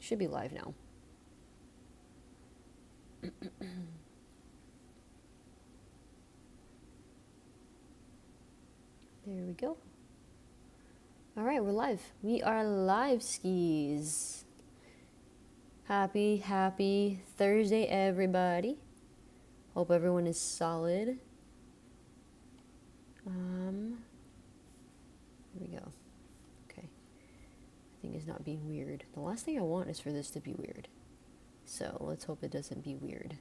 Should be live now. There we go. All right, we're live. We are live, skis. Happy Thursday, everybody. Hope everyone is solid. Here we go. Okay. I think it's not being weird. The last thing I want is for this to be weird. So let's hope it doesn't be weird.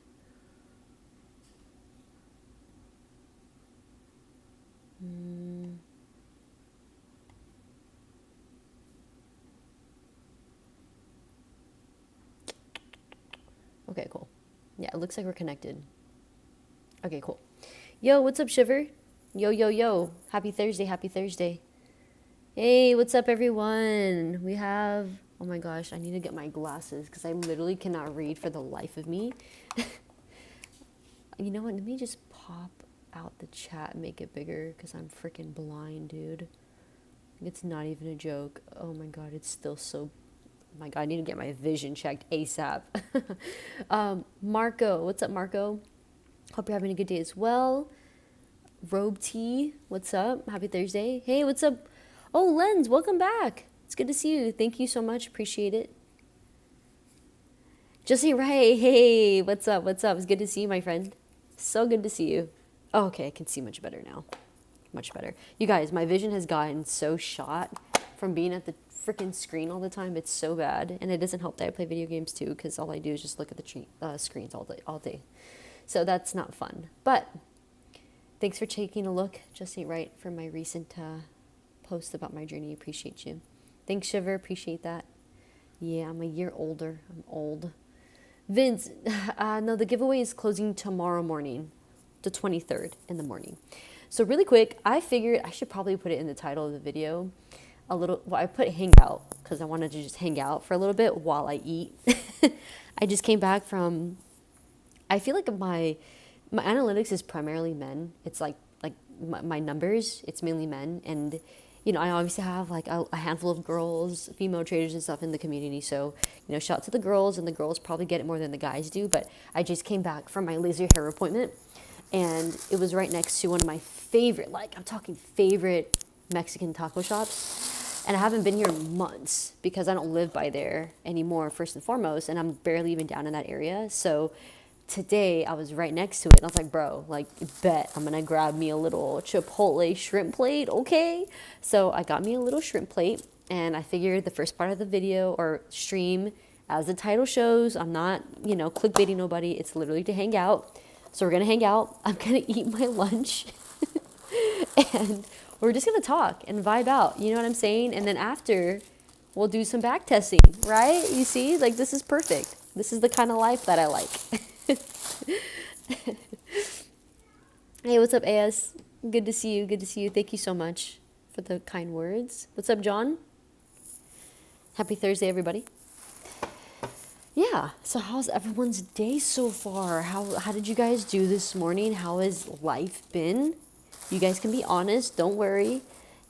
Okay, cool. Yeah, it looks like we're connected. Okay, cool. Yo, what's up, Shiver? Yo. Happy Thursday. Hey, what's up, everyone? We have... Oh my gosh, I need to get my glasses because I literally cannot read for the life of me. You know what? Let me just pop out the chat and make it bigger because I'm freaking blind, dude. It's not even a joke. Oh my god, it's still so... Oh my god, I need to get my vision checked ASAP. Marco, what's up, Marco? Hope you're having a good day as well. Robe T, what's up? Happy Thursday. Hey, what's up? Oh, Lens, welcome back. It's good to see you. Thank you so much. Appreciate it. Jesse Ray, hey, what's up? It's good to see you, my friend. So good to see you. Oh, okay, I can see much better now. Much better. You guys, my vision has gotten so shot from being at the freaking screen all the time. It's so bad. And it doesn't help that I play video games too, because all I do is just look at the screens all day. So that's not fun. But thanks for taking a look, Jesse Wright, for my recent post about my journey. Appreciate you. Thanks, Shiver. Appreciate that. Yeah, I'm a year older. I'm old. Vince, no, the giveaway is closing tomorrow morning, the 23rd in the morning. So really quick, I figured I should probably put it in the title of the video. I put Hangout because I wanted to just hang out for a little bit while I eat. I just came back from... I feel like my analytics is primarily men. It's like my numbers, it's mainly men. And, you know, I obviously have like a handful of girls, female traders and stuff in the community. So, you know, shout out to the girls, and the girls probably get it more than the guys do. But I just came back from my laser hair appointment, and it was right next to one of my favorite, like I'm talking favorite Mexican taco shops. And I haven't been here in months because I don't live by there anymore, first and foremost. And I'm barely even down in that area. So today I was right next to it, and I was like, bro, like, bet I'm gonna grab me a little Chipotle shrimp plate, okay? So I got me a little shrimp plate, and I figured the first part of the video or stream, as the title shows, I'm not, you know, clickbaiting nobody. It's literally to hang out. So we're gonna hang out. I'm gonna eat my lunch, and we're just gonna talk and vibe out. You know what I'm saying? And then after, we'll do some back testing, right? You see, like, this is perfect. This is the kind of life that I like. Hey, what's up, AS? Good to see you. Thank you so much for the kind words. What's up, John? Happy Thursday, everybody. Yeah, so how's everyone's day so far? How did you guys do this morning? How has life been? You guys can be honest, don't worry.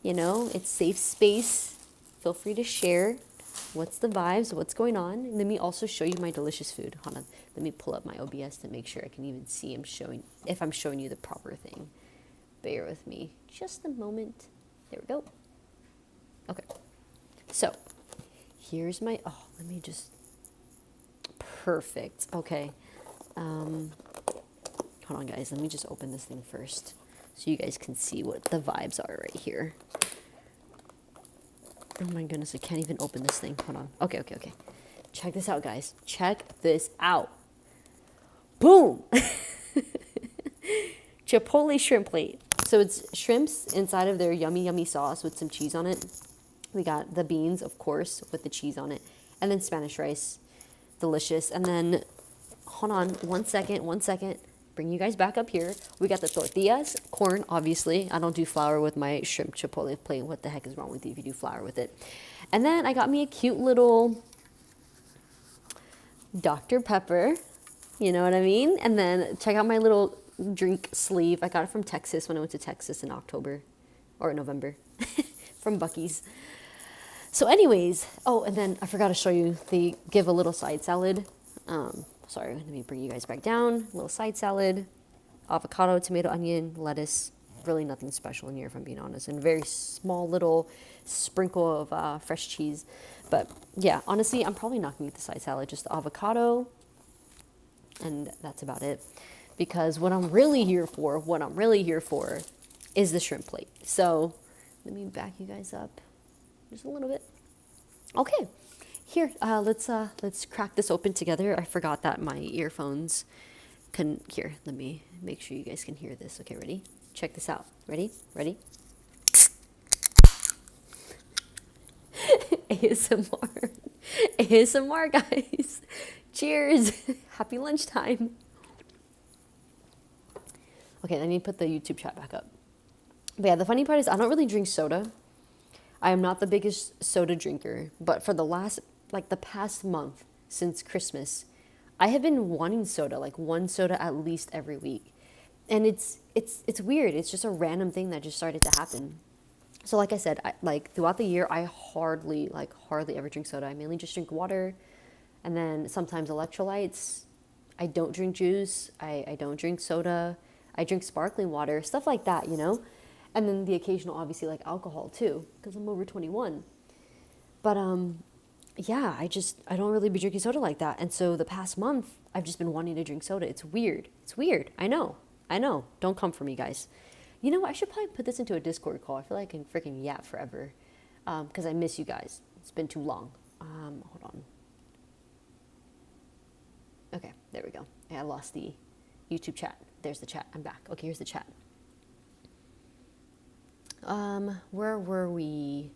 You know, it's safe space. Feel free to share. What's the vibes? What's going on? Let me also show you my delicious food. Hold on. Let me pull up my OBS to make sure I can even see if I'm showing you the proper thing. Bear with me just a moment. There we go. Okay. So, here's my... Oh, let me just... Perfect. Okay. Hold on, guys. Let me just open this thing first so you guys can see what the vibes are right here. Oh my goodness, I can't even open this thing. Hold on. Okay. Check this out, guys. Check this out. Boom! Chipotle shrimp plate. So it's shrimps inside of their yummy sauce with some cheese on it. We got the beans, of course, with the cheese on it. And then Spanish rice. Delicious. And then, hold on, one second. Bring you guys back up here. We got the tortillas, corn, obviously. I don't do flour with my shrimp chipotle plate. What the heck is wrong with you if you do flour with it? And then I got me a cute little Dr. Pepper. You know what I mean? And then check out my little drink sleeve. I got it from Texas when I went to Texas in October or November from Buc-ee's. So anyways, oh, and then I forgot to show you, they give a little side salad. Sorry, let me bring you guys back down. A little side salad, avocado, tomato, onion, lettuce. Really nothing special in here, if I'm being honest. And very small little sprinkle of fresh cheese. But yeah, honestly, I'm probably not going to eat the side salad, just the avocado. And that's about it. Because what I'm really here for, is the shrimp plate. So let me back you guys up just a little bit. Okay, here, let's crack this open together. I forgot that my earphones can, here, let me make sure you guys can hear this. Okay, ready? Check this out. Ready? ASMR. ASMR, guys. Cheers. Happy lunchtime. Okay, let me put the YouTube chat back up. But yeah, the funny part is I don't really drink soda. I am not the biggest soda drinker, but for the past month since Christmas, I have been wanting soda, like one soda at least every week. And it's weird. It's just a random thing that just started to happen. So like I said, throughout the year, I hardly ever drink soda. I mainly just drink water and then sometimes electrolytes. I don't drink juice. I don't drink soda. I drink sparkling water, stuff like that, you know? And then the occasional, obviously, like alcohol too, because I'm over 21. But yeah, I don't really be drinking soda like that. And so the past month, I've just been wanting to drink soda. It's weird. I know. Don't come for me, guys. You know what? I should probably put this into a Discord call. I feel like I can freaking yap forever because I miss you guys. It's been too long. Hold on. Okay, there we go. I lost the YouTube chat. There's the chat. I'm back. Okay, here's the chat. Where were we?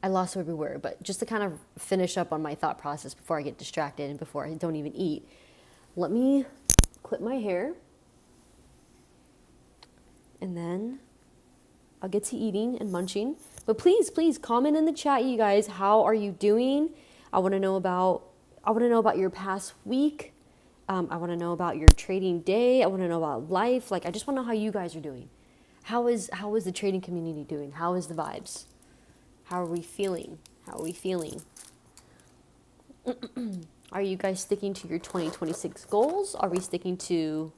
I lost where we were, but just to kind of finish up on my thought process before I get distracted and before I don't even eat, let me clip my hair and then I'll get to eating and munching. But please comment in the chat, you guys. How are you doing? I want to know about your past week. I want to know about your trading day. I want to know about life. Like, I just want to know how you guys are doing. How is the trading community doing? How is the vibes? How are we feeling? Are you guys sticking to your 2026 goals? Are we sticking to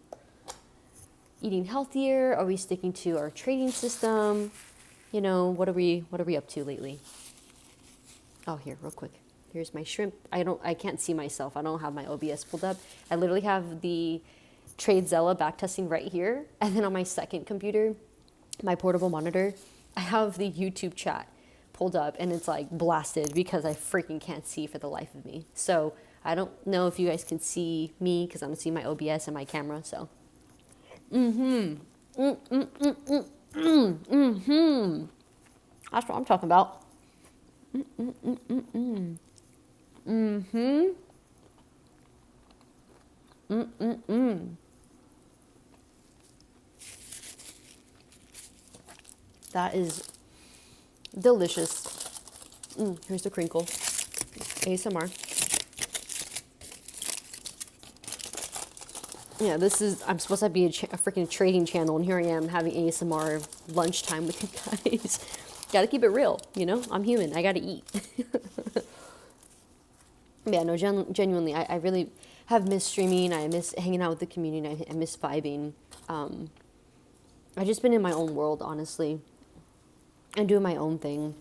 eating healthier? Are we sticking to our trading system? You know, what are we up to lately? Oh, here, real quick. Here's my shrimp. I can't see myself. I don't have my OBS pulled up. I literally have the TradeZella backtesting right here. And then on my second computer, my portable monitor, I have the YouTube chat pulled up and it's like blasted because I freaking can't see for the life of me. So I don't know if you guys can see me because I'm seeing my OBS and my camera. So, that's what I'm talking about. That is delicious. Here's the crinkle. ASMR. Yeah, I'm supposed to be a freaking trading channel, and here I am having ASMR lunchtime with you guys. Gotta keep it real, you know? I'm human. I gotta eat. Yeah, no, genuinely, I really have missed streaming. I miss hanging out with the community. I miss vibing. I've just been in my own world, honestly, and doing my own thing.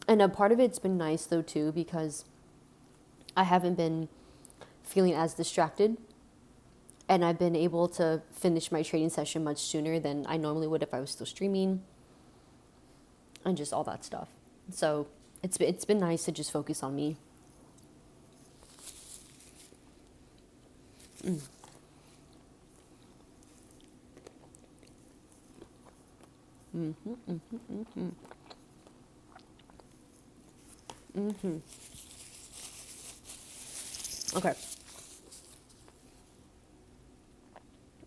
And a part of it's been nice, though, too, because I haven't been feeling as distracted. And I've been able to finish my trading session much sooner than I normally would if I was still streaming. And just all that stuff. So it's been nice to just focus on me. Okay.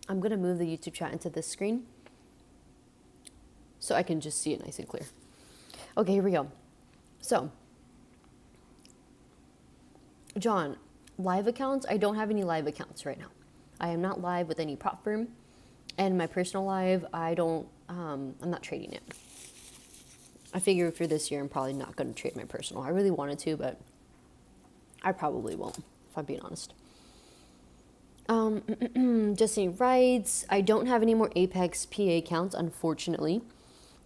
I'm going to move the YouTube chat into this screen so I can just see it nice and clear. Okay, here we go. So, John, live accounts? I don't have any live accounts right now. I am not live with any prop firm. And my personal live, I'm not trading it. I figure for this year, I'm probably not going to trade my personal. I really wanted to, but I probably won't, if I'm being honest. Justine writes, I don't have any more Apex PA accounts, unfortunately.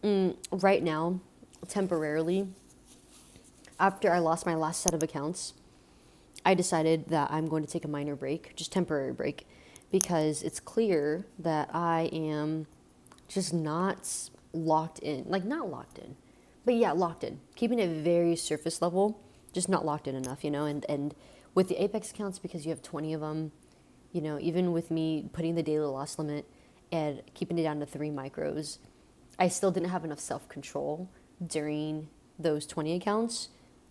Right now, temporarily, after I lost my last set of accounts, I decided that I'm going to take a minor break, just temporary break, because it's clear that I am just not locked in. Like, not locked in, but yeah, locked in. Keeping it very surface level, just not locked in enough, you know? And with the Apex accounts, because you have 20 of them, you know, even with me putting the daily loss limit and keeping it down to 3 micros, I still didn't have enough self-control during those 20 accounts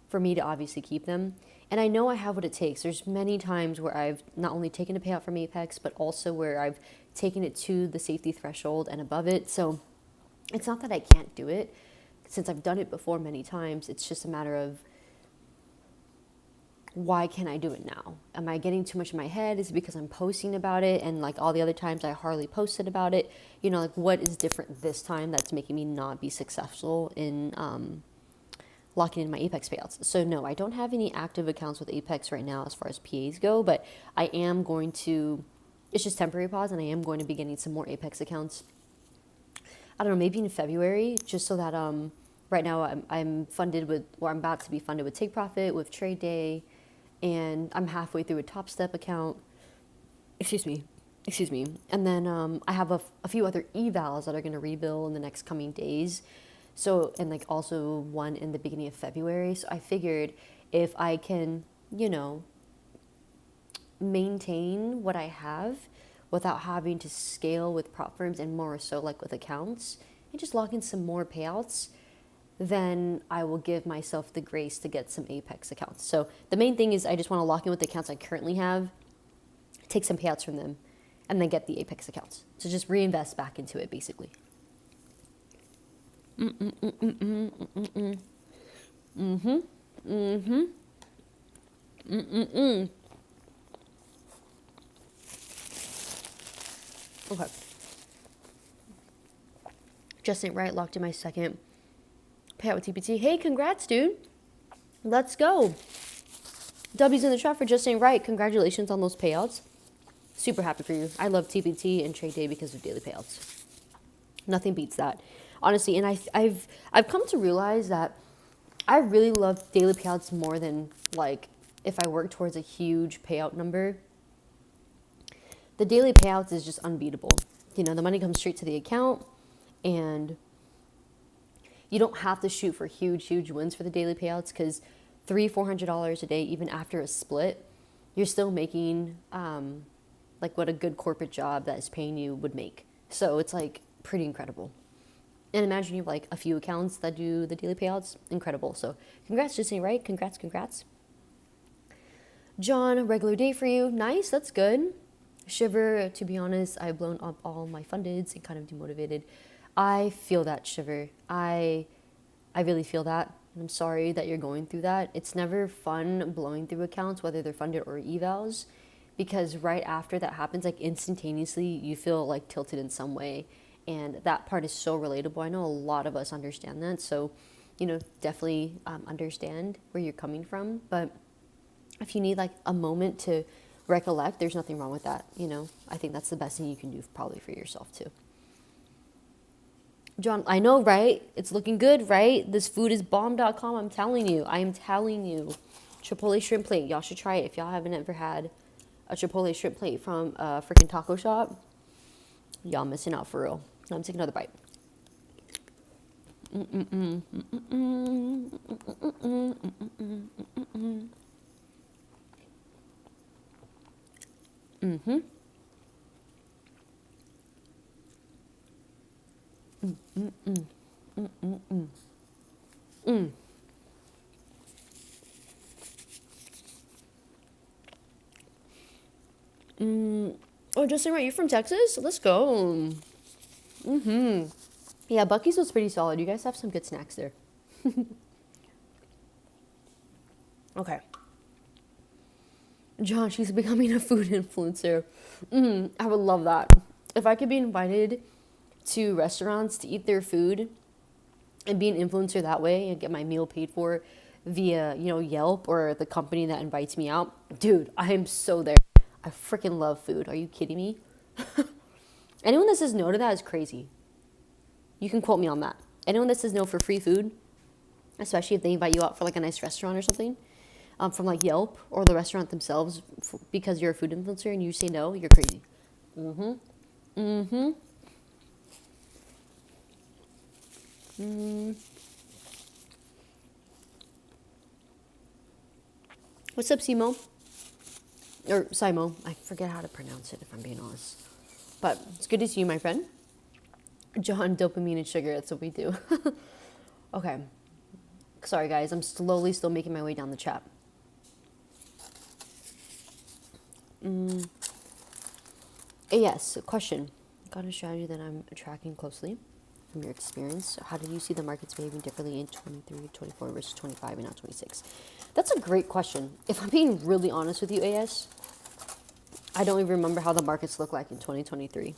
for me to obviously keep them. And I know I have what it takes. There's many times where I've not only taken a payout from Apex, but also where I've taken it to the safety threshold and above it. So it's not that I can't do it. Since I've done it before many times, it's just a matter of, why can't I do it now? Am I getting too much in my head? Is it because I'm posting about it and like all the other times I hardly posted about it? You know, like what is different this time that's making me not be successful in locking in my Apex payouts? So no, I don't have any active accounts with Apex right now as far as PAs go, but I am going to, it's just temporary pause, and I am going to be getting some more Apex accounts. I don't know, maybe in February, just so that right now I'm funded with, or I'm about to be funded with Take Profit, with Trade Day, and I'm halfway through a Top Step account. Excuse me. And then I have a few other evals that are going to rebill in the next coming days. So, and like also one in the beginning of February. So I figured if I can, you know, maintain what I have without having to scale with prop firms and more so like with accounts and just lock in some more payouts, then I will give myself the grace to get some Apex accounts. So the main thing is I just want to lock in with the accounts I currently have, take some payouts from them, and then get the Apex accounts. So just reinvest back into it, basically. Okay. Just ain't right, locked in my second payout with TPT. Hey, congrats, dude. Let's go. W's in the chat for Just Ain't Right. Congratulations on those payouts. Super happy for you. I love TPT and Trade Day because of daily payouts. Nothing beats that, honestly. And I've come to realize that I really love daily payouts more than like if I work towards a huge payout number. The daily payouts is just unbeatable. You know, the money comes straight to the account, and you don't have to shoot for huge wins for the daily payouts, because $300-$400 a day, even after a split, you're still making like what a good corporate job that is paying you would make. So it's like pretty incredible. And imagine you have like a few accounts that do the daily payouts. Incredible. So congrats, Just Ain't Right. Congrats. John, regular day for you. Nice, that's good. Shiver, to be honest, I've blown up all my fundeds and kind of demotivated. I feel that, Shiver. I really feel that. I'm sorry that you're going through that. It's never fun blowing through accounts, whether they're funded or evals, because right after that happens, like instantaneously, you feel like tilted in some way. And that part is so relatable. I know a lot of us understand that. So, you know, definitely understand where you're coming from. But if you need like a moment to recollect, there's nothing wrong with that. You know, I think that's the best thing you can do probably for yourself too. John, I know, right? It's looking good, right? This food is bomb.com. I'm telling you. Chipotle shrimp plate. Y'all should try it if y'all haven't ever had a Chipotle shrimp plate from a freaking taco shop. Y'all missing out for real. Let me take another bite. Oh, Justin, right? You're from Texas? Let's go. Yeah, Buc-ee's was pretty solid. You guys have some good snacks there. Okay. John, she's becoming a food influencer. I would love that. If I could be invited to restaurants to eat their food and be an influencer that way and get my meal paid for via, you know, Yelp or the company that invites me out, dude, I am so there. I freaking love food. Are you kidding me? Anyone that says no to that is crazy. You can quote me on that. Anyone that says no for free food, especially if they invite you out for like a nice restaurant or something, from like Yelp or the restaurant themselves, because you're a food influencer and you say no, you're crazy. Mm-hmm. Mm-hmm. Mm. What's up, Simo? Or Simo. I forget how to pronounce it, if I'm being honest. But it's good to see you, my friend. John, dopamine and sugar, that's what we do. Okay. Sorry, guys. I'm slowly still making my way down the chat. Yes, question. Got a strategy that I'm tracking closely from your experience. How do you see the markets behaving differently in 23, 24 versus 25 and now 26? That's a great question. If I'm being really honest with you, AS, I don't even remember how the markets look like in 2023.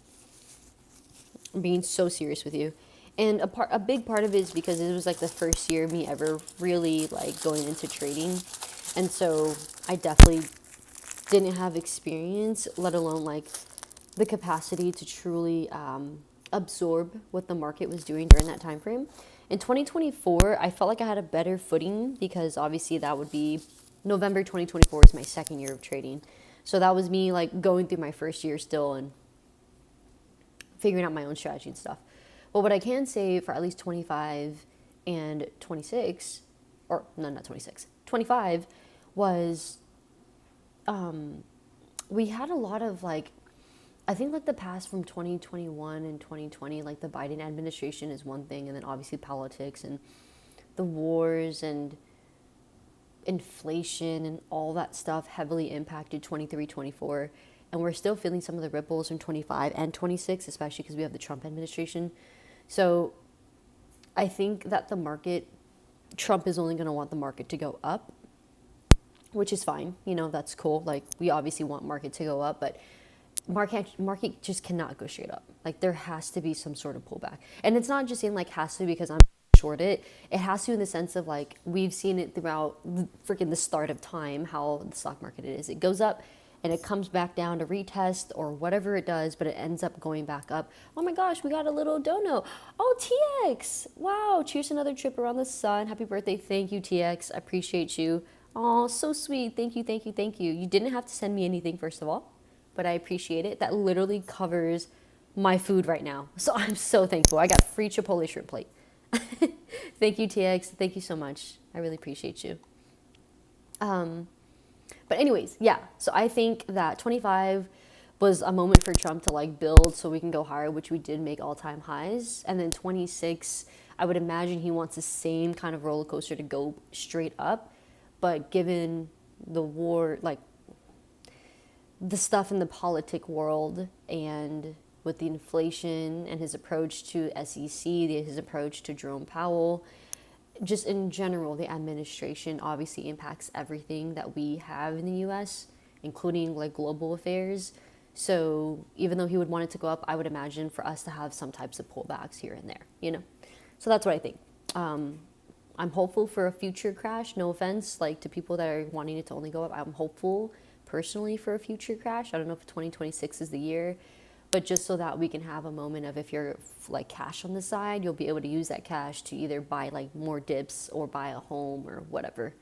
I'm being so serious with you. And a big part of it is because it was like the first year of me ever really like going into trading. And so I definitely didn't have experience, let alone like the capacity to truly absorb what the market was doing during that time frame. In 2024, I felt like I had a better footing because obviously that would be November 2024 is my second year of trading. So that was me like going through my first year still and figuring out my own strategy and stuff. But what I can say for at least 25 and 26, or no, not 26, 25 was we had a lot of like, I think like the past from 2021 and 2020, like the Biden administration is one thing, and then obviously politics and the wars and inflation and all that stuff heavily impacted 23, 24. And we're still feeling some of the ripples from 25 and 26, especially because we have the Trump administration. So I think that the market, Trump is only going to want the market to go up, which is fine. You know, that's cool. Like, we obviously want market to go up, but market just cannot go straight up. Like, there has to be some sort of pullback. And it's not just saying like has to because I'm short it. It has to in the sense of like we've seen it throughout the start of time, how the stock market is. It goes up and it comes back down to retest or whatever it does, but it ends up going back up. Oh my gosh, we got a little dono. Oh, TX. Wow, cheers to another trip around the sun. Happy birthday. Thank you, TX. I appreciate you. Oh, so sweet. Thank you, thank you, thank you. You didn't have to send me anything, first of all, but I appreciate it. That literally covers my food right now. So I'm so thankful. I got free Chipotle shrimp plate. Thank you, TX. Thank you so much. I really appreciate you. But anyways, yeah. So I think that 25 was a moment for Trump to like build so we can go higher, which we did make all-time highs. And then 26, I would imagine he wants the same kind of roller coaster to go straight up. But given the war, like the stuff in the politic world and with the inflation and his approach to SEC, his approach to Jerome Powell, just in general, the administration obviously impacts everything that we have in the U.S., including like global affairs. So even though he would want it to go up, I would imagine for us to have some types of pullbacks here and there, you know? So that's what I think. I'm hopeful for a future crash. No offense, like to people that are wanting it to only go up. I'm hopeful personally for a future crash. I don't know if 2026 is the year, but just so that we can have a moment of if you're like cash on the side, you'll be able to use that cash to either buy like more dips or buy a home or whatever.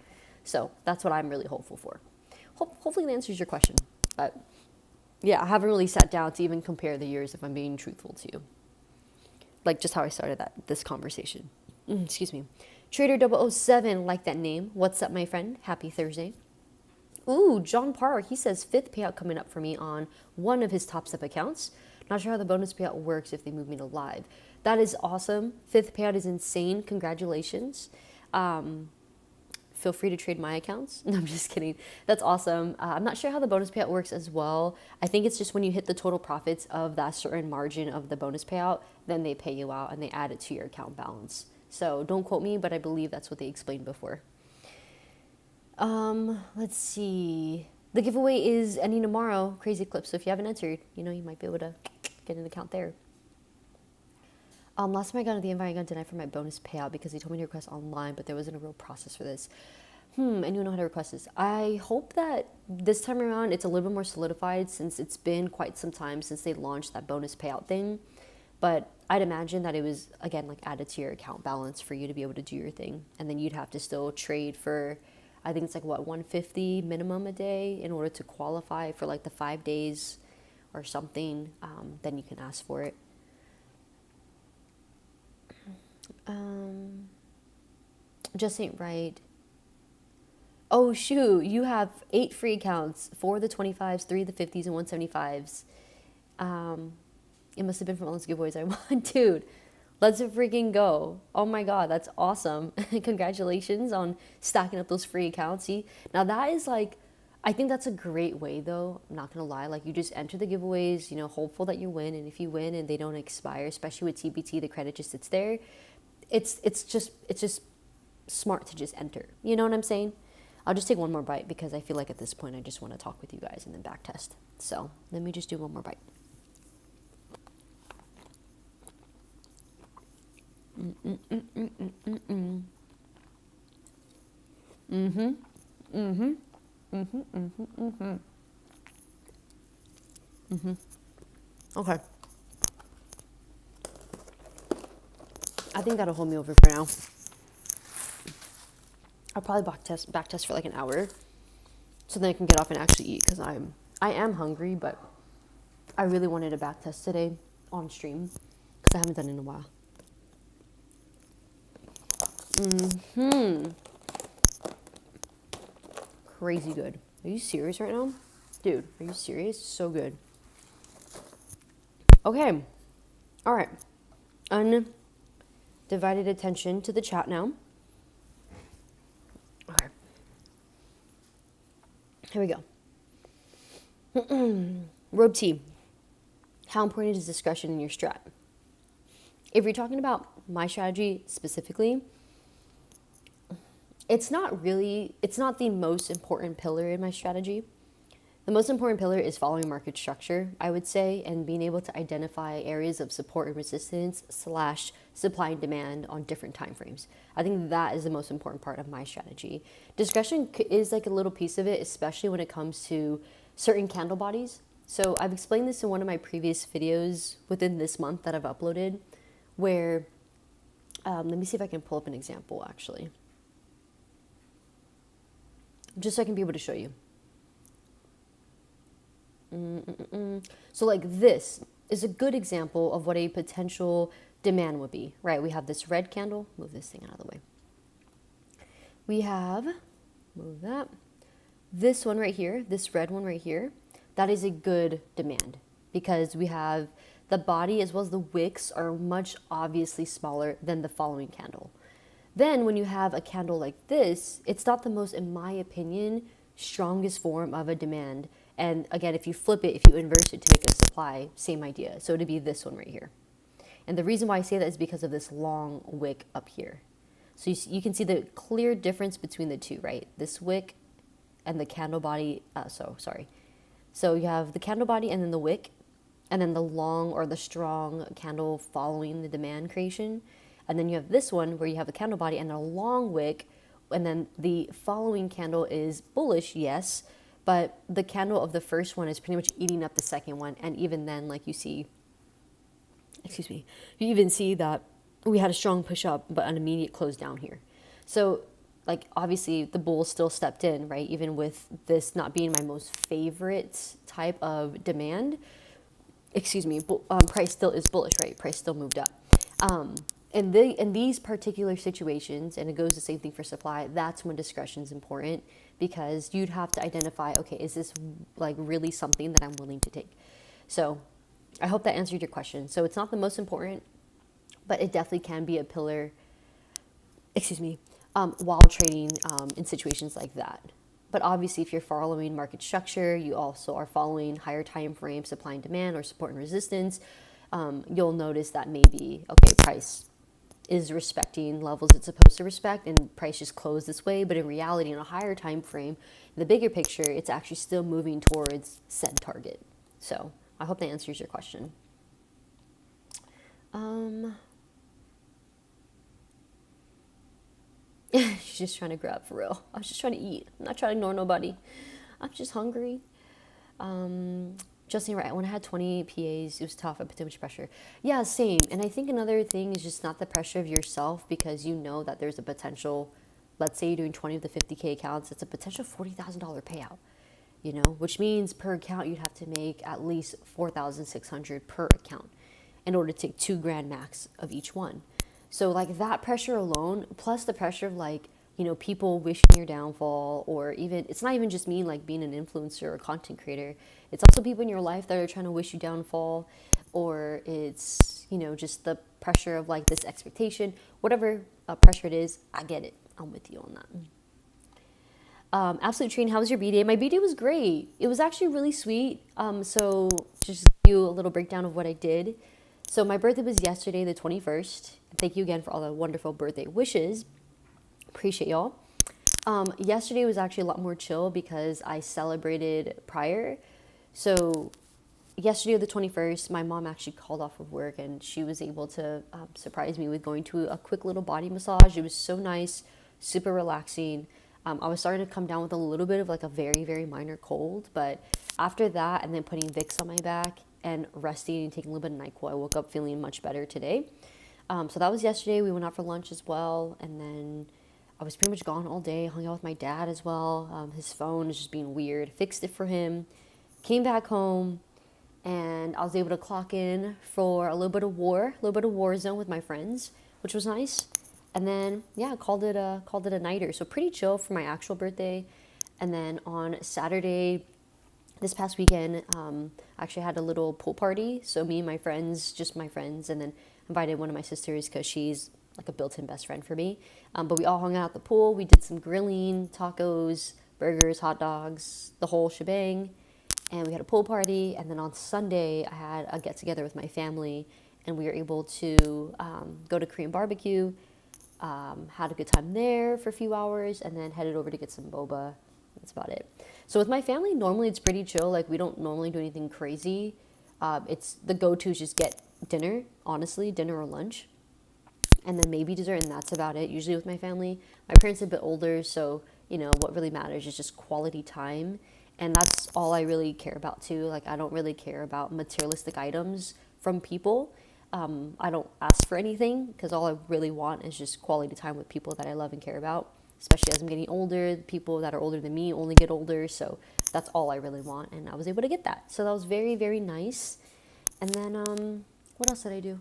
So that's what I'm really hopeful for. Hopefully that answers your question. But yeah, I haven't really sat down to even compare the years if I'm being truthful to you. Like just how I started this conversation. Excuse me. Trader 007, like that name. What's up, my friend? Happy Thursday. Ooh, John Parr, he says fifth payout coming up for me on one of his Top Step accounts. Not sure how the bonus payout works if they move me to live. That is awesome. Fifth payout is insane. Congratulations. Feel free to trade my accounts. No, I'm just kidding. That's awesome. I'm not sure how the bonus payout works as well. I think it's just when you hit the total profits of that certain margin of the bonus payout, then they pay you out and they add it to your account balance. So don't quote me, but I believe that's what they explained before. Let's see. The giveaway is ending tomorrow. Crazy Clip. So if you haven't entered, you know, you might be able to get an account there. Last time I got into the invite, I got denied for my bonus payout because he told me to request online, but there wasn't a real process for this. And you know how to request this. I hope that this time around it's a little bit more solidified, since it's been quite some time since they launched that bonus payout thing. But I'd imagine that it was, again, like added to your account balance for you to be able to do your thing. And then you'd have to still trade for, I think it's like what, 150 minimum a day in order to qualify for like the 5 days or something. Then you can ask for it. Just ain't right. Oh shoot, you have 8 free accounts, 4 of the 25s, 3 of the 50s, and 175s. It must have been from all those giveaways I won. Dude, let's freaking go. Oh my god, that's awesome. Congratulations on stacking up those free accounts. See, now that is like, I think that's a great way though, I'm not gonna lie. Like, you just enter the giveaways, you know, hopeful that you win, and if you win and they don't expire, especially with TBT, the credit just sits there. It's just smart to just enter. You know what I'm saying? I'll just take one more bite because I feel like at this point I just want to talk with you guys and then back test. So let me just do one more bite. Okay. I think that'll hold me over for now. I'll probably back test for like an hour, so then I can get off and actually eat, because I am hungry, but I really wanted to back test today on stream because I haven't done it in a while. Crazy good. Are you serious right now? Dude, are you serious? So good. Okay. All right. Undivided attention to the chat now. Okay. Here we go. Robe T. How important is discretion in your strat? If you're talking about my strategy specifically, it's not the most important pillar in my strategy. The most important pillar is following market structure, I would say, and being able to identify areas of support and resistance / supply and demand on different time frames. I think that is the most important part of my strategy. Discretion is like a little piece of it, especially when it comes to certain candle bodies. So I've explained this in one of my previous videos within this month that I've uploaded, where, let me see if I can pull up an example actually, just so I can be able to show you. So like this is a good example of what a potential demand would be, right? We have this red candle. Move this thing out of the way. We have, move that. This one right here, this red one right here, that is a good demand because we have the body as well as the wicks are much obviously smaller than the following candle. Then when you have a candle like this, it's not the most, in my opinion, strongest form of a demand. And again, if you flip it, if you inverse it to make a supply, same idea. So it'd be this one right here. And the reason why I say that is because of this long wick up here. So you can see the clear difference between the two, right? This wick and the candle body. So you have the candle body and then the wick, and then the long or the strong candle following the demand creation. And then you have this one where you have the candle body and a long wick, and then the following candle is bullish, yes, but the candle of the first one is pretty much eating up the second one. And even then, like you see, you even see that we had a strong push up, but an immediate close down here. So like obviously the bull still stepped in, right? Even with this not being my most favorite type of demand, price still is bullish, right? Price still moved up. In these particular situations, and it goes the same thing for supply, that's when discretion is important, because you'd have to identify, okay, is this like really something that I'm willing to take? So I hope that answered your question. So it's not the most important, but it definitely can be a pillar, while trading in situations like that. But obviously, if you're following market structure, you also are following higher time frame supply and demand or support and resistance, you'll notice that maybe, okay, price is respecting levels it's supposed to respect and price just closed this way. But in reality, in a higher time frame, in the bigger picture, it's actually still moving towards said target. So I hope that answers your question. She's just trying to grab for real. I was just trying to eat. I'm not trying to ignore nobody. I'm just hungry. Justin, right, when I had 20 PAs, it was tough. I put too much pressure. Yeah, same. And I think another thing is just not the pressure of yourself, because you know that there's a potential, let's say you're doing 20 of the 50K accounts, it's a potential $40,000 payout, you know, which means per account you'd have to make at least 4,600 per account in order to take $2,000 max of each one. So like that pressure alone, plus the pressure of like, you know, people wishing your downfall, or even, it's not even just me like being an influencer or content creator. It's also people in your life that are trying to wish you downfall, or it's, you know, just the pressure of like this expectation, whatever pressure it is, I get it. I'm with you on that. Absolute Train, how was your B-Day? My B-Day was great. It was actually really sweet. So just to give you a little breakdown of what I did. So my birthday was yesterday, the 21st. Thank you again for all the wonderful birthday wishes. Appreciate y'all. Yesterday was actually a lot more chill because I celebrated prior. So yesterday, the 21st, my mom actually called off of work and she was able to surprise me with going to a quick little body massage. It was so nice, super relaxing. I was starting to come down with a little bit of like a very, very minor cold. But after that, and then putting Vicks on my back and resting and taking a little bit of NyQuil, I woke up feeling much better today. So that was yesterday. We went out for lunch as well. And then I was pretty much gone all day. Hung out with my dad as well. His phone is just being weird. Fixed it for him. Came back home. And I was able to clock in for a little bit of war zone with my friends, which was nice. And then, yeah, called it a nighter. So pretty chill for my actual birthday. And then on Saturday, this past weekend, I actually had a little pool party. So me and my friends, just my friends, and then invited one of my sisters because she's like a built-in best friend for me. But we all hung out at the pool. We did some grilling, tacos, burgers, hot dogs, the whole shebang. And we had a pool party. And then on Sunday, I had a get-together with my family. And we were able to go to Korean barbecue. Had a good time there for a few hours. And then headed over to get some boba. That's about it. So with my family, normally it's pretty chill. Like, we don't normally do anything crazy. It's the go-to is just get dinner, honestly, dinner or lunch. And then maybe dessert, and that's about it. Usually with my family, my parents are a bit older, so, you know, what really matters is just quality time. And that's all I really care about too. Like, I don't really care about materialistic items from people. I don't ask for anything because all I really want is just quality time with people that I love and care about. Especially as I'm getting older, the people that are older than me only get older. So that's all I really want. And I was able to get that. So that was very, very nice. And then, what else did I do?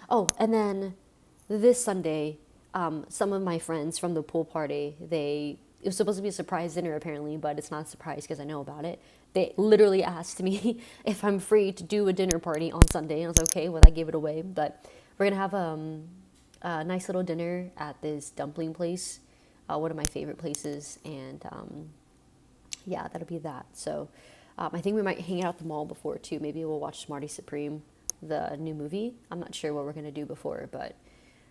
Oh, and then this Sunday, some of my friends from the pool party, it was supposed to be a surprise dinner apparently, but it's not a surprise because I know about it. They literally asked me if I'm free to do a dinner party on Sunday. And I was like, okay, well, I gave it away. But we're going to have a nice little dinner at this dumpling place, one of my favorite places. And yeah, that'll be that. So I think we might hang out at the mall before too. Maybe we'll watch Smarty Supreme, the new movie. I'm not sure what we're going to do before, but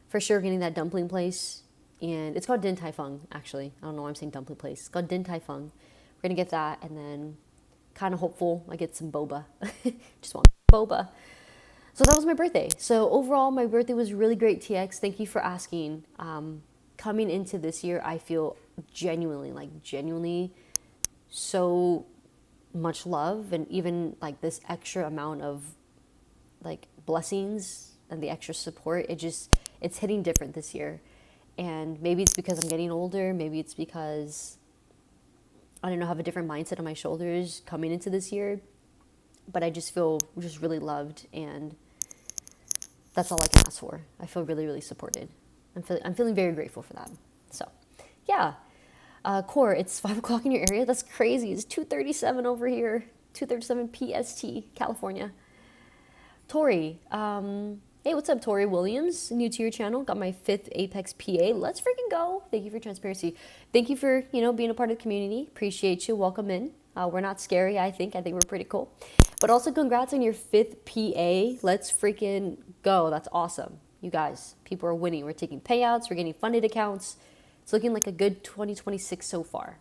for sure getting that dumpling place. And it's called Din Tai Fung, actually. I don't know why I'm saying dumpling place. It's called Din Tai Fung. We're going to get that, and then kind of hopeful I get some boba. Just want boba. So that was my birthday. So overall, my birthday was really great, TX. Thank you for asking. Coming into this year, I feel genuinely so much love, and even like this extra amount of like blessings and the extra support. It's hitting different this year. And maybe it's because I'm getting older. Maybe it's because, I don't know, have a different mindset on my shoulders coming into this year. But I just feel just really loved, and that's all I can ask for. I feel really, really supported. I'm feeling very grateful for that. So, yeah. Core, it's 5 o'clock in your area. That's crazy. It's 2:37 over here. 2:37 PST, California. Tori, hey, what's up, Tori Williams? New to your channel. Got my 5th Apex PA. Let's freaking go. Thank you for transparency. Thank you for, being a part of the community. Appreciate you. Welcome in. We're not scary, I think. I think we're pretty cool. But also congrats on your 5th PA. Let's freaking go. That's awesome. You guys, people are winning. We're taking payouts. We're getting funded accounts. It's looking like a good 2026 so far.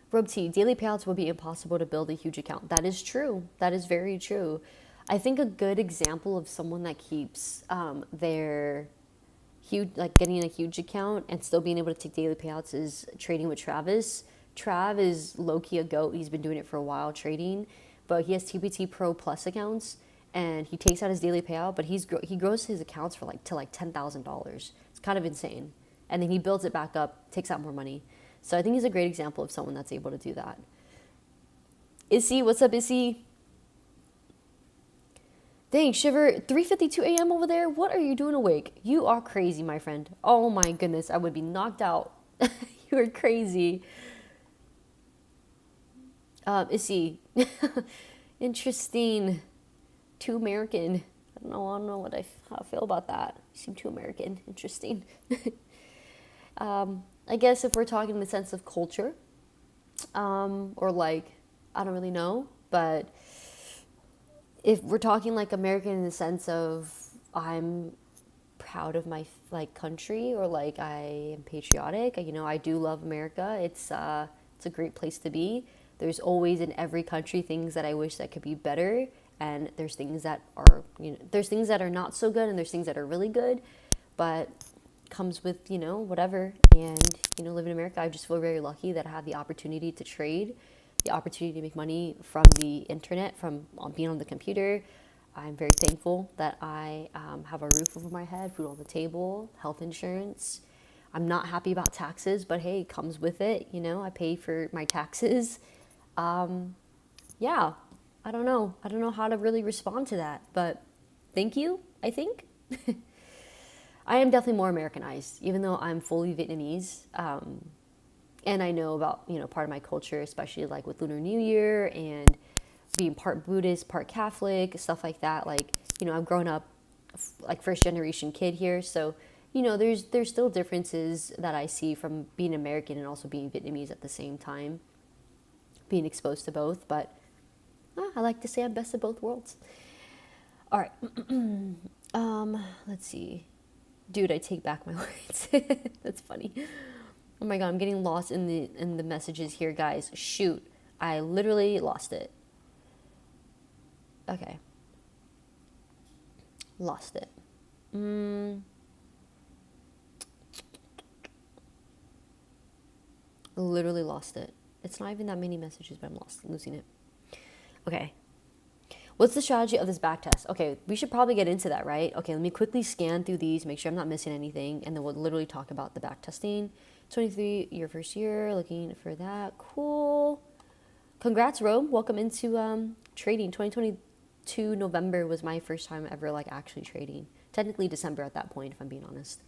Rob T, daily payouts will be impossible to build a huge account. That is true. That is very true. I think a good example of someone that keeps their huge, like getting a huge account and still being able to take daily payouts is trading with Travis. Trav is low-key a goat. He's been doing it for a while trading, but he has TPT Pro Plus accounts and he takes out his daily payout, but he grows his accounts for like to like $10,000. It's kind of insane. And then he builds it back up, takes out more money. So I think he's a great example of someone that's able to do that. Issy, what's up, Issy? Dang, Shiver, 3:52 a.m. over there? What are you doing awake? You are crazy, my friend. Oh my goodness, I would be knocked out. You are crazy. Issy, interesting. Too American. I don't know how I feel about that. You seem too American. Interesting. I guess if we're talking in the sense of culture, or like, I don't really know, but if we're talking like American in the sense of I'm proud of my like country, or like I am patriotic, you know, I do love America. It's a great place to be. There's always in every country things that I wish that could be better, and there's things that are, you know, there's things that are not so good and there's things that are really good, but comes with, you know, whatever. And, you know, living in America, I just feel very lucky that I have the opportunity to trade, the opportunity to make money from the internet, from being on the computer. I'm very thankful that I have a roof over my head, food on the table, health insurance. I'm not happy about taxes, but hey, it comes with it. You know, I pay for my taxes. Yeah, I don't know. I don't know how to really respond to that, but thank you, I think. I am definitely more Americanized, even though I'm fully Vietnamese. And I know about, you know, part of my culture, especially like with Lunar New Year and being part Buddhist, part Catholic, stuff like that. Like, you know, I've grown up like first generation kid here. So, you know, there's still differences that I see from being American and also being Vietnamese at the same time, being exposed to both. But I like to say I'm best of both worlds. All right. Let's see. Dude, I take back my words. That's funny. Oh my God, I'm getting lost in the messages here, guys. Shoot, I literally lost it. Okay. Lost it. Literally lost it. It's not even that many messages, but I'm losing it. Okay. What's the strategy of this back test? Okay, we should probably get into that, right? Okay, let me quickly scan through these, make sure I'm not missing anything, and then we'll literally talk about the back testing. 23, your first year, looking for that. Cool. Congrats, Rome. Welcome into trading. 2022 November was my first time ever like actually trading. Technically December at that point, if I'm being honest.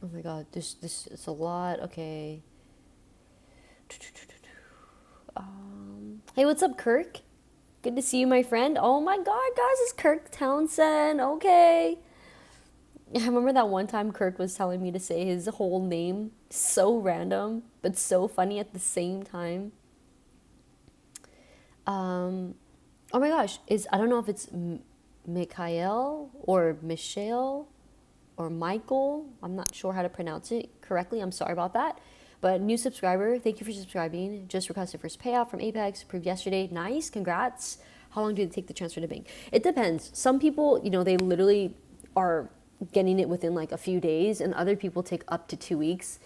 Oh my God, this it's a lot. Okay. Hey, what's up, Kirk? Good to see you, my friend. Oh my God, guys, it's Kirk Townsend. Okay. I remember that one time Kirk was telling me to say his whole name. So random, but so funny at the same time. Oh my gosh, I don't know if it's Mikhail or Michelle or Michael. I'm not sure how to pronounce it correctly. I'm sorry about that. But new subscriber, thank you for subscribing. Just requested first payout from Apex, approved yesterday. Nice, congrats. How long do it take to transfer to bank? It depends. Some people, you know, they literally are getting it within like a few days, and other people take up to 2 weeks.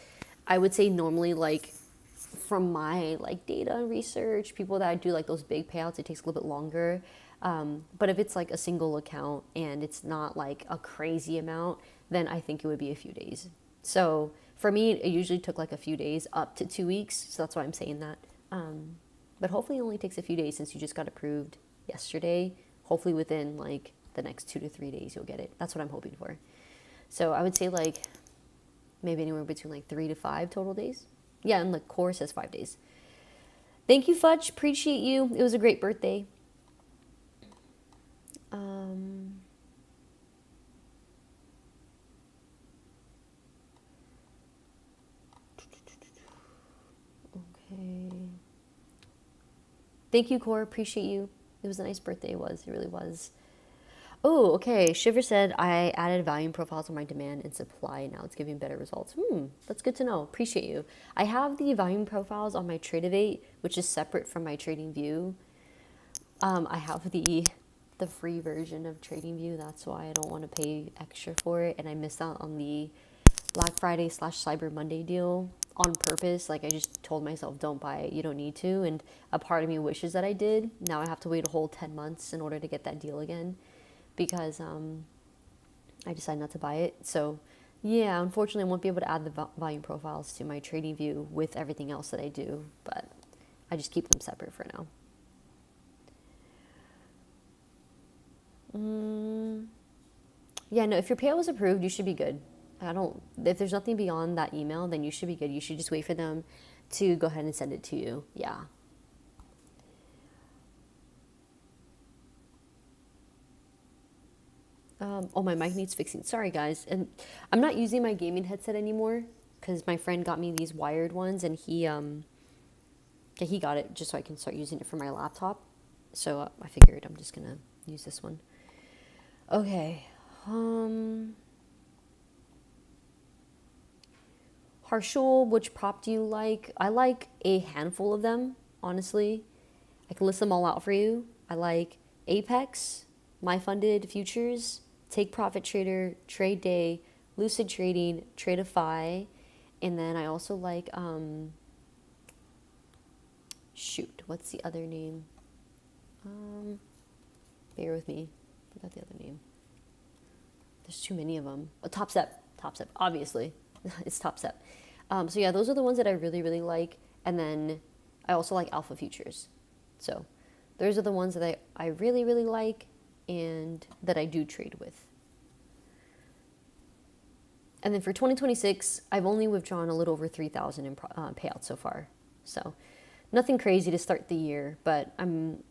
I would say normally, like from my like data and research, people that do like those big payouts, it takes a little bit longer. But if it's like a single account and it's not like a crazy amount, then I think it would be a few days. So for me, it usually took like a few days up to 2 weeks. So that's why I'm saying that. But hopefully it only takes a few days since you just got approved yesterday. Hopefully within like the next 2 to 3 days, you'll get it. That's what I'm hoping for. So I would say like maybe anywhere between like 3 to 5 total days. Yeah, and the core says 5 days. Thank you, Fudge. Appreciate you. It was a great birthday. Okay. Thank you, Core. Appreciate you. It was a nice birthday. It really was. Oh, okay. Shiver said I added volume profiles on my demand and supply. Now it's giving better results. That's good to know. Appreciate you. I have the volume profiles on my Tradeovate, which is separate from my Trading View. I have the free version of Trading View. That's why I don't want to pay extra for it, and I missed out on the Black Friday / Cyber Monday deal on purpose. Like I just told myself, don't buy it. You don't need to. And a part of me wishes that I did. Now I have to wait a whole 10 months in order to get that deal again, because I decided not to buy it. So yeah, unfortunately I won't be able to add the volume profiles to my Trading View with everything else that I do, but I just keep them separate for now. Yeah, no, if your payout was approved, you should be good. If there's nothing beyond that email, then you should be good. You should just wait for them to go ahead and send it to you. Yeah. Oh, my mic needs fixing. Sorry, guys. And I'm not using my gaming headset anymore because my friend got me these wired ones, and he got it just so I can start using it for my laptop. So I figured I'm just gonna use this one. Okay. Harshul, which prop do you like? I like a handful of them, honestly. I can list them all out for you. I like Apex, My Funded Futures, Take Profit Trader, Trade Day, Lucid Trading, Tradeify, and then I also like shoot, what's the other name? Bear with me. I forgot the other name. There's too many of them. Oh, Top Step, obviously. It's Top Step. So yeah, those are the ones that I really, really like. And then I also like Alpha Futures. So those are the ones that I really, really like and that I do trade with. And then for 2026, I've only withdrawn a little over 3,000 in payouts so far. So nothing crazy to start the year, but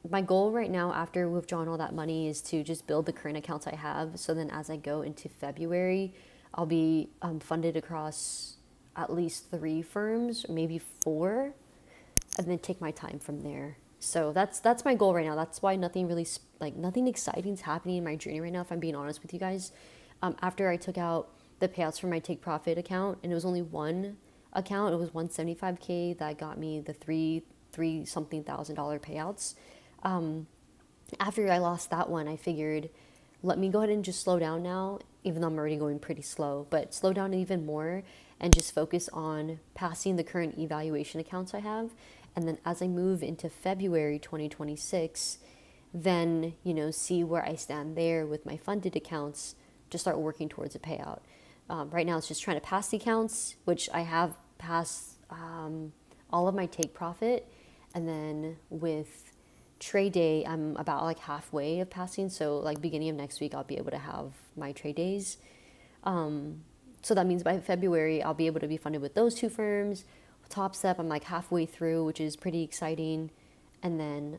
my goal right now after withdrawing all that money is to just build the current accounts I have. So then as I go into February, I'll be funded across at least 3 firms, maybe 4, and then take my time from there. So that's my goal right now. That's why nothing really nothing exciting is happening in my journey right now, if I'm being honest with you guys. After I took out the payouts from my Take Profit account, and it was only one account, it was 175K that got me the three something $1,000 payouts. After I lost that one, I figured, let me go ahead and just slow down now, even though I'm already going pretty slow, but slow down even more and just focus on passing the current evaluation accounts I have. And then as I move into February 2026, then, see where I stand there with my funded accounts to start working towards a payout. Right now, it's just trying to pass the accounts, which I have passed all of my Take Profit. And then with Trade Day, I'm about like halfway of passing. So like beginning of next week, I'll be able to have my trade days. So that means by February, I'll be able to be funded with those 2 firms. Top Step, I'm like halfway through, which is pretty exciting. And then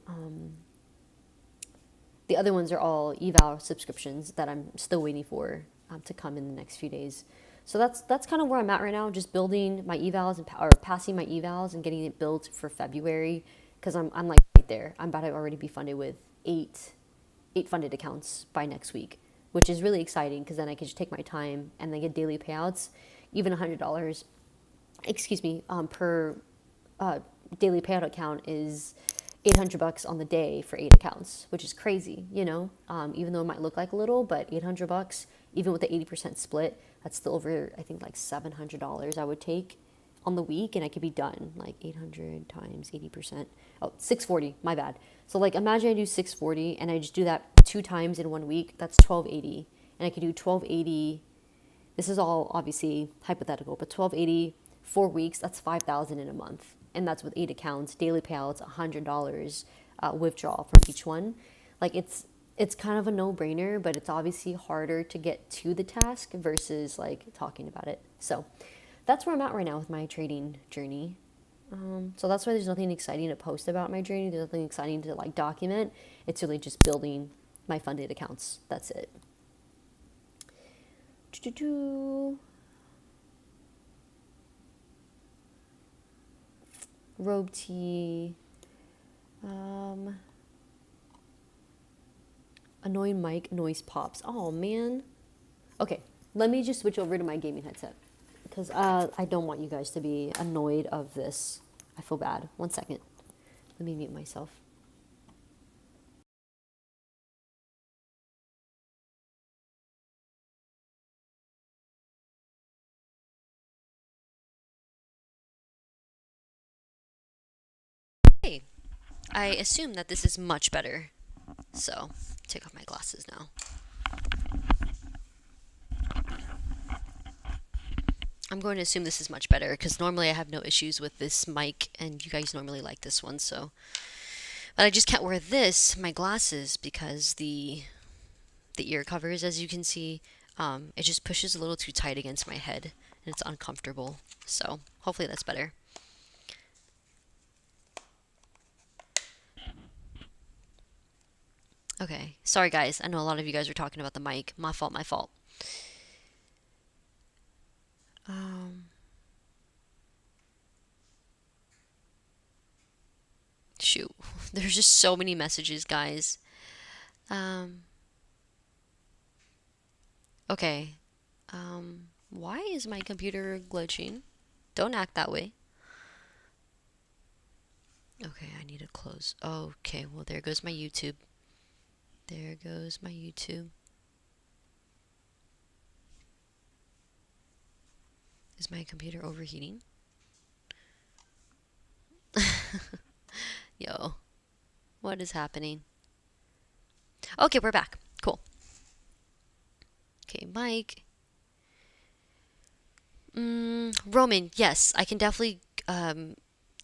the other ones are all eval subscriptions that I'm still waiting for to come in the next few days. So that's kind of where I'm at right now, just building my evals or passing my evals and getting it built for February, because I'm like right there. I'm about to already be funded with 8 funded accounts by next week, which is really exciting because then I can just take my time and then get daily payouts, even $100. Per daily payout account is $800 on the day for 8 accounts, which is crazy, even though it might look like a little, but $800, even with the 80% split, that's still over, I think, like $700 I would take on the week, and I could be done. Like 800 times 80%. Oh, 640, my bad. So like imagine I do 640 and I just do that 2 times in 1 week, that's 1280. And I could do 1280, this is all obviously hypothetical, but 1280, 4 weeks, that's 5,000 in a month. And that's with 8 accounts, daily payouts, $100 withdrawal from each one. Like it's kind of a no-brainer, but it's obviously harder to get to the task versus like talking about it. So that's where I'm at right now with my trading journey. So that's why there's nothing exciting to post about my journey. There's nothing exciting to like document. It's really just building my funded accounts. That's it. Robe tee. Annoying mic noise pops. Oh man. Okay, let me just switch over to my gaming headset because I don't want you guys to be annoyed of this. I feel bad. 1 second. Let me mute myself. Hey, I assume that this is much better. So, take off my glasses now. I'm going to assume this is much better because normally I have no issues with this mic and you guys normally like this one, so. But I just can't wear this, my glasses, because the ear covers, as you can see, it just pushes a little too tight against my head and it's uncomfortable. So, hopefully that's better. Okay, sorry guys. I know a lot of you guys were talking about the mic. My fault, my fault. Shoot. There's just so many messages, guys. Okay. Why is my computer glitching? Don't act that way. Okay, I need to close. Okay, well, there goes my YouTube. There goes my YouTube. Is my computer overheating? Yo, what is happening? Okay, we're back. Cool. Okay, Mike. Roman, yes, I can definitely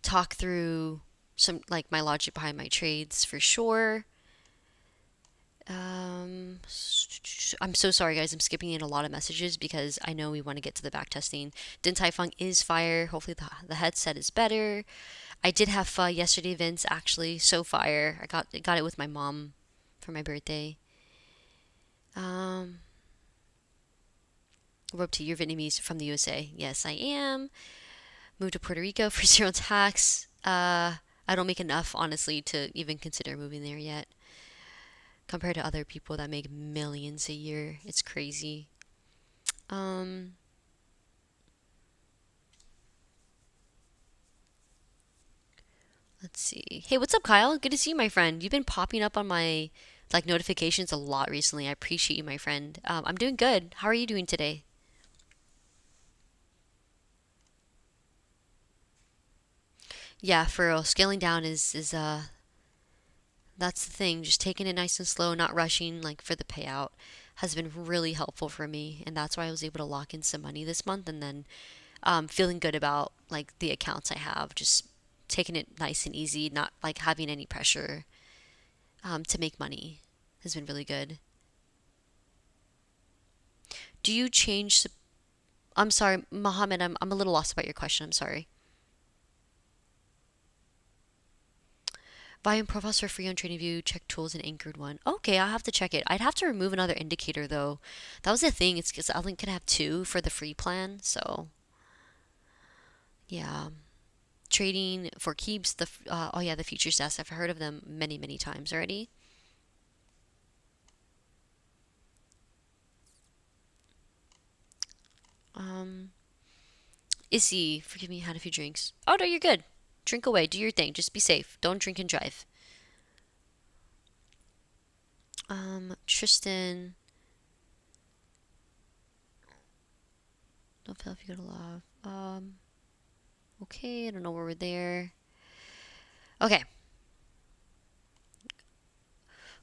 talk through some, like, my logic behind my trades for sure. I'm so sorry, guys. I'm skipping in a lot of messages because I know we want to get to the back testing. Din Tai Fung is fire. Hopefully the headset is better. I did have yesterday, Vince. Actually, so fire. I got it with my mom for my birthday. Rope to you're Vietnamese from the USA. Yes, I am. Moved to Puerto Rico for zero tax. I don't make enough, honestly, to even consider moving there yet. Compared to other people that make millions a year, it's crazy. Let's see. Hey, what's up, Kyle? Good to see you, my friend. You've been popping up on my like notifications a lot recently. I appreciate you, my friend. I'm doing good. How are you doing today? Yeah, for real. Scaling down is that's the thing. Just taking it nice and slow, not rushing, like for the payout, has been really helpful for me, and that's why I was able to lock in some money this month, and then feeling good about like the accounts I have, just taking it nice and easy, not like having any pressure to make money has been really good. Do you change? I'm sorry, Mohammed. I'm a little lost about your question. I'm sorry. Volume profiles for free on TradingView. Check tools and anchored one. Okay, I'll have to check it. I'd have to remove another indicator though. That was the thing. It's because I only can have two for the free plan. So yeah, trading for keeps. Oh yeah, the futures desk. I've heard of them many times already. Issy, forgive me, had a few drinks. Oh no, you're good. Drink away. Do your thing. Just be safe. Don't drink and drive. Tristan. Don't feel if you go to love. Okay, I don't know where we're there. Okay,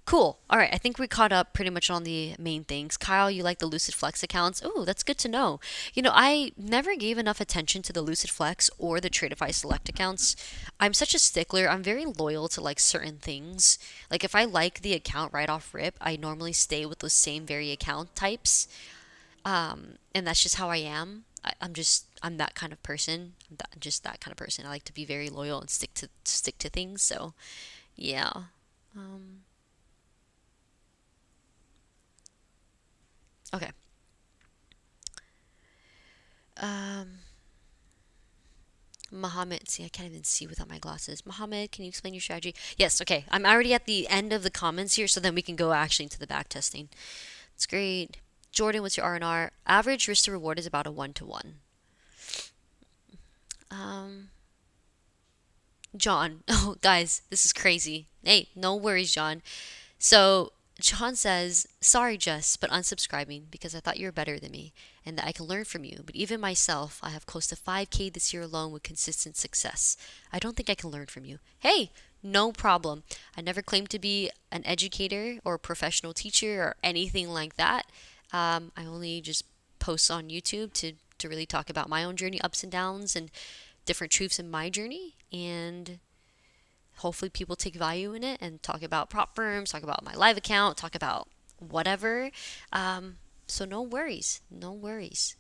cool. All right, I think we caught up pretty much on the main things. Kyle, you like the Lucid Flex accounts? Oh, that's good to know. I never gave enough attention to the Lucid Flex or the Tradeify Select accounts. I'm such a stickler. I'm very loyal to like certain things. Like if I like the account right off rip, I normally stay with those same very account types. And that's just how I am. I'm that kind of person. Just that kind of person. I like to be very loyal and stick to things. So yeah. Okay. Mohammed, see, I can't even see without my glasses. Mohammed, can you explain your strategy? Yes, okay. I'm already at the end of the comments here, so then we can go actually into the back testing. It's great. Jordan, what's your R&R? Average risk to reward is about a 1-to-1. Um, John, oh, guys, this is crazy. Hey, no worries, John. So John says, sorry, Jess, but unsubscribing because I thought you were better than me and that I can learn from you. But even myself, I have close to 5K this year alone with consistent success. I don't think I can learn from you. Hey, no problem. I never claimed to be an educator or a professional teacher or anything like that. I only just post on YouTube to really talk about my own journey, ups and downs, and different truths in my journey. And hopefully people take value in it and talk about prop firms, talk about my live account, talk about whatever. So no worries, no worries.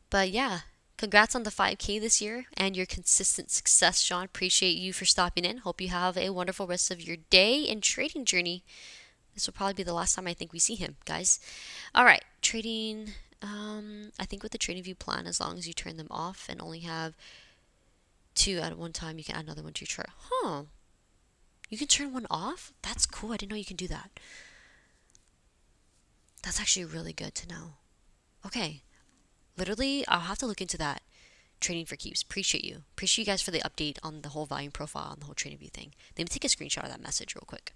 But yeah, congrats on the 5K this year and your consistent success, Sean. Appreciate you for stopping in. Hope you have a wonderful rest of your day and trading journey. This will probably be the last time I think we see him, guys. All right, trading. I think with the trading view plan, as long as you turn them off and only have two at one time, you can add another one to your chart. Huh. You can turn one off? That's cool. I didn't know you can do that. That's actually really good to know. Okay. Literally, I'll have to look into that. Trading for keeps. Appreciate you. Appreciate you guys for the update on the whole volume profile and the whole trading view thing. Let me take a screenshot of that message real quick.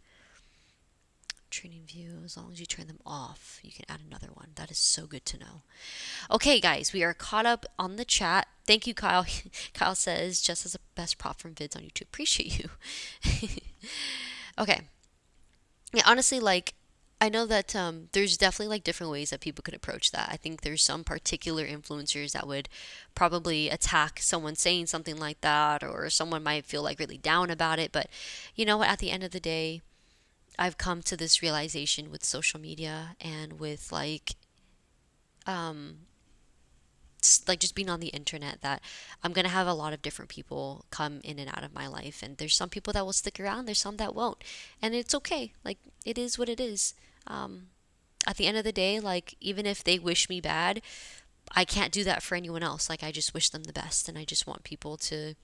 Trading view, as long as you turn them off, you can add another one. That is so good to know. Okay, guys, we are caught up on the chat. Thank you, Kyle. Kyle says, just as the best prop from vids on YouTube. Appreciate you. Okay. Yeah, honestly, like, I know that there's definitely like different ways that people could approach that. I think there's some particular influencers that would probably attack someone saying something like that, or someone might feel like really down about it. But you know what? At the end of the day, I've come to this realization with social media and with um, like just being on the internet that I'm gonna have a lot of different people come in and out of my life, and there's some people that will stick around, there's some that won't, and it's okay. Like it is what it is. Um, at the end of the day, like even if they wish me bad, I can't do that for anyone else. Like I just wish them the best, and I just want people to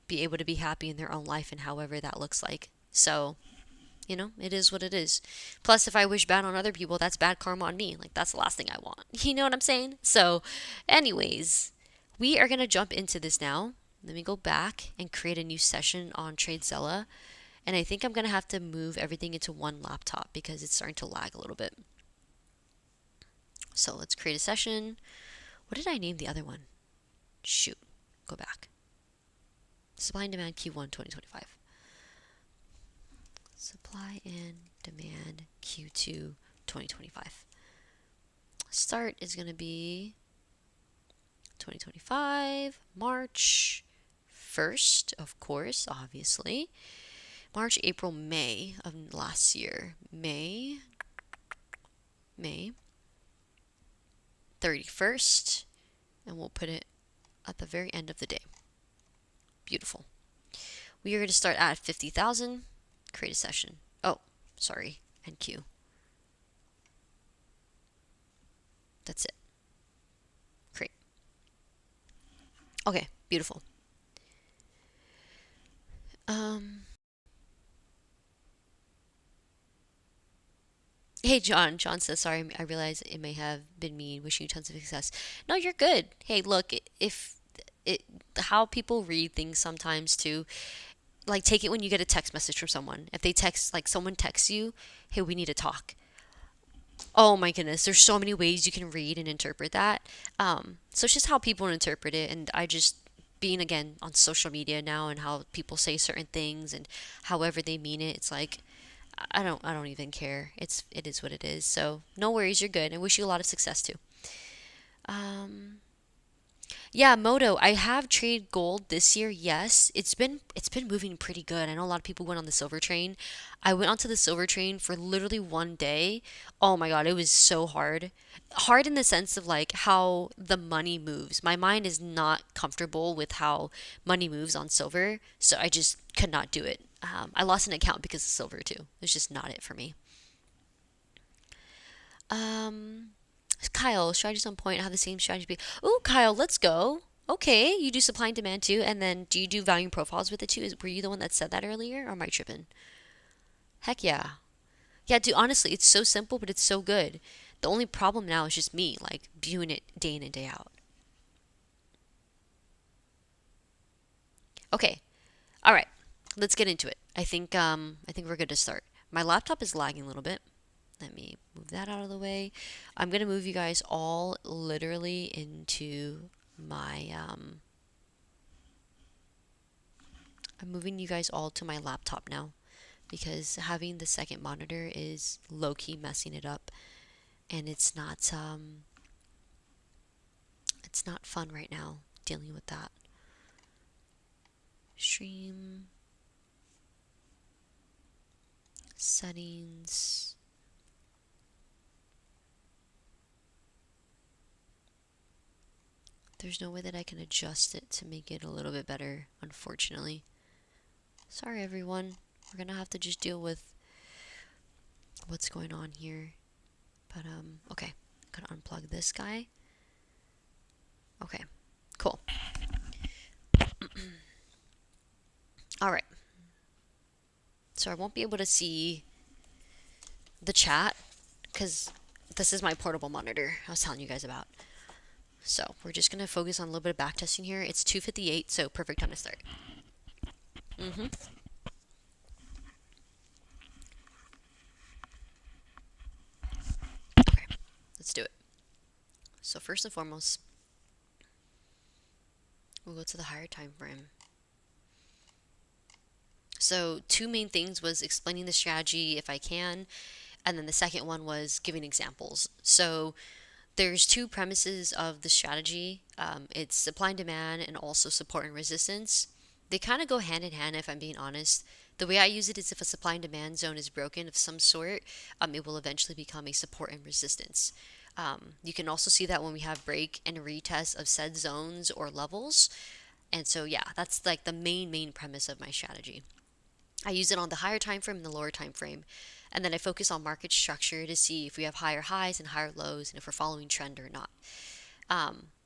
be able to be happy in their own life and however that looks like. So it is what it is. Plus, if I wish bad on other people, that's bad karma on me. Like, that's the last thing I want. You know what I'm saying? So, anyways, we are going to jump into this now. Let me go back and create a new session on TradeZella. And I think I'm going to have to move everything into one laptop because it's starting to lag a little bit. So, let's create a session. What did I name the other one? Shoot. Go back. Supply and demand Q1 2025. Supply and demand Q2 2025. Start is going to be 2025, March 1st, of course, obviously. March, April, May of last year. May 31st, and we'll put it at the very end of the day. Beautiful. We are going to start at 50,000. Create a session. Oh, sorry. NQ. That's it. Create. Okay, beautiful. Hey, John. John says, sorry, I realize it may have been me wishing you tons of success. No, you're good. Hey, look, if how people read things sometimes too, like take it when you get a text message from someone. If they text, like someone texts you, hey, we need to talk. Oh my goodness, there's so many ways you can read and interpret that. So it's just how people interpret it, and I just being again on social media now and how people say certain things and however they mean it, it's like I don't even care. It is what it is. So no worries, you're good. I wish you a lot of success too. Um, Yeah, Moto. I have traded gold this year. Yes, it's been moving pretty good. I know a lot of people went on the silver train. I went onto the silver train for literally one day. Oh my God, it was so hard. Hard in the sense of like how the money moves. My mind is not comfortable with how money moves on silver, so I just could not do it. I lost an account because of silver too. It's just not it for me. Um, Kyle, strategies on point have the same strategy. Ooh, Kyle, let's go. Okay, you do supply and demand too, and then do you do volume profiles with it too? Were you the one that said that earlier, or am I tripping? Heck yeah. Yeah, dude, honestly, it's so simple, but it's so good. The only problem now is just me, like, viewing it day in and day out. Okay, all right, let's get into it. I think we're good to start. My laptop is lagging a little bit. Let me move that out of the way. I'm gonna move you guys all literally into my I'm moving you guys all to my laptop now because having the second monitor is low-key messing it up, and it's not fun right now dealing with that. Stream settings. There's no way that I can adjust it to make it a little bit better, unfortunately. Sorry, everyone. We're gonna have to just deal with what's going on here. But, okay. I'm gonna unplug this guy. Okay, cool. Alright. So I won't be able to see the chat because this is my portable monitor I was telling you guys about. So we're just gonna focus on a little bit of backtesting here. It's 2:58, so perfect time to start. Okay, let's do it. So first and foremost, we'll go to the higher time frame. So two main things was explaining the strategy if I can, and then the second one was giving examples. So there's two premises of the strategy. It's supply and demand and also support and resistance. They kind of go hand in hand if I'm being honest. The way I use it is if a supply and demand zone is broken of some sort, it will eventually become a support and resistance. You can also see that when we have break and retest of said zones or levels. And so yeah, that's like the main premise of my strategy. I use it on the higher time frame and the lower time frame. And then I focus on market structure to see if we have higher highs and higher lows and if we're following trend or not.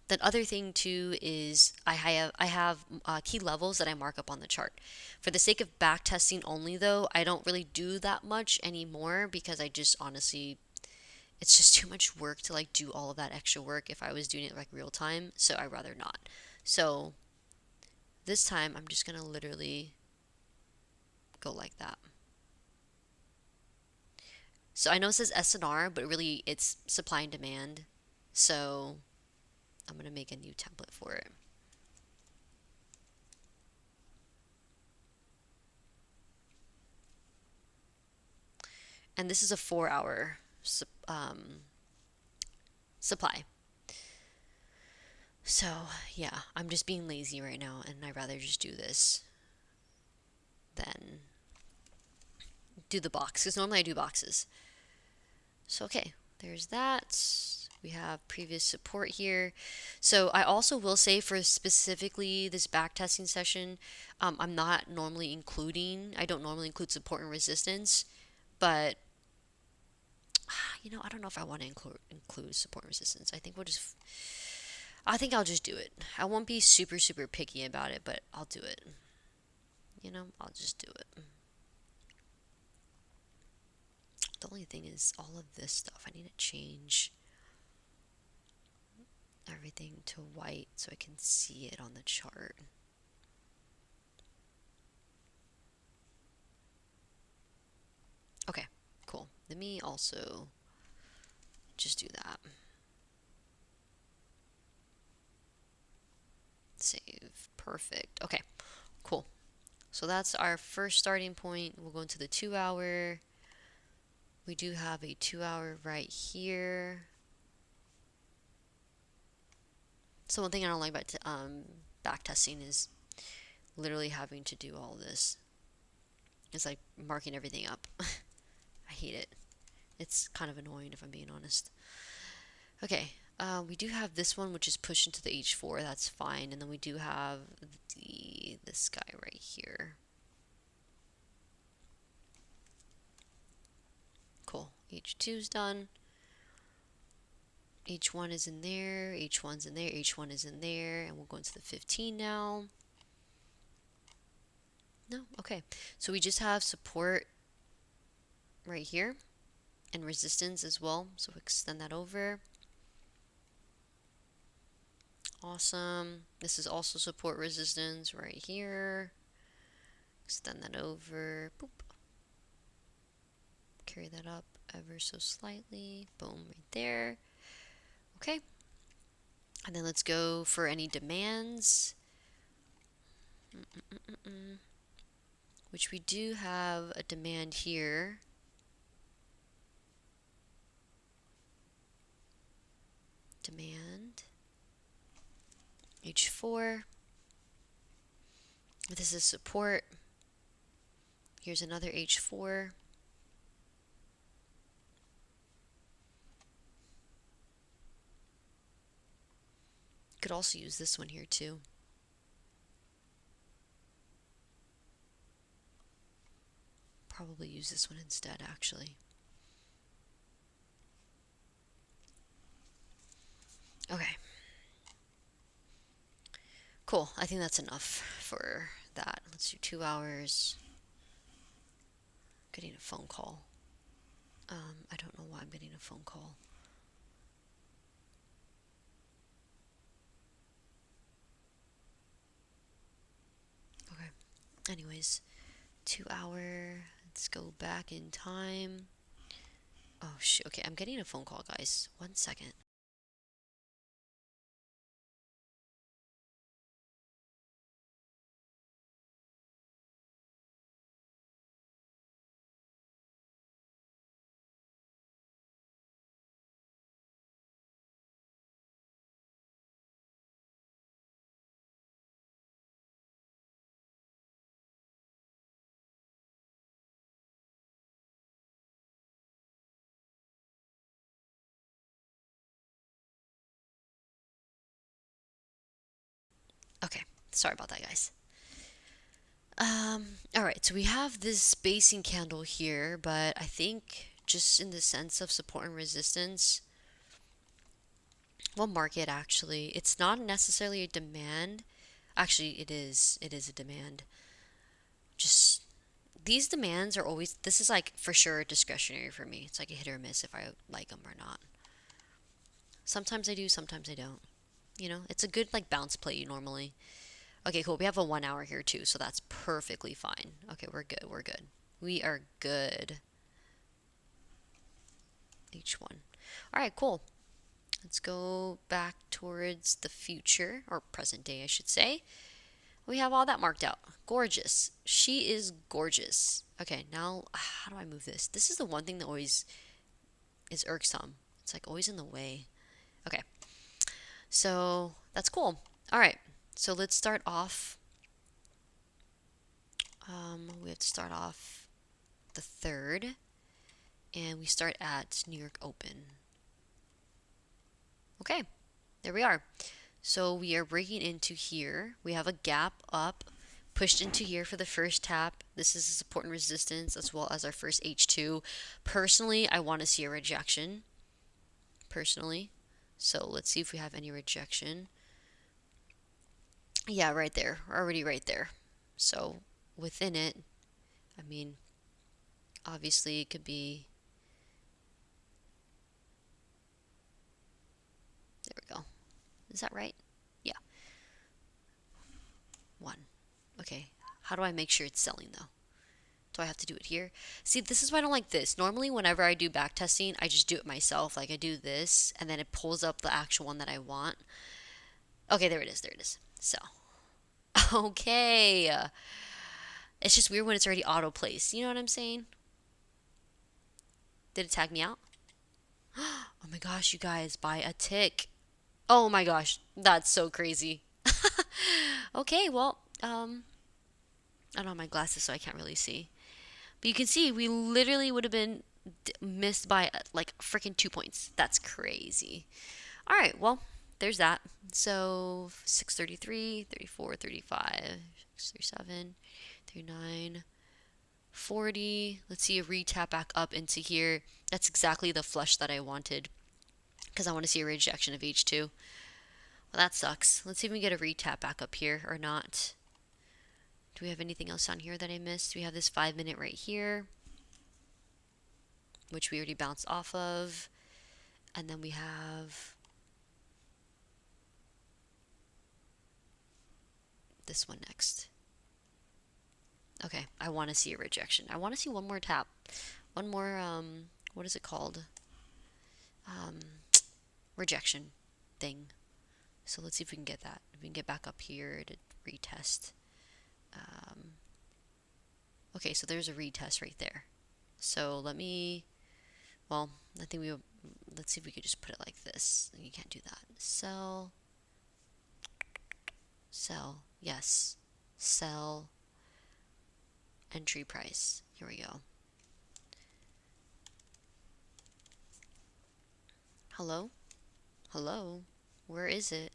The other thing too is I have key levels that I mark up on the chart. For the sake of back testing only though, I don't really do that much anymore because I just honestly it's just too much work to like do all of that extra work if I was doing it like real time, so I'd rather not. So this time I'm just gonna literally go like that. So I know it says SNR, but really it's supply and demand. So I'm going to make a new template for it. And this is a 4-hour supply. So yeah, I'm just being lazy right now, and I'd rather just do this than do the box, because normally I do boxes. So okay, there's that. We have previous support here. So I also will say for specifically this backtesting session, I don't normally include support and resistance, but I don't know if I want to include support and resistance. I think I'll just do it. I won't be super picky about it, but I'll do it. I'll just do it. The only thing is all of this stuff. I need to change everything to white so I can see it on the chart. Okay, cool. Let me also just do that. Save. Perfect. Okay, cool. So that's our first starting point. We'll go into the 2-hour. We do have a 2-hour right here. So one thing I don't like about back testing is literally having to do all this. It's like marking everything up. I hate it. It's kind of annoying if I'm being honest. Okay, we do have this one which is pushed into the H4. That's fine. And then we do have this guy right here. Cool. H2's done. H1 is in there, H1's in there, H1 is in there, and we'll go into the 15 now. No, okay. So we just have support right here and resistance as well. So extend that over. Awesome. This is also support resistance right here. Extend that over. Boop. Carry that up ever so slightly. Boom, right there. Okay. And then let's go for any demands. Which we do have a demand here. Demand. H4. This is support. Here's another H4. Could also use this one here too. Probably use this one instead, actually. Okay. Cool. I think that's enough for that. Let's do 2 hours. Getting a phone call. I don't know why I'm getting a phone call. Okay. Anyways, 2 hour. Let's go back in time. Oh, shoot. Okay, I'm getting a phone call, guys. 1 second. Okay, sorry about that, guys. All right, so we have this basing candle here, but I think just in the sense of support and resistance, we'll mark it actually. It's not necessarily a demand. Actually, it is. It is a demand. Just these demands are always, this is like for sure discretionary for me. It's like a hit or miss if I like them or not. Sometimes I do, sometimes I don't. You know, it's a good like bounce play normally. Okay, cool. We have a 1 hour here too, so that's perfectly fine. Okay, we're good. We're good. We are good. H1. All right, cool. Let's go back towards the future, or present day, I should say. We have all that marked out. Gorgeous. She is gorgeous. Okay, now how do I move this? This is the one thing that always is irksome. It's like always in the way. Okay, so that's cool. All right, so let's start off. We have to start off the 3rd, and we start at New York Open. Okay, there we are. So we are breaking into here. We have a gap up, pushed into here for the first tap. This is support and resistance as well as our first H2. Personally, I want to see a rejection. Personally. So let's see if we have any rejection. Yeah, right there. We're already right there. So within it, I mean, obviously it could be. There we go. Is that right? Yeah. 1. Okay. How do I make sure it's selling though? Do I have to do it here? See, this is why I don't like this. Normally, whenever I do backtesting, I just do it myself. Like I do this, and then it pulls up the actual one that I want. Okay, there it is. There it is. So, okay. It's just weird when it's already auto-placed. You know what I'm saying? Did it tag me out? Oh my gosh, you guys, buy a tick. Oh my gosh, that's so crazy. Okay, well, I don't have my glasses, so I can't really see. But you can see we literally would have been missed by like freaking 2 points. That's crazy. All right, well, there's that. So 633, 34, 35, 637, 39, 40. Let's see a retap back up into here. That's exactly the flush that I wanted. because I want to see a rejection of H2. Well, that sucks. Let's see if we can get a retap back up here or not. Do we have anything else on here that I missed? We have this 5-minute right here, which we already bounced off of. And then we have this one next. Okay, I want to see a rejection. I want to see one more tap. One more, what is it called? Rejection thing. So let's see if we can get that. If we can get back up here to retest. Okay, so there's a retest right there. So let me, well, I think let's see if we could just put it like this. You can't do that. Sell, yes, sell, entry price. Here we go. Hello? Hello? Where is it?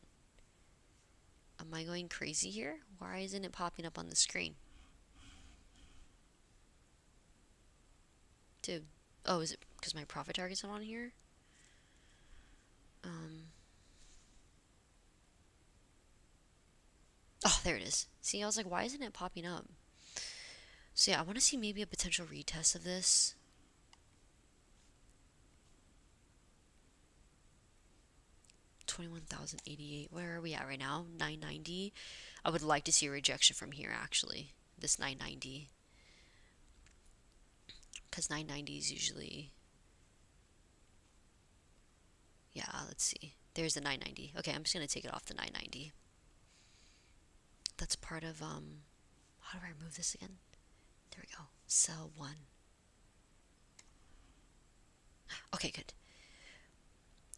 Am I going crazy here? Why isn't it popping up on the screen? Dude. Oh, is it because my profit target's not on here? Oh, there it is. See, I was like, why isn't it popping up? So yeah, I want to see maybe a potential retest of this. $21,088. Where are we at right now? 990. I would like to see a rejection from here, actually. This 990. Because 990 is usually... Yeah, let's see. There's the 990. Okay, I'm just going to take it off the 990. That's part of... How do I remove this again? There we go. Sell 1. Okay, good.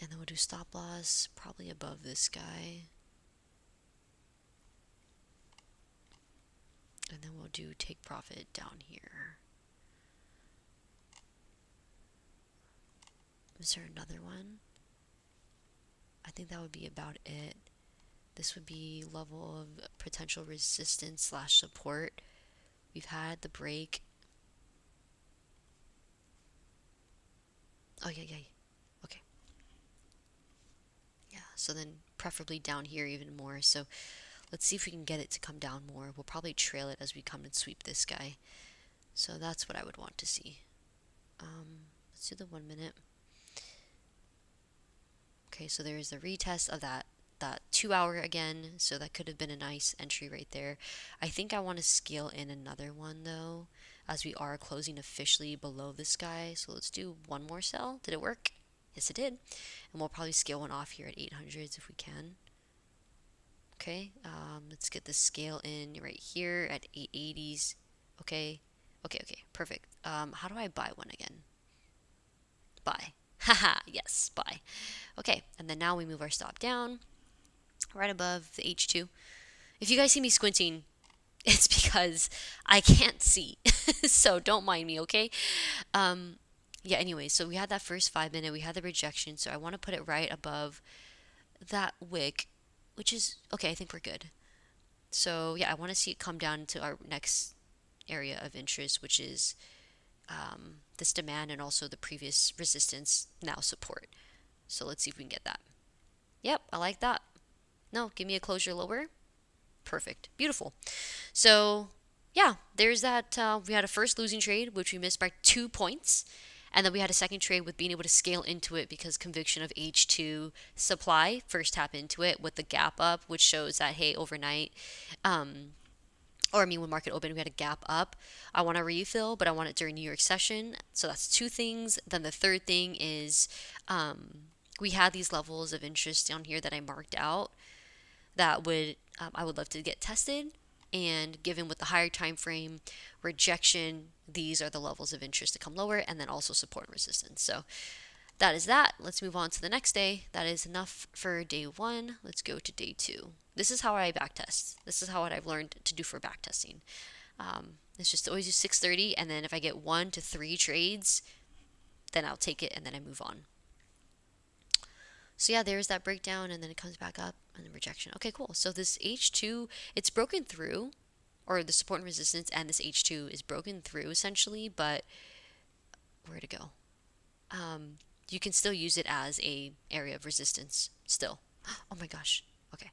And then we'll do stop loss, probably above this guy. And then we'll do take profit down here. Is there another one? I think that would be about it. This would be level of potential resistance / support. We've had the break. Oh, yeah. Okay. Yeah, so then preferably down here even more. So let's see if we can get it to come down more. We'll probably trail it as we come and sweep this guy. So that's what I would want to see. Let's do the 1 minute. Okay, so there's the retest of that 2 hour again. So that could have been a nice entry right there. I think I want to scale in another one though, as we are closing officially below this guy. So let's do one more sell. Did it work? Yes, it did. And we'll probably scale one off here at 800s if we can. Okay, let's get the scale in right here at 880s. Okay, perfect. How do I buy one again? Buy. Haha, yes, buy. Okay, and then now we move our stop down right above the H2. If you guys see me squinting, it's because I can't see. So don't mind me, okay? Yeah, anyway, so we had that first 5 minute, we had the rejection, so I want to put it right above that wick, which is, okay, I think we're good. So yeah, I want to see it come down to our next area of interest, which is this demand and also the previous resistance, now support. So let's see if we can get that. Yep, I like that. No, give me a closure lower. Perfect. Beautiful. So yeah, there's that. We had a first losing trade, which we missed by 2 points. And then we had a second trade with being able to scale into it because conviction of H2 supply, first tap into it with the gap up, which shows that, hey, overnight, when market opened, we had a gap up. I want to refill, but I want it during New York session. So that's 2 things. Then the third thing is we had these levels of interest down here that I marked out that would I would love to get tested. And given with the higher time frame rejection, these are the levels of interest to come lower, and then also support and resistance. So that is that. Let's move on to the next day. That is enough for day 1. Let's go to day 2. This is how I backtest. This is how I've learned to do for backtesting. It's just always do 630, and then if I get 1 to 3 trades, then I'll take it and then I move on. So yeah, there's that breakdown, and then it comes back up and then rejection. Okay, cool. So this H2, it's broken through, or the support and resistance and this H2 is broken through essentially, but where to go? you can still use it as a area of resistance still. Oh my gosh. Okay.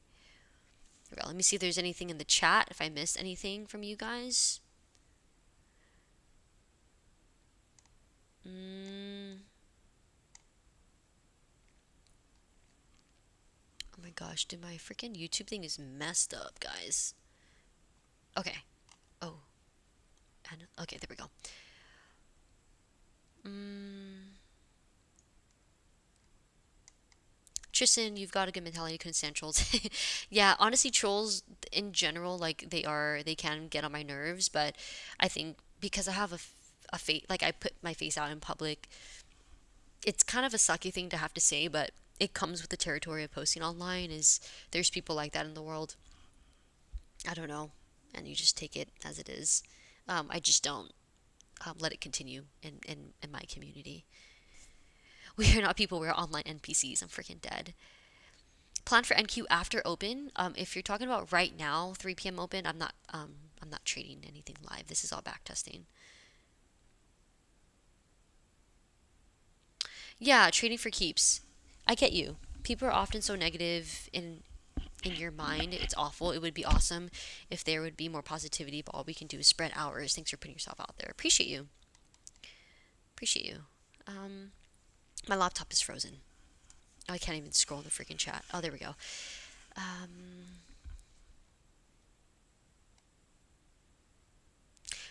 Here we go. Let me see if there's anything in the chat, if I missed anything from you guys. Oh my gosh, dude, my freaking YouTube thing is messed up, guys. Okay. Oh. And okay, there we go. Tristan, you've got a good mentality, couldn't stand trolls. Yeah, honestly, trolls in general, like they can get on my nerves, but I think because I have a face, like I put my face out in public, it's kind of a sucky thing to have to say, but it comes with the territory of posting online. Is there's people like that in the world. I don't know, and you just take it as it is. I just don't let it continue in my community. We are not people, we're online NPCs. I'm freaking dead. Plan for NQ after open. If you're talking about right now, 3 p.m. open, I'm not trading anything live. This is all back testing. Yeah, trading for keeps. I get you. People are often so negative in your mind. It's awful. It would be awesome if there would be more positivity, but all we can do is spread hours. Thanks for putting yourself out there. Appreciate you. Appreciate you. My laptop is frozen. Oh, I can't even scroll the freaking chat. Oh, there we go.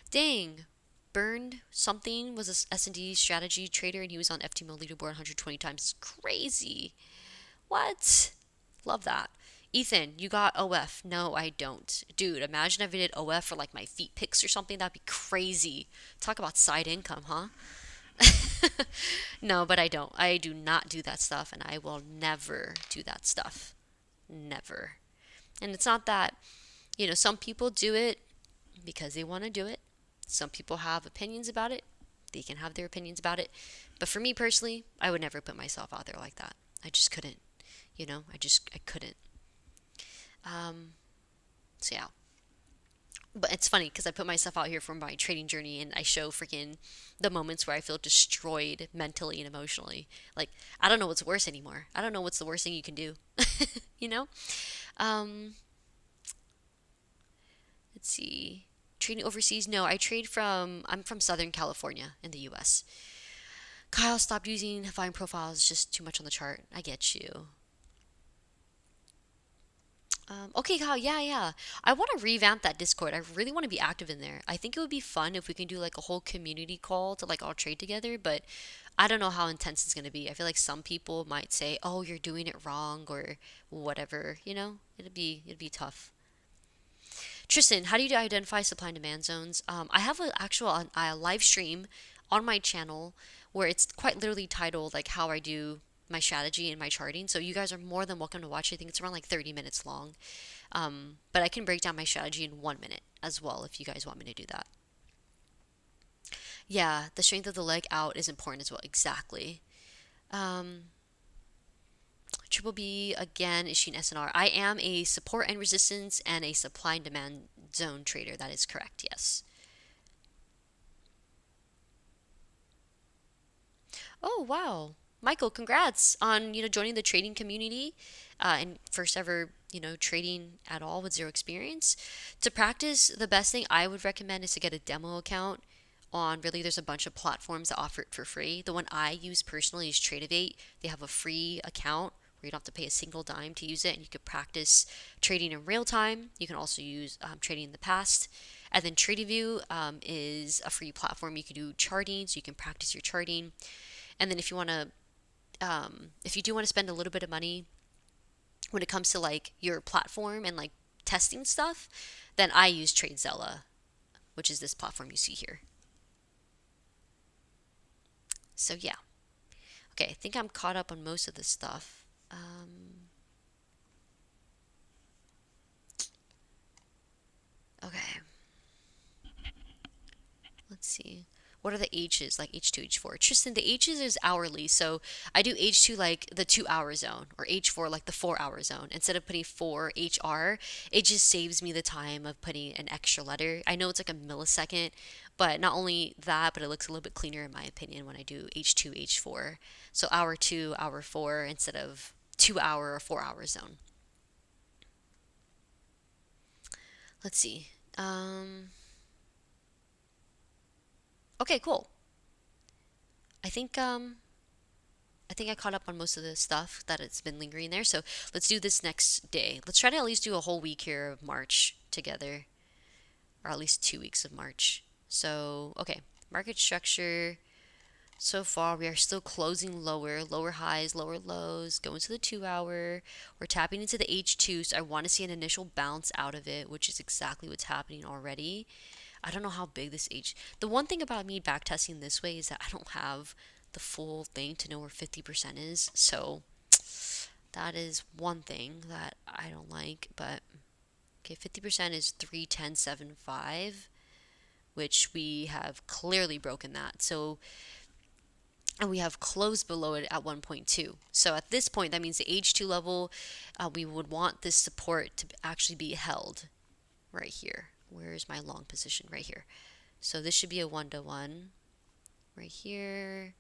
Dang. Burned something was a S&D strategy trader, and he was on FTMO leaderboard 120 times. It's crazy. What? Love that. Ethan, you got OF. No, I don't. Dude, imagine if I did OF for like my feet pics or something. That'd be crazy. Talk about side income, huh? No, but I don't. I do not do that stuff, and I will never do that stuff. Never. And it's not that, some people do it because they want to do it. Some people have opinions about it. They can have their opinions about it. But for me personally, I would never put myself out there like that. I just couldn't. I couldn't. So yeah. But it's funny because I put myself out here for my trading journey, and I show freaking the moments where I feel destroyed mentally and emotionally. Like, I don't know what's worse anymore. I don't know what's the worst thing you can do. you know? Um, let's see. Trading overseas? No, I'm from Southern California in the US. Kyle, stopped using Vine profiles. It's just too much on the chart. I get you. Okay, Kyle, yeah, yeah. I want to revamp that Discord. I really want to be active in there. I think it would be fun if we can do like a whole community call to like all trade together, but I don't know how intense it's going to be. I feel like some people might say, "Oh, you're doing it wrong," or whatever, It'd be tough. Tristan, how do you identify supply and demand zones? I have an actual live stream on my channel where it's quite literally titled like how I do my strategy and my charting. So you guys are more than welcome to watch. I think it's around like 30 minutes long. But I can break down my strategy in 1 minute as well if you guys want me to do that. Yeah, the strength of the leg out is important as well. Exactly. Um, Triple B again is she an SNR? I am a support and resistance and a supply and demand zone trader. That is correct. Yes. Oh wow, Michael, congrats on joining the trading community, and first ever trading at all with zero experience. To practice, the best thing I would recommend is to get a demo account on really there's a bunch of platforms that offer it for free. The one I use personally is Tradeovate. They have a free account where you don't have to pay a single dime to use it, and you could practice trading in real time. You can also use trading in the past. And then TradingView is a free platform. You can do charting, so you can practice your charting. And then if you do want to spend a little bit of money when it comes to like your platform and like testing stuff, then I use TradeZella, which is this platform you see here. So yeah. Okay, I think I'm caught up on most of this stuff. Okay. Let's see. What are the H's, like H2, H4? Tristan, the H's is hourly. So I do H2 like the 2 hour zone, or H4 like the 4 hour zone. Instead of putting 4 HR, it just saves me the time of putting an extra letter. I know it's like a millisecond, but not only that, but it looks a little bit cleaner in my opinion when I do H2, H4. So hour 2, hour 4 instead of 2 hour or 4 hour zone. Let's see. Okay, cool. I think I think I caught up on most of the stuff that it's been lingering there. So let's do this next day. Let's try to at least do a whole week here of March together, or at least 2 weeks of March. So, okay, market structure. So far, we are still closing lower, lower highs, lower lows, going to the 2 hour. We're tapping into the H2, so I want to see an initial bounce out of it, which is exactly what's happening already. I don't know how big this H. The one thing about me backtesting this way is that I don't have the full thing to know where 50% is. So that is one thing that I don't like. But okay, 50% is 310.75, which we have clearly broken that. So, and we have closed below it at 1.2. So at this point, that means the H2 level, we would want this support to actually be held right here. Where is my long position? Right here. So this should be a 1-to-1 right here.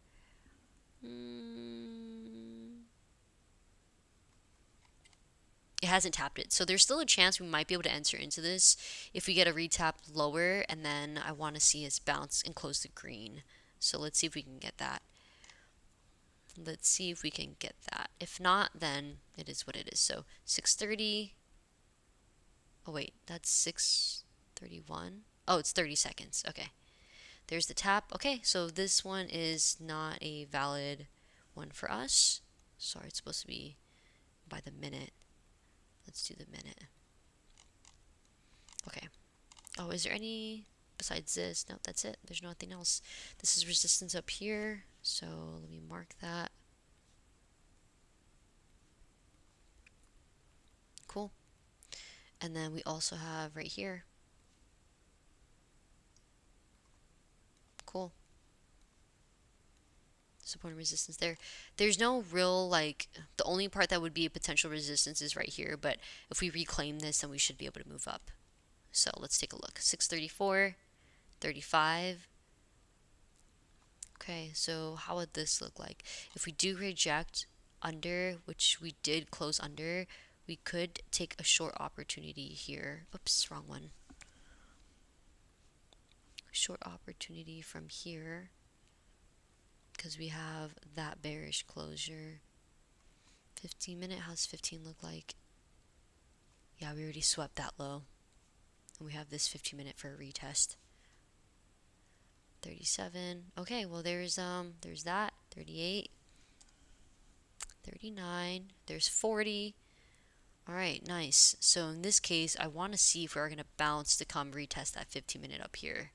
It hasn't tapped it. So there's still a chance we might be able to enter into this if we get a retap lower, and then I want to see us bounce and close the green. So let's see if we can get that. Let's see if we can get that. If not, then it is what it is. So 6:30. Oh wait, that's 6:31. Oh, it's 30 seconds. Okay. There's the tap. Okay, so this one is not a valid one for us. Sorry, it's supposed to be by the minute. Let's do the minute. Okay. Oh, is there any besides this? No, that's it. There's nothing else. This is resistance up here. So let me mark that. Cool. And then we also have right here. Cool. Support and resistance there. There's no real, like, the only part that would be a potential resistance is right here, but if we reclaim this, then we should be able to move up. So let's take a look. 634, 35. Okay, so how would this look like? If we do reject under, which we did close under, we could take a short opportunity here. Oops, wrong one. Short opportunity from here because we have that bearish closure. 15-minute, how's 15 look like? Yeah, we already swept that low. And we have this 15-minute for a retest. 37. Okay, well there's that. 38. 39. There's 40. Alright, nice. So in this case, I want to see if we're going to bounce to come retest that 15-minute up here.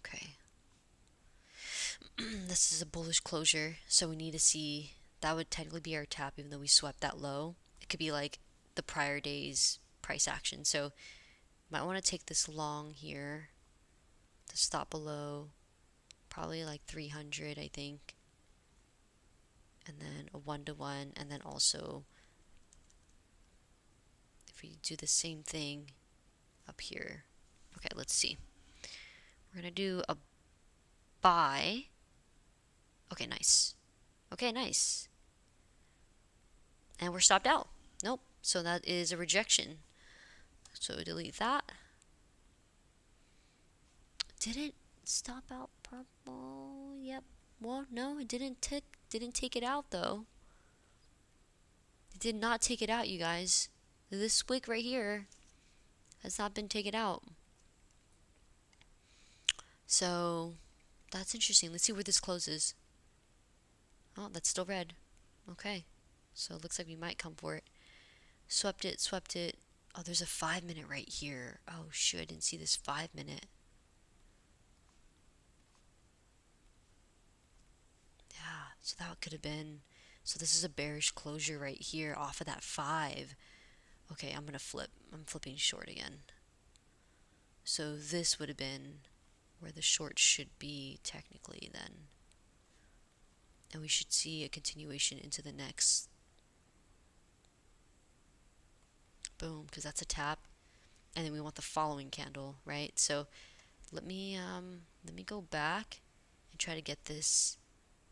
Okay. This is a bullish closure, so we need to see. That would technically be our tap even though we swept that low. It could be like the prior day's price action. So might want to take this long here to stop below probably like 300, I think. And then a 1-to-1, and then also if we do the same thing up here. Okay, let's see. We're going to do a buy. Okay, nice. Okay, nice. And we're stopped out. Nope. So that is a rejection. So delete that. Did it stop out purple? Yep. Well, no, it didn't take it out though. It did not take it out, you guys. This wick right here has not been taken out. So that's interesting. Let's see where this closes. Oh, that's still red. Okay. So it looks like we might come for it. Swept it, swept it. Oh, there's a 5-minute right here. Oh, shoot, I didn't see this 5-minute. Yeah, so that could have been. So this is a bearish closure right here off of that 5. Okay, I'm going to flip. I'm flipping short again. So this would have been where the short should be technically then. And we should see a continuation into the next. Boom, because that's a tap. And then we want the following candle, right? So let me go back and try to get this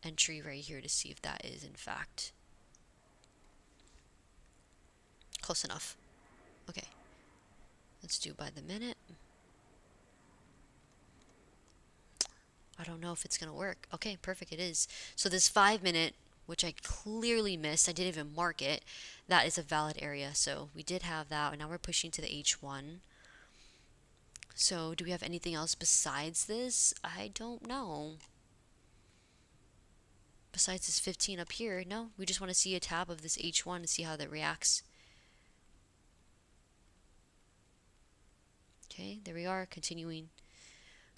entry right here to see if that is in fact close enough. Okay, let's do by the minute. I don't know if it's gonna work. Okay, perfect, it is. So this 5 minute, which I clearly missed, I didn't even mark it, that is a valid area. So we did have that, and now we're pushing to the H1. So do we have anything else besides this? I don't know. Besides this 15 up here, no, we just want to see a tab of this H1 to see how that reacts. Okay, there we are, continuing,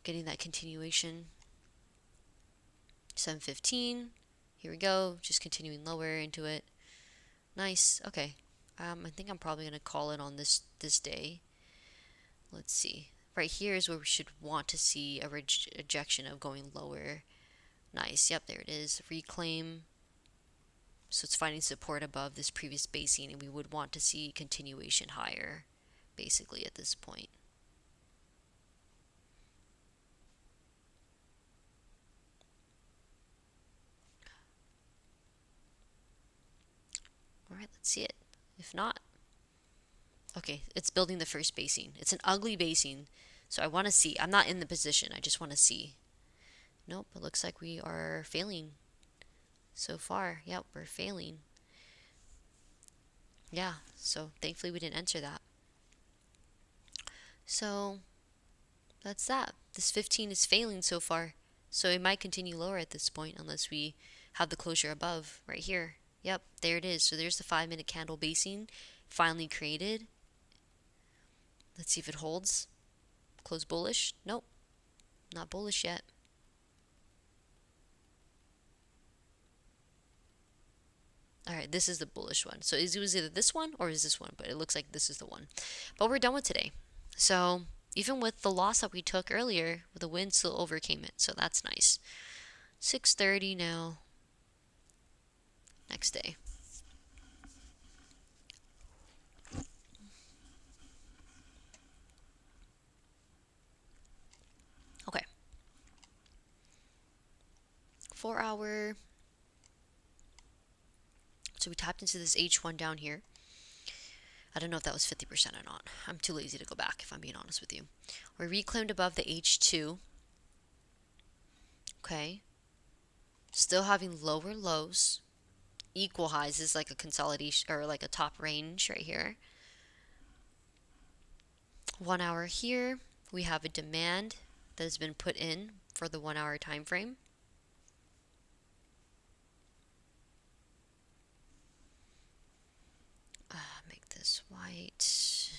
getting that continuation. 715, here we go, just continuing lower into it. Nice, okay. I think I'm probably going to call it on this day. Let's see. Right here is where we should want to see a rejection of going lower. Nice, yep, there it is. Reclaim. So it's finding support above this previous basing, and we would want to see continuation higher, basically, at this point. Alright, let's see it. If not, okay, it's building the first basing. It's an ugly basing, so I want to see. I'm not in the position, I just want to see. Nope, it looks like we are failing so far. Yep, we're failing. Yeah, so thankfully we didn't enter that. So that's that. This 15 is failing so far, so it might continue lower at this point unless we have the closure above right here. Yep, there it is. So there's the 5 minute candle basing finally created. Let's see if it holds. Close bullish. Nope, not bullish yet. Alright, this is the bullish one. So it was either this one or is this one, but it looks like this is the one. But we're done with today. So even with the loss that we took earlier, the win still overcame it. So that's nice. 6:30 now. Next day. Okay. 4 hour. So we tapped into this H1 down here. I don't know if that was 50% or not. I'm too lazy to go back, if I'm being honest with you. We reclaimed above the H2. Okay. Still having lower lows. Equal highs is like a consolidation, or like a top range right here. 1 hour here. We have a demand that has been put in for the 1 hour time frame. Make this white.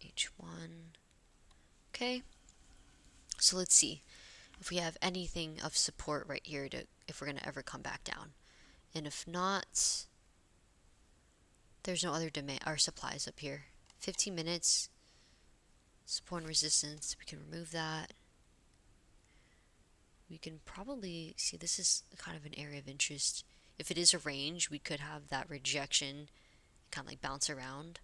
H1. Okay. So let's see if we have anything of support right here to, if we're going to ever come back down. And if not, there's no other demand or supplies up here. 15 minutes. Support and resistance. We can remove that. We can probably see this is kind of an area of interest. If it is a range, we could have that rejection kind of like bounce around.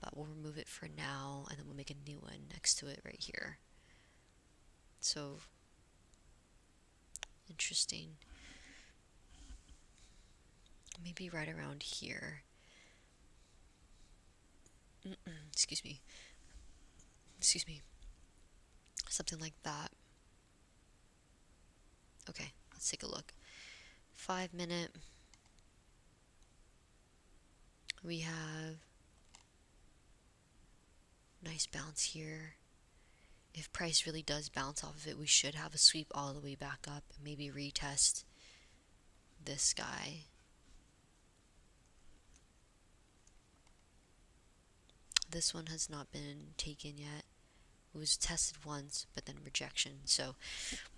But we'll remove it for now, and then we'll make a new one next to it right here. So, interesting. Maybe right around here. Excuse me. Excuse me. Something like that. Okay, let's take a look. 5 minute. We have nice bounce here. If price really does bounce off of it, we should have a sweep all the way back up and maybe retest this guy. This one has not been taken yet. It was tested once, but then rejection. So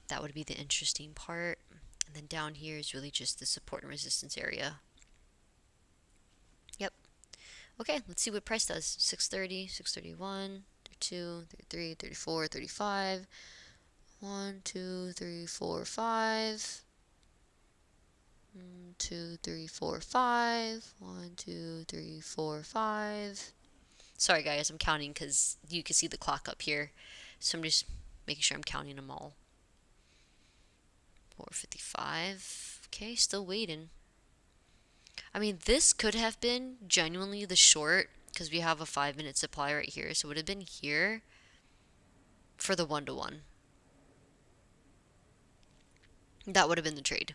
that would be the interesting part. And then down here is really just the support and resistance area. Yep. Okay, let's see what price does. 630, 631. They're 2, 33, 34, 35. 1, 2, 3, 4, 5. 1, 2, 3, 4, 5. 1, 2, 3, 4, 5. Sorry guys, I'm counting because you can see the clock up here. So I'm just making sure I'm counting them all. 4:55. Okay, still waiting. I mean, this could have been genuinely the short because we have a 5-minute supply right here. So it would have been here for the 1-to-1. That would have been the trade.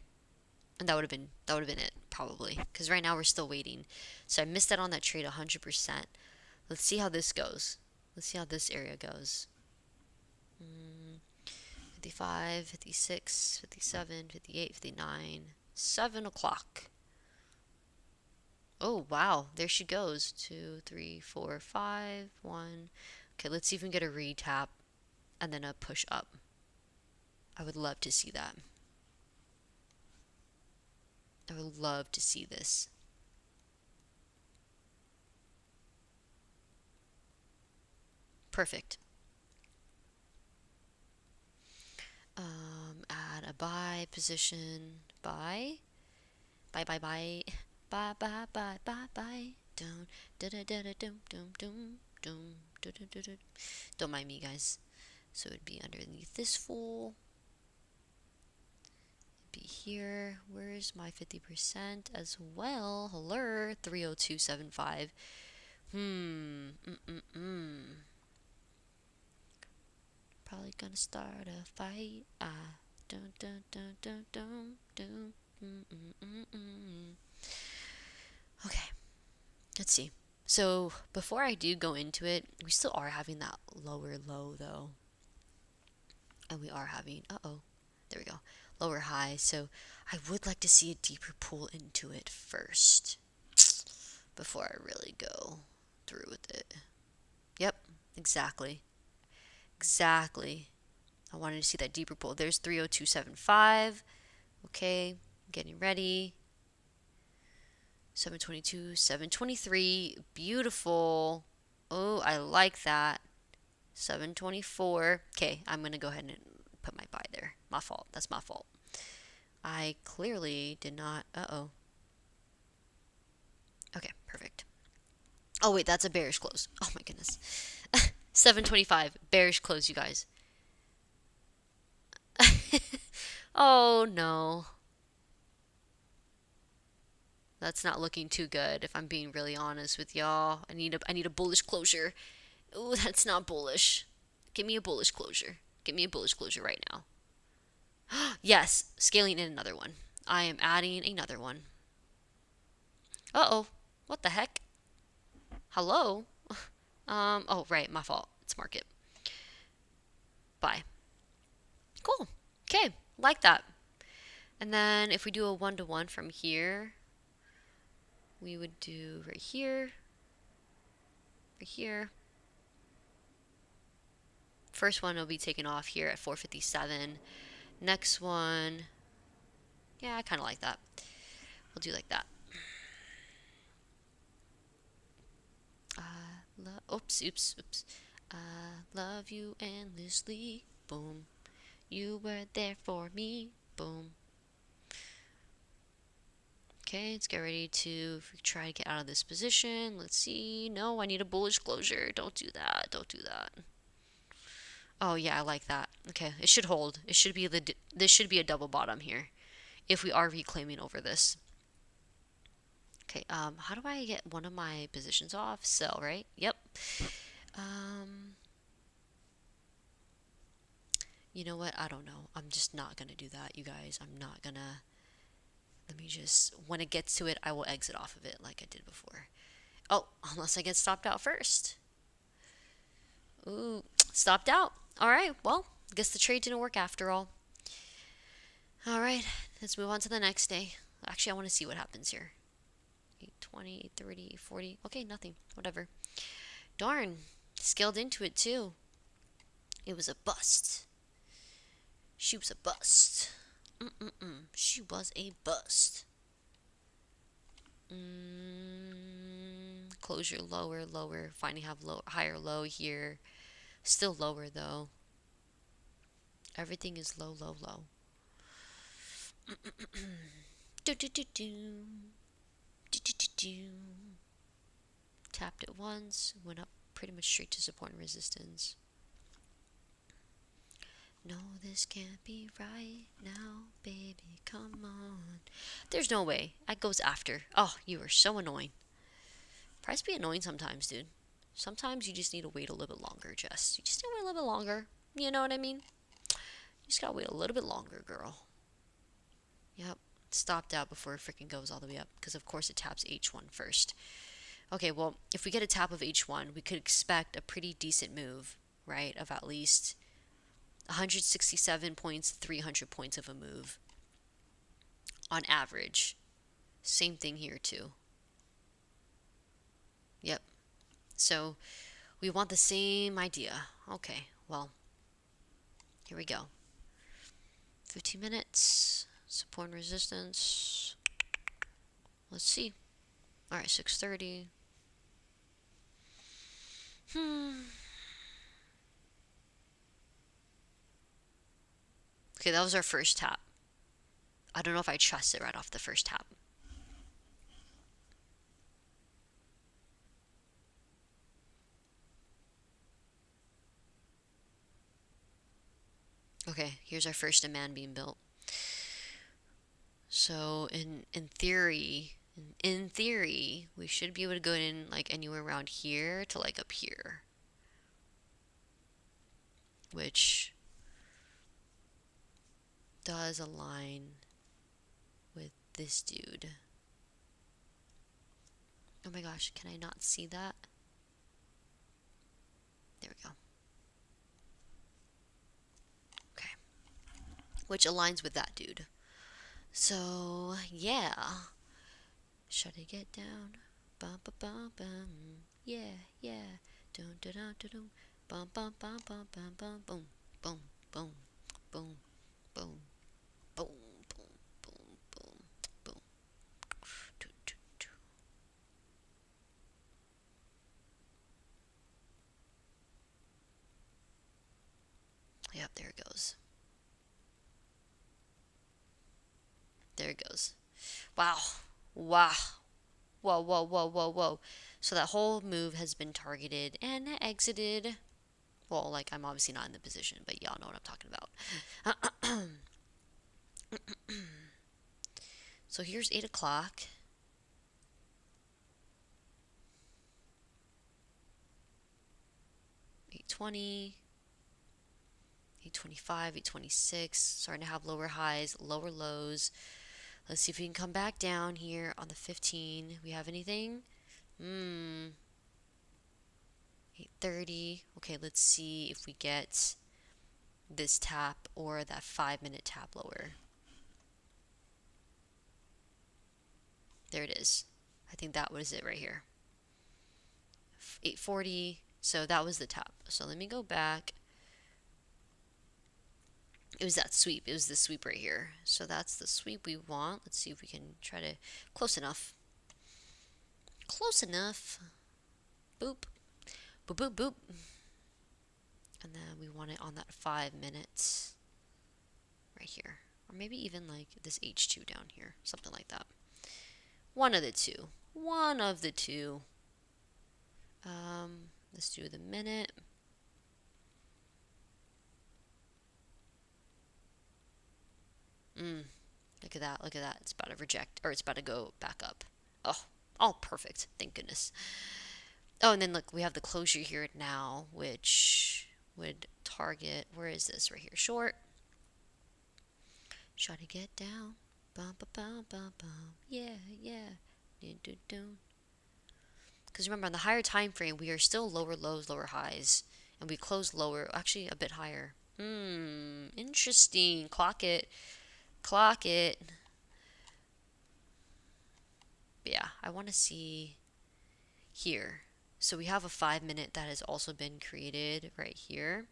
And that would have been it, probably. Because right now we're still waiting. So I missed out on that trade 100%. Let's see how this goes. Let's see how this area goes. 55, 56, 57, 58, 59. 7 o'clock. Oh, wow. There she goes. 2, 3, 4, 5, 1. Okay, let's see if we can get a retap and then a push up. I would love to see that. I would love to see this. Perfect. Add a buy position. Buy. Buy, buy, buy. Buy, buy, buy, buy, buy. Dum, da da da da dum, dum, dum, dum, da da da da. Don't mind me, guys. So it'd be underneath this fool. It'd be here. Where's my 50% as well? Hello, 30275. Probably gonna start a fight. Dun dun dun dun dun dun. Okay, let's see. So before I do go into it, we still are having that lower low though, and we are having there we go, lower high. So I would like to see a deeper pull into it first before I really go through with it. Yep, exactly. I wanted to see that deeper pull. There's 30275. Okay, getting ready. 722, 723. Beautiful. Oh, I like that. 724. Okay, I'm going to go ahead and put my buy there. My fault. That's my fault. I clearly did not. Okay, perfect. Oh, wait, that's a bearish close. Oh, my goodness. 725. Bearish close, you guys. Oh, no. That's not looking too good, if I'm being really honest with y'all. I need a bullish closure. Ooh, that's not bullish. Give me a bullish closure. Give me a bullish closure right now. Yes, scaling in another one. I am adding another one. Uh-oh. What the heck? Hello? Oh, right, my fault. It's market. Buy. Cool. Okay, like that. And then if we do a 1-to-1 from here, we would do right here, right here. First one will be taken off here at 457. Next one, yeah, I kind of like that. We'll do like that. Oops. I love you endlessly. Boom. You were there for me. Boom. Okay, let's get ready to try to get out of this position. Let's see. No, I need a bullish closure. Don't do that. Don't do that. Oh yeah, I like that. Okay, it should hold. It should be this should be a double bottom here, if we are reclaiming over this. Okay, how do I get one of my positions off? Sell, right? Yep. You know what? I don't know. I'm just not gonna do that, you guys. I'm not gonna. Let me just, when it gets to it, I will exit off of it like I did before. Oh, unless I get stopped out first. Ooh, stopped out. All right, well, guess the trade didn't work after all. All right, let's move on to the next day. Actually, I want to see what happens here. 820, 830, 40. Okay, nothing. Whatever. Darn, scaled into it too. It was a bust. She was a bust. She was a bust. Closure lower. Finding have higher low here. Still lower though. Everything is low, low, low. Do, do, do, do. Do, do, do, do. Tapped it once, went up pretty much straight to support and resistance. No, this can't be right now, baby, come on. There's no way. That goes after. Oh, you are so annoying. Price be annoying sometimes, dude. Sometimes you just need to wait a little bit longer, Jess. You just need to wait a little bit longer. You know what I mean? You just gotta wait a little bit longer, girl. Yep. Stopped out before it freaking goes all the way up. Because, of course, it taps H1 first. Okay, well, if we get a tap of H1, we could expect a pretty decent move, right? Of at least 167 points, 300 points of a move. On average. Same thing here, too. Yep. So, we want the same idea. Okay, well, here we go. 15 minutes. Support and resistance. Let's see. Alright, 6:30. Okay, that was our first tap. I don't know if I trust it right off the first tap. Okay, here's our first demand being built. So in theory, we should be able to go in like anywhere around here to like up here. Which does align with this dude. Oh my gosh, can I not see that? There we go. Okay. Which aligns with that dude. So, yeah. Should I get down? Bum, bum, bum, bum. Yeah, yeah. Dun, dun, dun, dun, dun. Bum, bum, bum, bum, bum, bum, boom, boom, boom, boom, boom, boom, boom, boom, boom, boom. Do, do, do. Yep, there it goes. There it goes. Wow. Wow. Whoa, whoa, whoa, whoa, whoa. So that whole move has been targeted and exited. Well, like, I'm obviously not in the position, but y'all know what I'm talking about. So here's 8 o'clock. 8:20. 8:25, 8:26. Starting to have lower highs, lower lows. Let's see if we can come back down here on the 15. We have anything? 8:30. Okay, let's see if we get this tap or that 5-minute tap lower. There it is. I think that was it right here. 8:40. So that was the tap. So let me go back. It was that sweep. It was the sweep right here. So that's the sweep we want. Let's see if we can try to... Close enough. Close enough. Boop. Boop, boop, boop. And then we want it on that 5 minutes. Right here. Or maybe even like this H2 down here. Something like that. One of the two. One of the two. Let's do the minute. Look at that, look at that. It's about to reject, or it's about to go back up. Oh, all perfect. Thank goodness. Oh, and then look, we have the closure here now, which would target, where is this? Right here, short. Try to get down. Bum, bum, bum, bum, bum. Yeah, yeah. Because remember, on the higher time frame, we are still lower lows, lower highs. And we close lower, actually a bit higher. Interesting. Clock it. Clock it. But yeah, I want to see here. So we have a 5-minute that has also been created right here.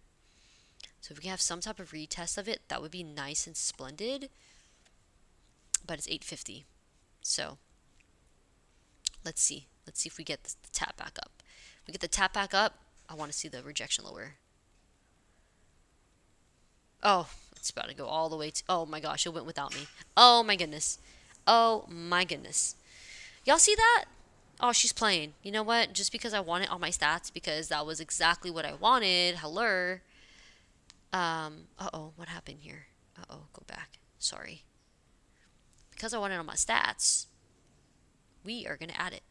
So if we can have some type of retest of it, that would be nice and splendid. But it's 8:50. So let's see. Let's see if we get the tap back up. If we get the tap back up, I want to see the rejection lower. Oh, it's about to go all the way to. Oh my gosh, it went without me. Oh my goodness. Oh my goodness. Y'all see that? Oh, she's playing. You know what? Just because I want it on my stats, because that was exactly what I wanted. Hello. Uh-oh, what happened here? Uh-oh, go back. Sorry. Because I want it on my stats, we are going to add it.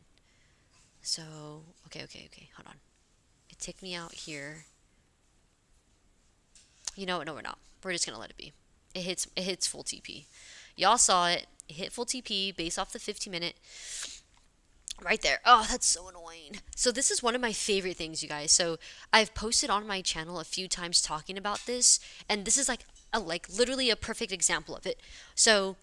So, okay, hold on. It took me out here. You know what? No, we're not. We're just going to let it be. It hits full TP. Y'all saw it. It hit full TP based off the 50-minute. Right there. Oh, that's so annoying. So this is one of my favorite things, you guys. So I've posted on my channel a few times talking about this, and this is like literally a perfect example of it. So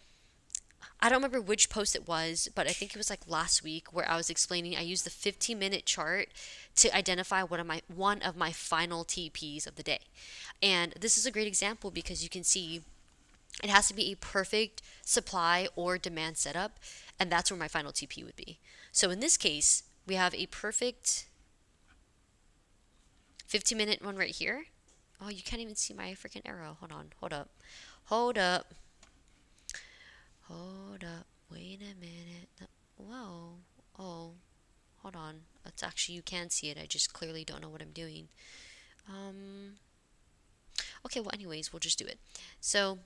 I don't remember which post it was, but I think it was like last week where I was explaining I used the 15-minute chart to identify one of my final TPs of the day. And this is a great example because you can see it has to be a perfect supply or demand setup, and that's where my final TP would be. So in this case, we have a perfect 15-minute one right here. Oh, you can't even see my freaking arrow. Hold on. Hold up. Hold up. Hold up. Wait a minute. Whoa. Oh, hold on. It's actually, you can see it. I just clearly don't know what I'm doing. Okay, well, anyways, we'll just do it. So,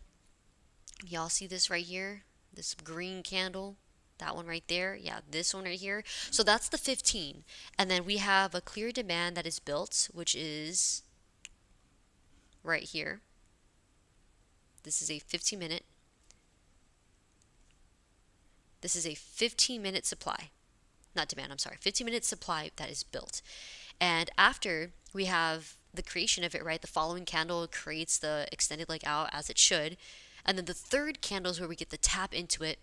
y'all see this right here? This green candle? That one right there? Yeah, this one right here. So that's the 15. And then we have a clear demand that is built, which is right here. This is a 15-minute. This is a 15-minute supply. Not demand, I'm sorry. 15-minute supply that is built. And after we have the creation of it, right? The following candle creates the extended leg out as it should. And then the third candle is where we get the tap into it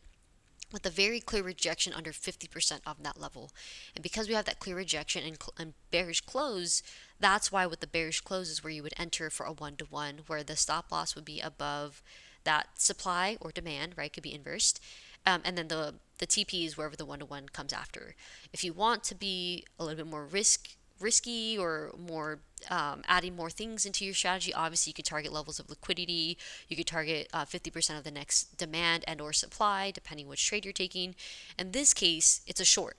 with a very clear rejection under 50% of that level. And because we have that clear rejection and bearish close, that's why with the bearish close is where you would enter for a 1-to-1, where the stop loss would be above that supply or demand, right? Could be inversed. And then the TP is wherever the 1-to-1 comes after. If you want to be a little bit more risky or more adding more things into your strategy, obviously you could target levels of liquidity. You could target 50% of the next demand and or supply, depending which trade you're taking. In this case, it's a short.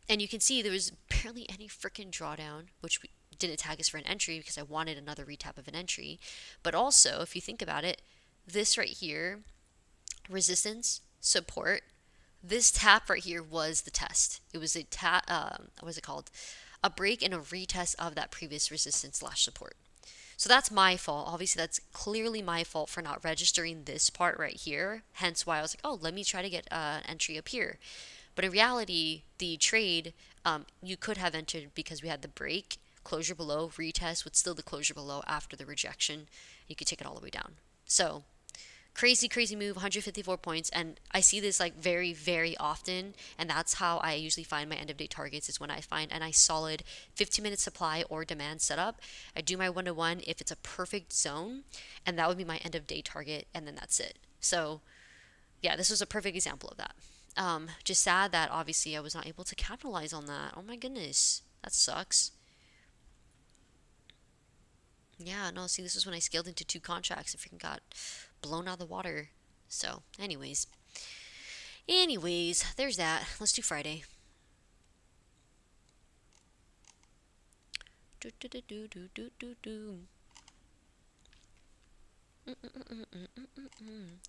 And you can see there was barely any freaking drawdown, which we didn't tag us for an entry because I wanted another retap of an entry. But also, if you think about it, this right here, resistance, support, this tap right here was the test. It was a tap, what is it called? A break and a retest of that previous resistance / support. So that's my fault. Obviously, that's clearly my fault for not registering this part right here. Hence why I was like, oh, let me try to get an entry up here. But in reality, the trade, you could have entered because we had the break, closure below, retest with still the closure below after the rejection. You could take it all the way down. So crazy move, 154 points. And I see this like very, very often. And that's how I usually find my end of day targets, is when I find a nice solid 15-minute supply or demand setup. I do my 1-to-1 if it's a perfect zone, and that would be my end of day target. And then that's it. So yeah, this was a perfect example of that. Just sad that obviously I was not able to capitalize on that. Oh my goodness, that sucks. Yeah, no, see, this is when I scaled into 2 contracts and freaking got blown out of the water. So, anyways, there's that. Let's do Friday.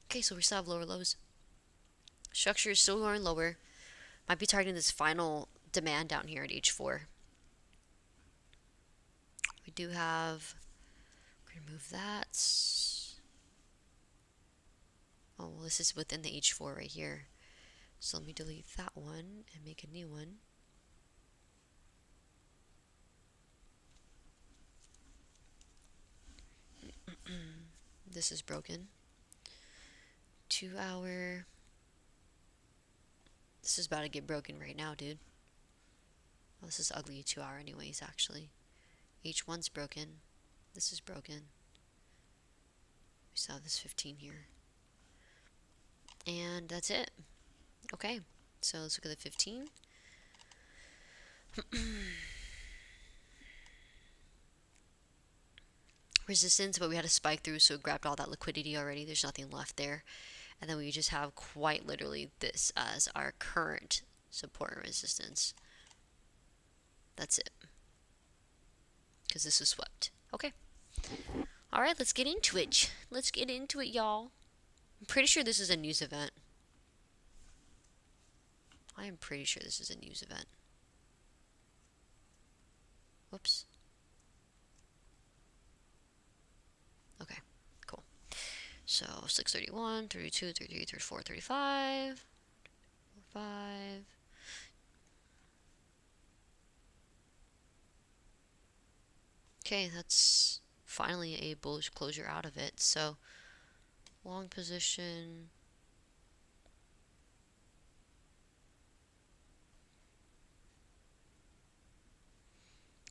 Okay, so we still have lower lows. Structure is still lower and lower. Might be targeting this final demand down here at H4. We do have, remove that. Oh, well, this is within the H4 right here. So let me delete that one and make a new one. This is broken. 2 hour. This is about to get broken right now, dude. Well, this is ugly 2 hour anyways, actually. H1's broken. This is broken. We saw this 15 here. And that's it. Okay, so let's look at the 15. resistance, but we had a spike through, so it grabbed all that liquidity already. There's nothing left there. And then we just have quite literally this as our current support and resistance. That's it. Because this was swept. Okay. All right, let's get into it. Let's get into it, y'all. I'm pretty sure this is a news event. I am pretty sure this is a news event. Whoops. Okay, cool. So 631, 32, 33, 34, 35, 5. Okay, that's finally a bullish closure out of it. So long position.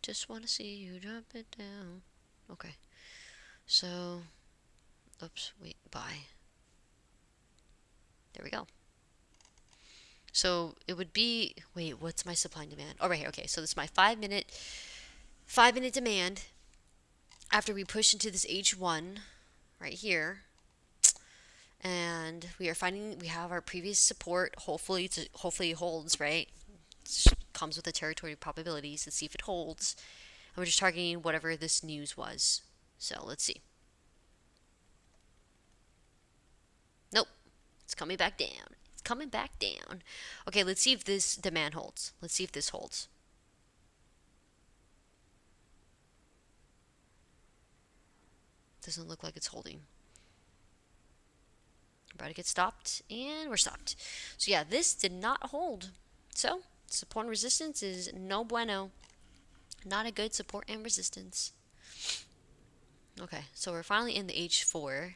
Just want to see you drop it down. Okay. So, oops, wait, buy. There we go. So it would be, wait, what's my supply and demand? Oh, right here. Okay, so this is my 5-minute demand after we push into this H1 right here. And we are finding we have our previous support. Hopefully it holds, right? It comes with the territory probabilities. Let's see if it holds. And we're just targeting whatever this news was. So let's see. Nope. It's coming back down. It's coming back down. Okay, let's see if this demand holds. Let's see if this holds. Doesn't look like it's holding. About to get stopped, and we're stopped. So yeah, this did not hold. So support and resistance is no bueno. Not a good support and resistance. Okay, so we're finally in the H4.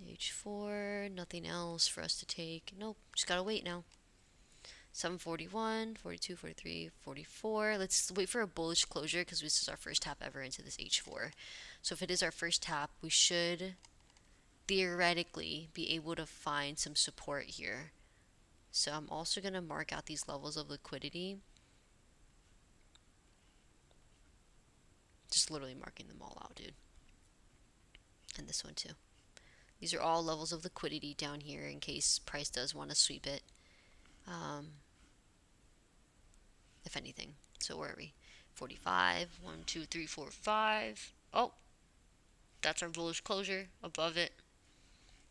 H4, nothing else for us to take. Nope, just gotta wait now. 741, 42, 43, 44. Let's wait for a bullish closure because this is our first tap ever into this H4. So if it is our first tap, we should theoretically be able to find some support here. So I'm also going to mark out these levels of liquidity. Just literally marking them all out, dude. And this one too. These are all levels of liquidity down here in case price does want to sweep it. If anything. So where are we? 45. 1, 2, 3, 4, 5. Oh, that's our bullish closure. Above it.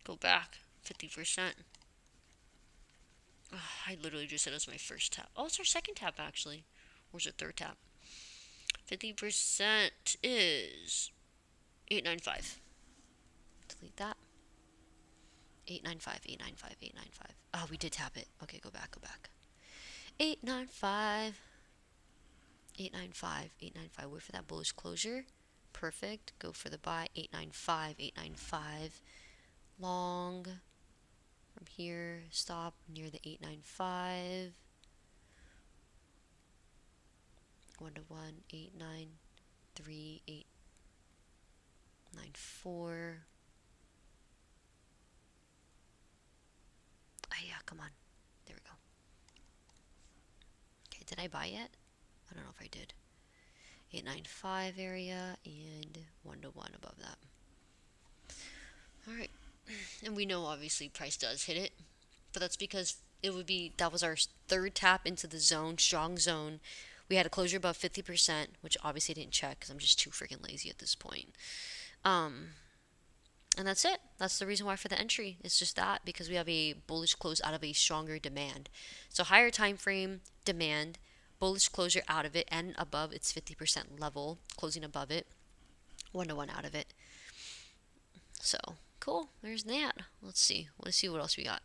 Go back. 50%. I literally just said it was my first tap. Oh, it's our second tap actually. Or is it third tap? 50% is 895. Delete that. 895, 895, 895. Oh, we did tap it. Okay, go back, go back. 895. 895, 895. Wait for that bullish closure. Perfect. Go for the buy. 895, 895. Long. From here, stop near the 895. 1 to 1, 893, 894. Ah, yeah, come on. There we go. Okay, did I buy yet? I don't know if I did. 895 area and 1 to 1 above that. Alright. And we know obviously price does hit it. But that's because that was our third tap into the zone, strong zone. We had a closure above 50%, which obviously I didn't check because I'm just too freaking lazy at this point. And that's it. That's the reason why for the entry. It's just that because we have a bullish close out of a stronger demand. So higher time frame demand, bullish closure out of it and above its 50% level, closing above it, 1 to 1 out of it. So cool. There's that. Let's see. Let's see what else we got.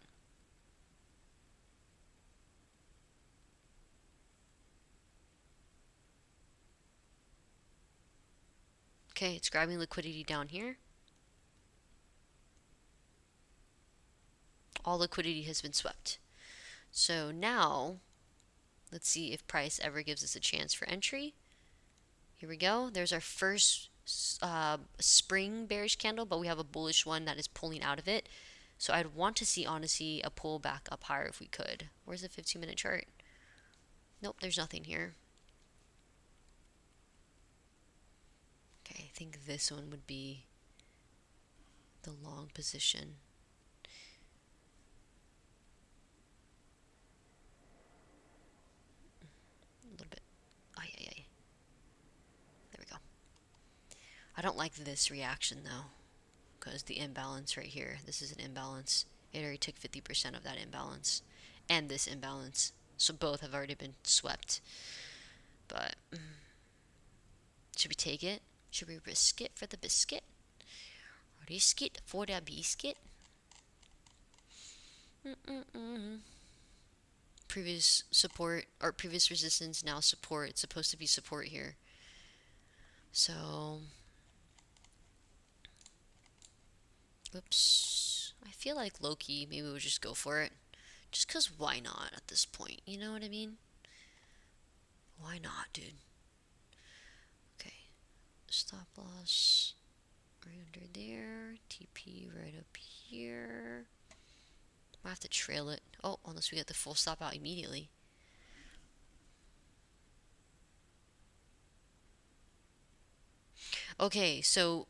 Okay, it's grabbing liquidity down here. All liquidity has been swept. So now, let's see if price ever gives us a chance for entry. Here we go. There's our first spring bearish candle, but we have a bullish one that is pulling out of it. So I'd want to see, honestly, a pull back up higher if we could. Where's the 15-minute chart? Nope, there's nothing here. think this one would be the long position. A little bit. Ay, ay, ay. There we go. I don't like this reaction though, because the imbalance right here, this is an imbalance. It already took 50% of that imbalance, and this imbalance. So both have already been swept. But should we take it? Should we risk it for the biscuit? Risk it for the biscuit? Previous support, or previous resistance, now support. It's supposed to be support here. So, oops. I feel like low-key, maybe we'll just go for it. Just because why not at this point? You know what I mean? Why not, dude? Okay. Stop loss right under there. TP right up here. Might have to trail it. Oh, unless we get the full stop out immediately. Okay, so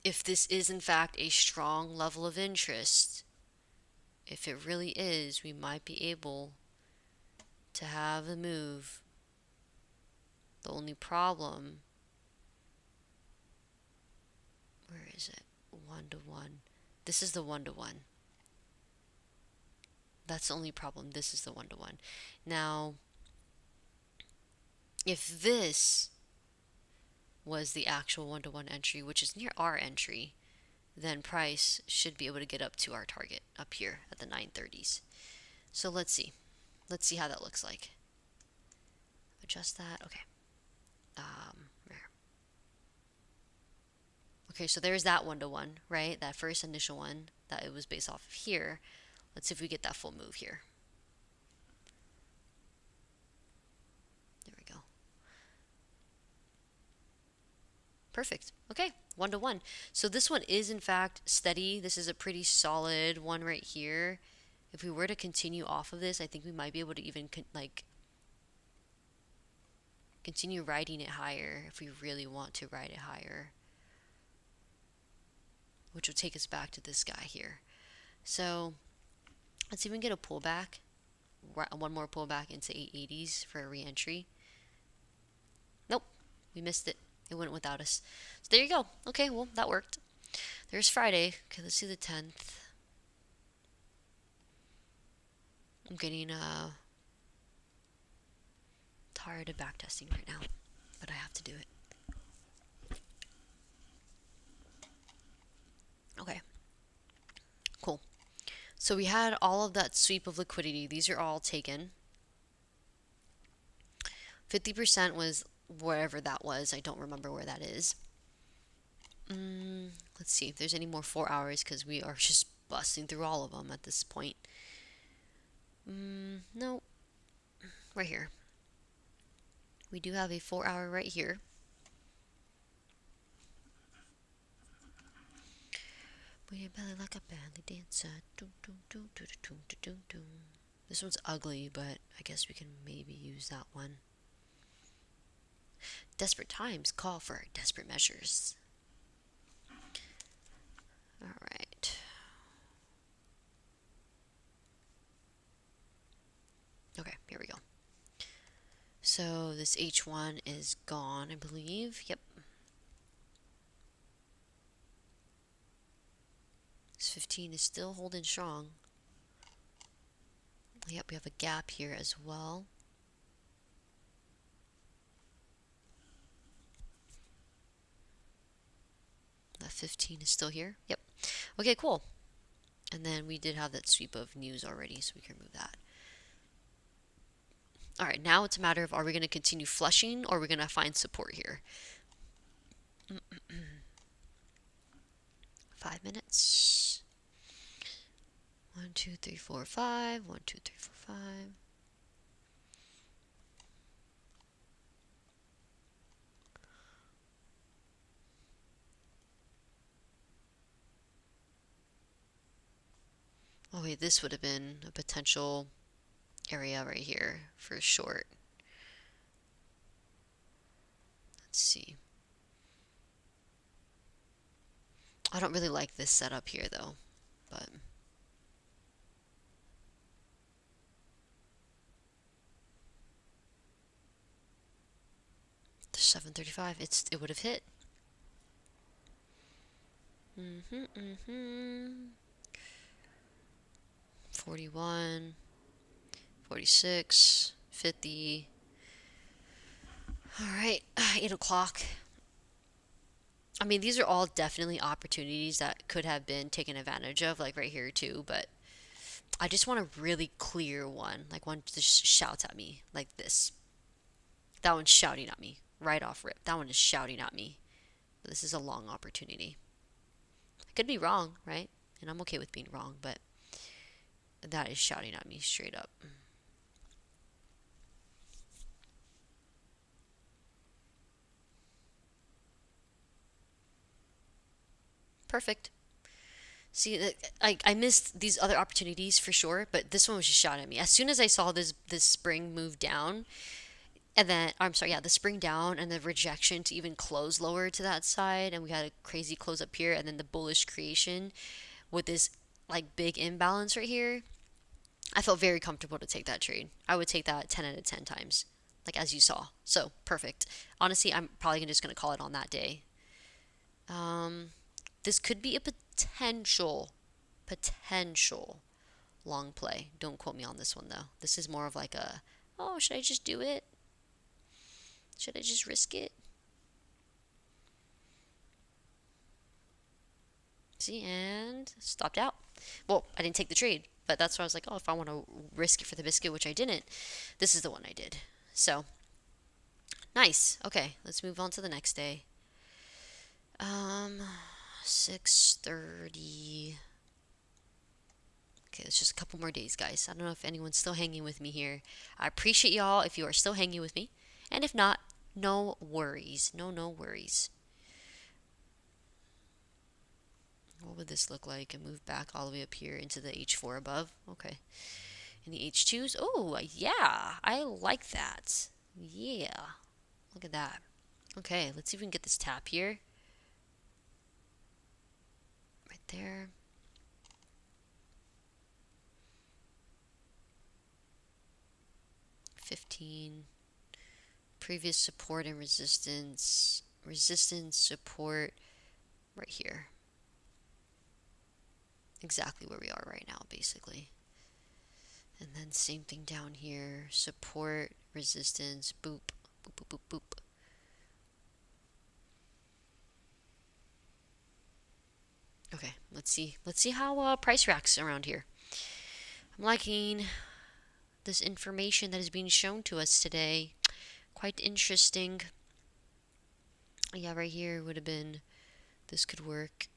if this is in fact a strong level of interest, if it really is, we might be able to have a move. The only problem, where is it? 1-to-1. This is the 1-to-1. That's the only problem. This is the 1-to-1. Now, if this was the actual 1-to-1 entry, which is near our entry, then price should be able to get up to our target up here at the 930s. So let's see. Let's see how that looks like. Adjust that. Okay. Okay, so there's that 1-to-1, right? That first initial one that it was based off of here. Let's see if we get that full move here. There we go. Perfect. Okay, 1-to-1. So this one is in fact steady. This is a pretty solid one right here. If we were to continue off of this, I think we might be able to even continue riding it higher if we really want to ride it higher, which will take us back to this guy here. So let's see if we can get a pullback, one more pullback into 880s for a re-entry. Nope, we missed it. It went without us. So there you go. Okay, well, that worked. There's Friday. Okay, let's see the 10th. I'm getting tired of backtesting right now, but I have to do it. Okay. Cool. So we had all of that sweep of liquidity. These are all taken. 50% was wherever that was. I don't remember where that is. Let's see if there's any more 4 hours, because we are just busting through all of them at this point. No. Right here. We do have a 4 hour right here. Move your belly like a belly dancer. This one's ugly, but I guess we can maybe use that one. Desperate times call for desperate measures. Alright. Okay, here we go. So this H1 is gone, I believe. Yep. This 15 is still holding strong. Yep, we have a gap here as well. That 15 is still here. Yep. Okay, cool. And then we did have that sweep of news already, so we can remove that. All right, now it's a matter of, are we going to continue flushing, or are we going to find support here? 5 minutes. 1, 2, 3, 4, 5. 1, 2, 3, 4, 5. Oh wait, this would have been a potential area right here for short. Let's see. I don't really like this setup here though, but the 735, it would have hit. 41, 46, 50. All right, 8 o'clock. I mean, these are all definitely opportunities that could have been taken advantage of, like right here too, but I just want a really clear one, like one just shouts at me like this. That one's shouting at me right off rip. That one is shouting at me. This is a long opportunity. I could be wrong, right? And I'm okay with being wrong, but that is shouting at me straight up. Perfect. See, I missed these other opportunities for sure, but this one was just shot at me. As soon as I saw this spring move down, and then I'm sorry, yeah, the spring down and the rejection to even close lower to that side, and we had a crazy close up here, and then the bullish creation with this like big imbalance right here. I felt very comfortable to take that trade. I would take that 10 out of 10 times, like as you saw. So perfect. Honestly, I'm probably just gonna call it on that day. This could be a potential long play. Don't quote me on this one though. This is more of like a, oh, should I just do it? Should I just risk it? See, and stopped out. Well, I didn't take the trade, but that's why I was like, oh, if I want to risk it for the biscuit, which I didn't, this is the one I did. So, nice. Okay, let's move on to the next day. 6:30. Okay, it's just a couple more days, guys. I don't know if anyone's still hanging with me here. I appreciate y'all if you are still hanging with me. And if not, no worries. No worries. What would this look like? And move back all the way up here into the H4 above. Okay. And the H2s. Oh, yeah. I like that. Yeah. Look at that. Okay, let's see if we can get this tap here. Right there. $15. Previous support and resistance. Resistance, support. Right here. Exactly where we are right now, basically. And then same thing down here. Support, resistance, boop, boop, boop, boop, boop. Okay, let's see. Let's see how price reacts around here. I'm liking this information that is being shown to us today. Quite interesting. Yeah, right here would have been, this could work.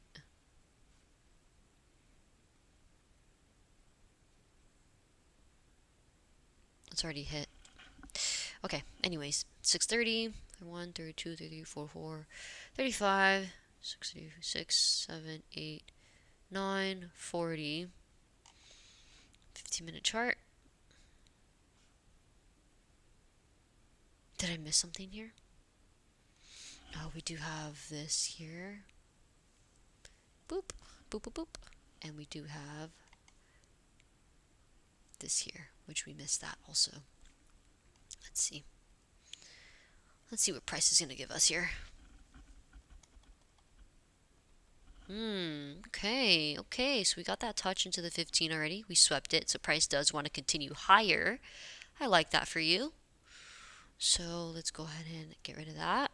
It's already hit. Okay, anyways, 6:30, 31, 32, 33, 44, 35, 66, 7, 8, 9, 40. 15-minute chart. Did I miss something here? Oh, we do have this here. Boop, boop, boop, boop. And we do have this here, which we missed that also. Let's see. Let's see what price is going to give us here. Okay, so we got that touch into the 15 already. We swept it, so price does want to continue higher. I like that for you. So let's go ahead and get rid of that.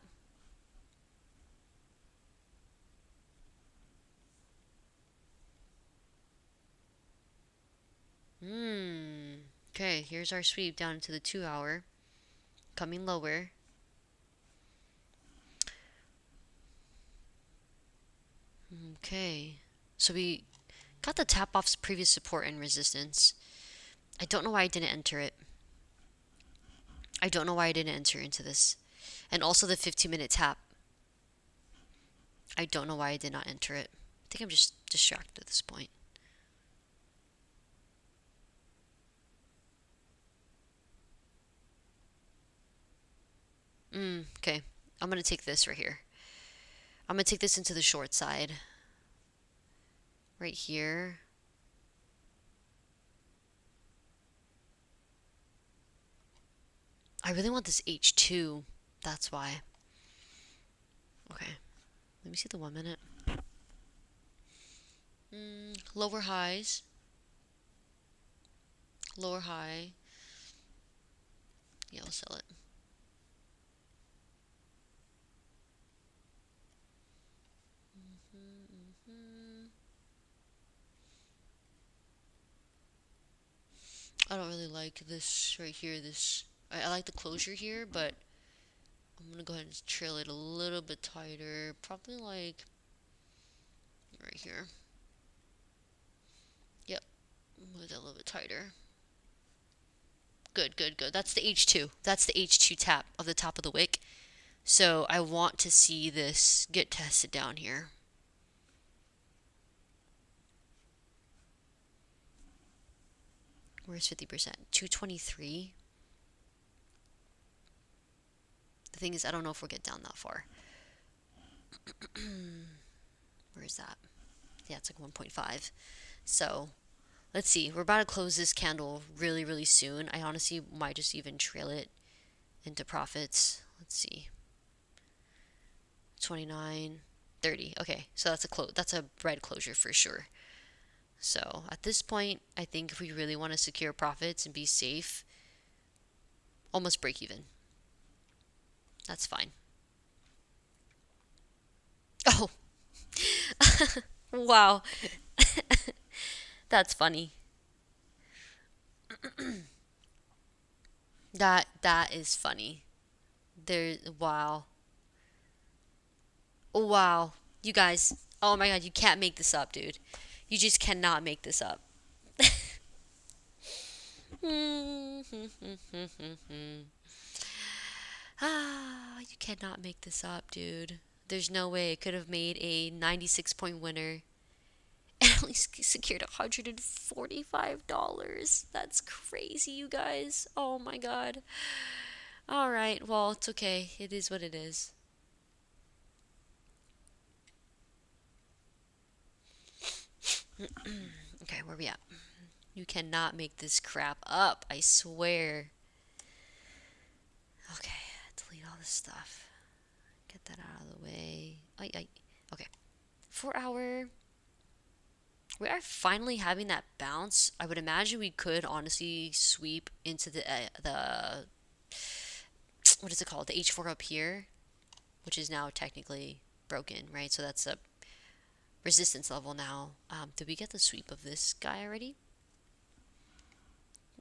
Okay, here's our sweep down into the 2 hour. Coming lower. Okay, so we got the tap off's previous support and resistance. I don't know why I didn't enter it. I don't know why I didn't enter into this. And also the 15-minute tap. I don't know why I did not enter it. I think I'm just distracted at this point. Okay, I'm going to take this right here. I'm going to take this into the short side. right here. I really want this H2. That's why. Okay. Let me see the 1 minute. Lower highs. Lower high. Yeah, I'll sell it. I don't really like this right here. I like the closure here, but I'm gonna go ahead and trail it a little bit tighter. Probably like right here. Yep. Move that a little bit tighter. Good, good, good. That's the H2. That's the H2 tap of the top of the wick. So I want to see this get tested down here. Where's 50%? 223. The thing is, I don't know if we'll get down that far. Where is that? Yeah, it's like 1.5. So let's see. We're about to close this candle really, really soon. I honestly might just even trail it into profits. Let's see. 29, 30. Okay, so that's a red closure for sure. So at this point, I think if we really want to secure profits and be safe, almost break even. That's fine. Oh, wow. That's funny. That is funny. Wow. Wow. You guys, oh my god, you can't make this up, dude. You just cannot make this up. You cannot make this up, dude. There's no way it could have made a 96-point winner and at least secured $145. That's crazy, you guys. Oh my god. All right, well, it's okay. It is what it is. Okay, where we at? You cannot make this crap up, I swear. Okay, delete all this stuff. Get that out of the way. Okay. 4 hour. We are finally having that bounce. I would imagine we could honestly sweep into the what is it called? The H4 up here, which is now technically broken, right? So that's a resistance level now. Did we get the sweep of this guy already?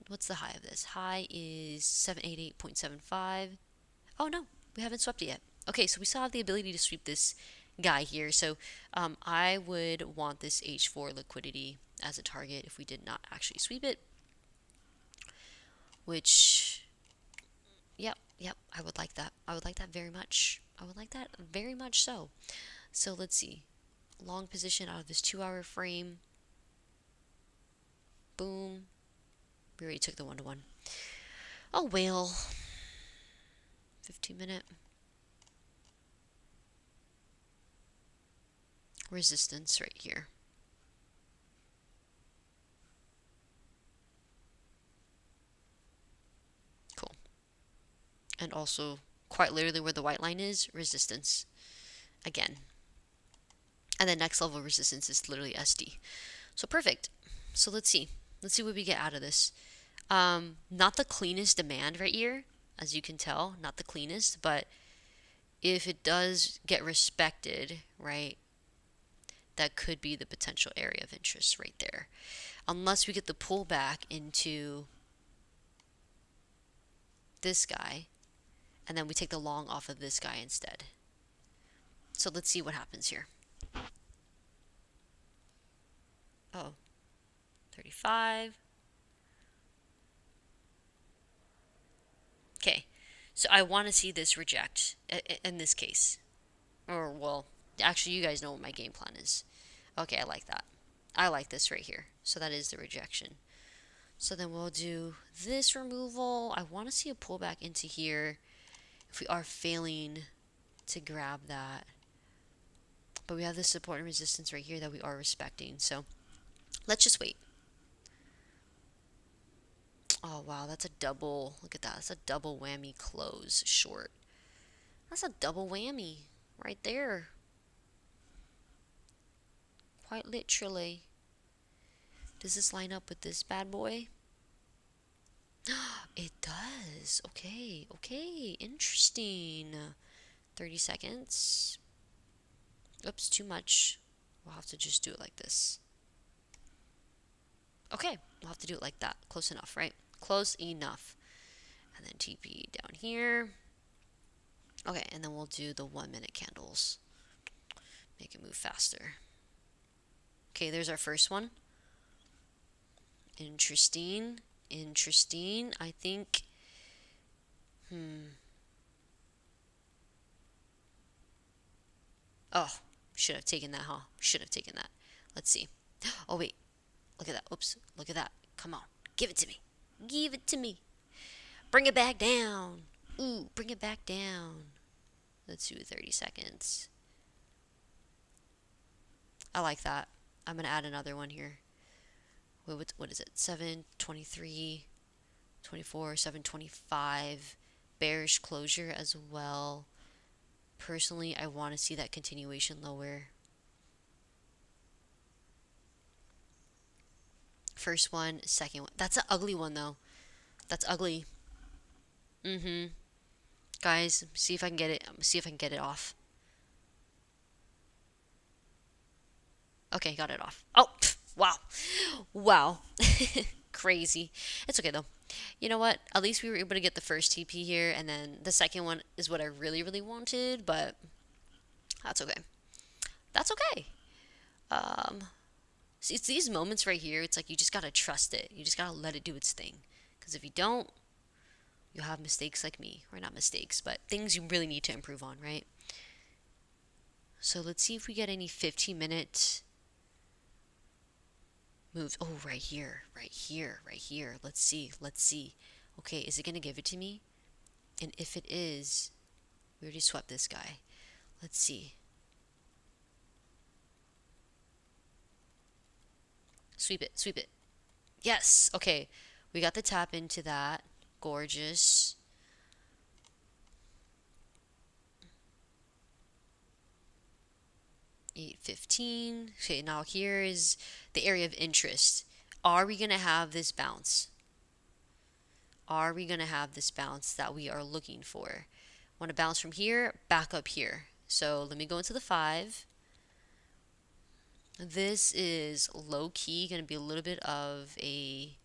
What's the high of this? High is 788.75. Oh no, we haven't swept it yet. Okay, so we still have the ability to sweep this guy here. So I would want this H4 liquidity as a target if we did not actually sweep it. Which, yep, I would like that. I would like that very much. I would like that very much so. So let's see. Long position out of this 2 hour frame. Boom. We already took the 1-to-1. Oh, well. 15-minute. Resistance right here. Cool. And also, quite literally where the white line is, resistance. Again. And then next level resistance is literally SD. So perfect. So let's see. Let's see what we get out of this. Not the cleanest demand right here, as you can tell. Not the cleanest, but if it does get respected, right, that could be the potential area of interest right there. Unless we get the pullback into this guy, and then we take the long off of this guy instead. So let's see what happens here. Oh, 35. Okay, so I want to see this reject in this case. Or, well, actually, you guys know what my game plan is. Okay, I like that. I like this right here. So that is the rejection. So then we'll do this removal. I want to see a pullback into here if we are failing to grab that. But we have this support and resistance right here that we are respecting. So let's just wait. Oh, wow. That's a double. Look at that. That's a double whammy close short. That's a double whammy right there. Quite literally. Does this line up with this bad boy? It does. Okay. Okay. Interesting. 30 seconds. Oops, too much. We'll have to just do it like this. Okay, we'll have to do it like that. Close enough, right? Close enough. And then TP down here. Okay, and then we'll do the 1 minute candles. Make it move faster. Okay, there's our first one. Interesting. Interesting. I think... Oh, should have taken that, huh? Should have taken that. Let's see. Oh, wait. Look at that. Oops. Look at that. Come on. Give it to me. Give it to me. Bring it back down. Ooh, bring it back down. Let's do 30 seconds. I like that. I'm going to add another one here. Wait, what is it? 7:23, 24, 7:25. Bearish closure as well. Personally, I want to see that continuation lower. First one, second one. That's an ugly one, though. That's ugly. Guys, see if I can get it. See if I can get it off. Okay, got it off. Oh, wow. Wow. Crazy. It's okay, though. You know what? At least we were able to get the first TP here, and then the second one is what I really, really wanted, but that's okay. That's okay. See, it's these moments right here, it's like you just gotta trust it. You just gotta let it do its thing. Because if you don't, you'll have mistakes like me. Or not mistakes, but things you really need to improve on, right? So let's see if we get any 15-minute moves. Oh, right here, right here, right here. Let's see, let's see. Okay, is it gonna give it to me? And if it is, we already swept this guy. Let's see. Sweep it, sweep it. Yes, okay. We got the tap into that. Gorgeous. $8.15. Okay, now here is the area of interest. Are we going to have this bounce? Are we going to have this bounce that we are looking for? Want to bounce from here, back up here. So let me go into the 5. This is low-key going to be a little bit of a,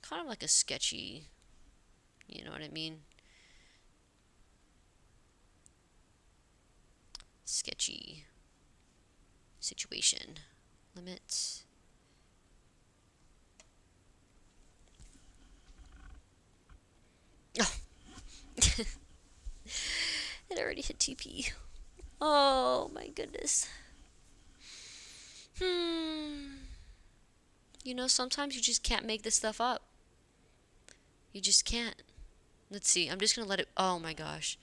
kind of like a sketchy, you know what I mean? Sketchy situation. Limit. Oh. It already hit TP. Oh my goodness. You know, sometimes you just can't make this stuff up. You just can't. Let's see. I'm just going to let it... Oh my gosh.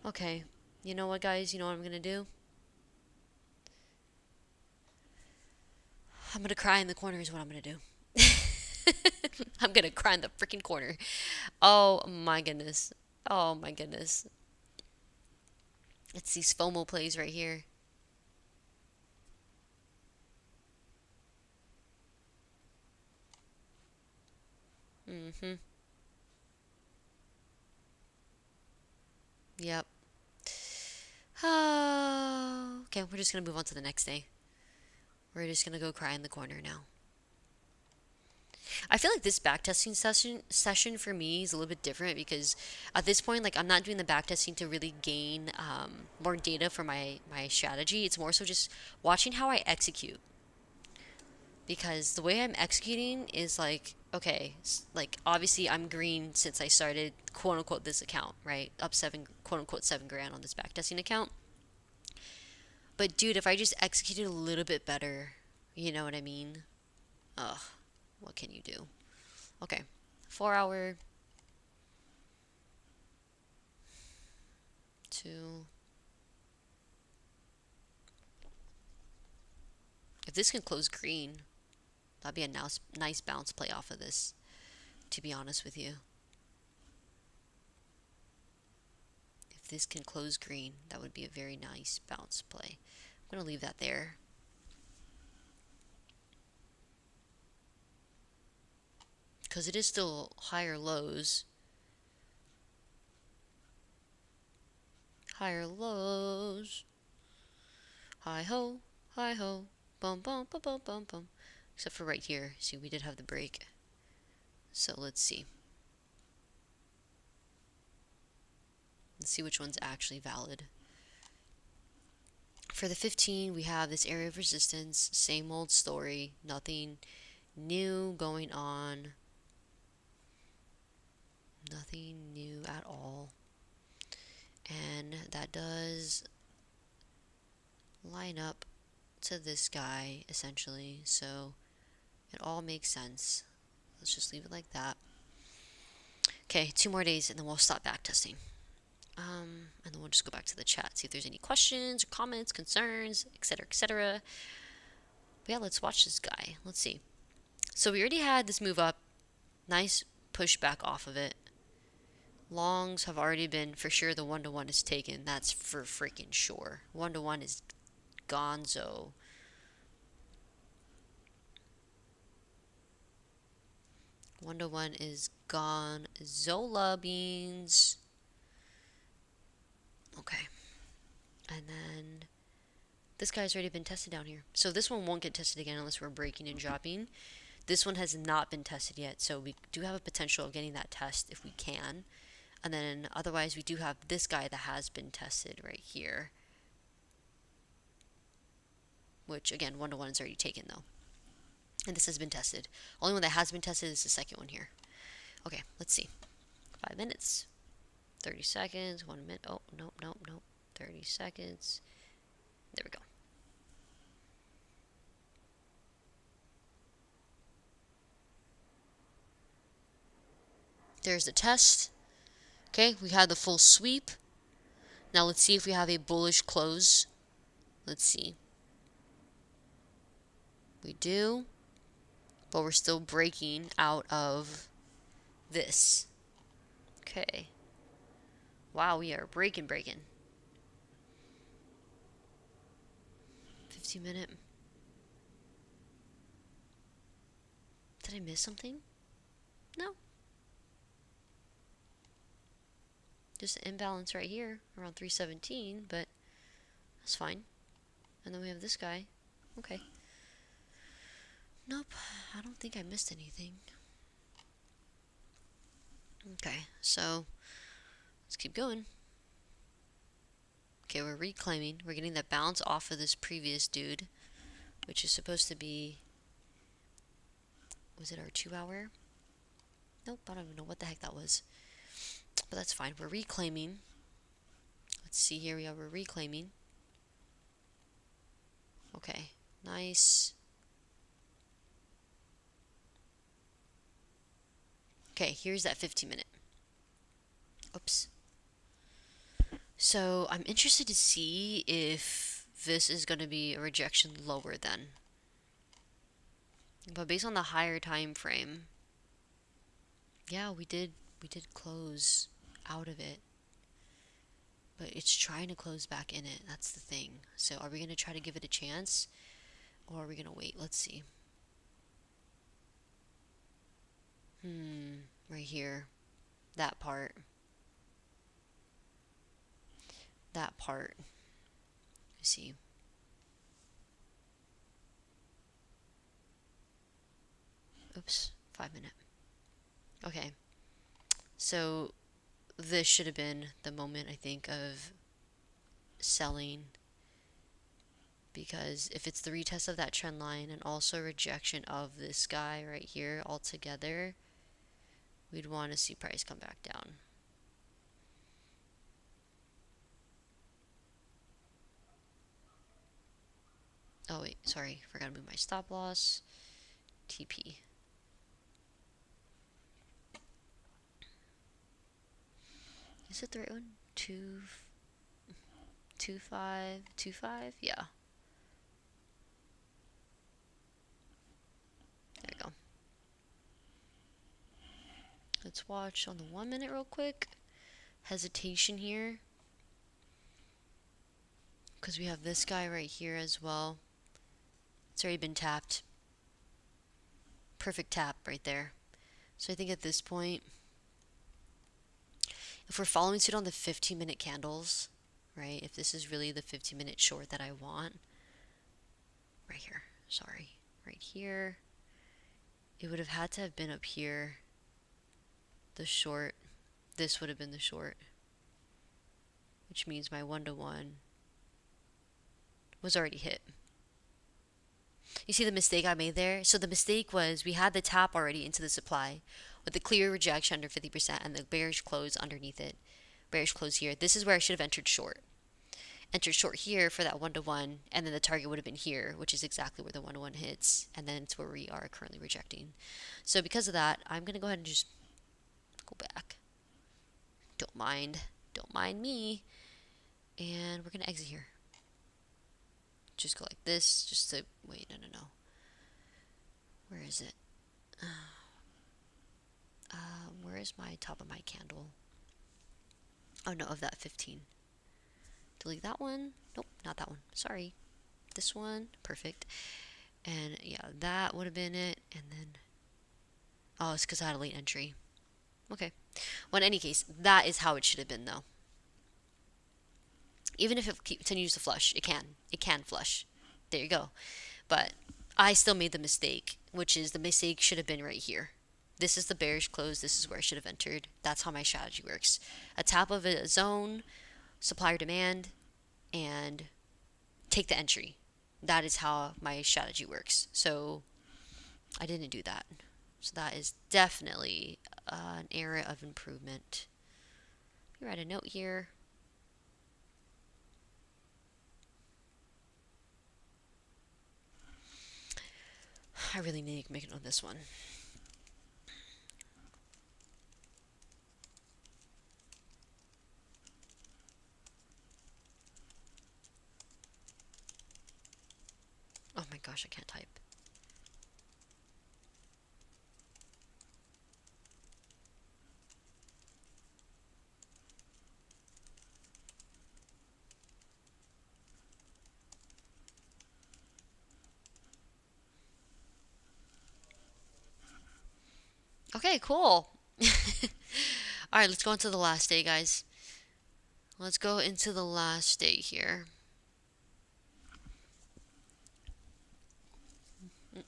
Okay. You know what, guys? You know what I'm going to do? I'm going to cry in the corner is what I'm going to do. I'm going to cry in the freaking corner. Oh my goodness. Oh my goodness. It's these FOMO plays right here. Yep. Okay, we're just going to move on to the next day. We're just going to go cry in the corner now. I feel like this backtesting session for me is a little bit different because at this point, like, I'm not doing the backtesting to really gain more data for my strategy. It's more so just watching how I execute. Because the way I'm executing is like, okay, like obviously I'm green since I started quote unquote this account, right? Up quote unquote 7 grand on this backtesting account. But dude, if I just executed a little bit better, you know what I mean? Ugh, what can you do? Okay, 4 hour. 2. If this can close green, that'd be a nice bounce play off of this, to be honest with you. If this can close green, that would be a very nice bounce play. I'm going to leave that there. Because it is still higher lows. Higher lows. Hi ho, bum bum bum bum bum bum. Except for right here. See, we did have the break. So let's see. Let's see which one's actually valid. For the 15, we have this area of resistance. Same old story. Nothing new going on. Nothing new at all. And that does line up to this guy, essentially. So it all makes sense. Let's just leave it like that. Okay, 2 more days and then we'll stop backtesting. And then we'll just go back to the chat, see if there's any questions or comments, concerns, etc., etc. But yeah, let's watch this guy. Let's see. So we already had this move up. Nice pushback off of it. Longs have already been, for sure, the 1-to-1 is taken. That's for freaking sure. 1-to-1 is gonzo. One-to-one is gone. Zola beans. Okay. And then this guy's already been tested down here. So this one won't get tested again unless we're breaking and dropping. This one has not been tested yet, so we do have a potential of getting that test if we can. And then otherwise we do have this guy that has been tested right here. Which again, 1-to-1 is already taken though. And this has been tested. Only one that has been tested is the second one here. Okay, let's see. 5 minutes. 30 seconds. 1 minute. Oh, nope, nope, nope. 30 seconds. There we go. There's the test. Okay, we had the full sweep. Now let's see if we have a bullish close. Let's see. We do. But we're still breaking out of this. Okay. Wow, we are breaking. 15-minute. Did I miss something? No. Just an imbalance right here around 317, but that's fine. And then we have this guy. Okay. Nope, I don't think I missed anything. Okay, so let's keep going. Okay, we're reclaiming. We're getting that bounce off of this previous dude, which is supposed to be, was it our 2-hour? Nope, I don't even know what the heck that was. But that's fine. We're reclaiming. Let's see here. We're reclaiming. Okay, nice. Okay, here's that 15-minute. Oops. So I'm interested to see if this is going to be a rejection lower then. But based on the higher time frame, yeah, we did close out of it. But it's trying to close back in it. That's the thing. So are we going to try to give it a chance? Or are we going to wait? Let's see. Right here. That part. That part. You see. Oops. 5-minute. Okay. So this should have been the moment, I think, of selling. Because if it's the retest of that trend line and also rejection of this guy right here altogether, we'd want to see price come back down. Oh wait, sorry, forgot to move my stop loss. TP. Is it the right one? 2525? Yeah. Let's watch on the 1 minute real quick. Hesitation here. Because we have this guy right here as well. It's already been tapped. Perfect tap right there. So I think at this point, if we're following suit on the 15-minute candles, right, if this is really the 15-minute short that I want, right here, sorry, right here, it would have had to have been up here, the short, this would have been the short, which means my 1-to-1 was already hit. You see the mistake I made there? So the mistake was we had the tap already into the supply with the clear rejection under 50% and the bearish close underneath it. Bearish close here. This is where I should have entered short. Entered short here for that 1-to-1, and then the target would have been here, which is exactly where the 1-to-1 hits, and then it's where we are currently rejecting. So because of that, I'm going to go ahead and just go back. Don't mind me. And we're going to exit here. Just go like this, just to, wait, no. Where is it? Where is my top of my candle? Oh no, of that 15. Delete that one. Nope, not that one. Sorry. This one. Perfect. And yeah, that would have been it. And then, oh, it's because I had a late entry. Okay. Well, in any case, that is how it should have been, though. Even if it continues to flush, it can. It can flush. There you go. But I still made the mistake, which is the mistake should have been right here. This is the bearish close. This is where I should have entered. That's how my strategy works. A tap of a zone, supply or demand, and take the entry. That is how my strategy works. So I didn't do that. So that is definitely an area of improvement. Let me write a note here. I really need to make it on this one. Oh my gosh, I can't type. Okay, cool. Alright, let's go into the last day, guys. Let's go into the last day here. Okay,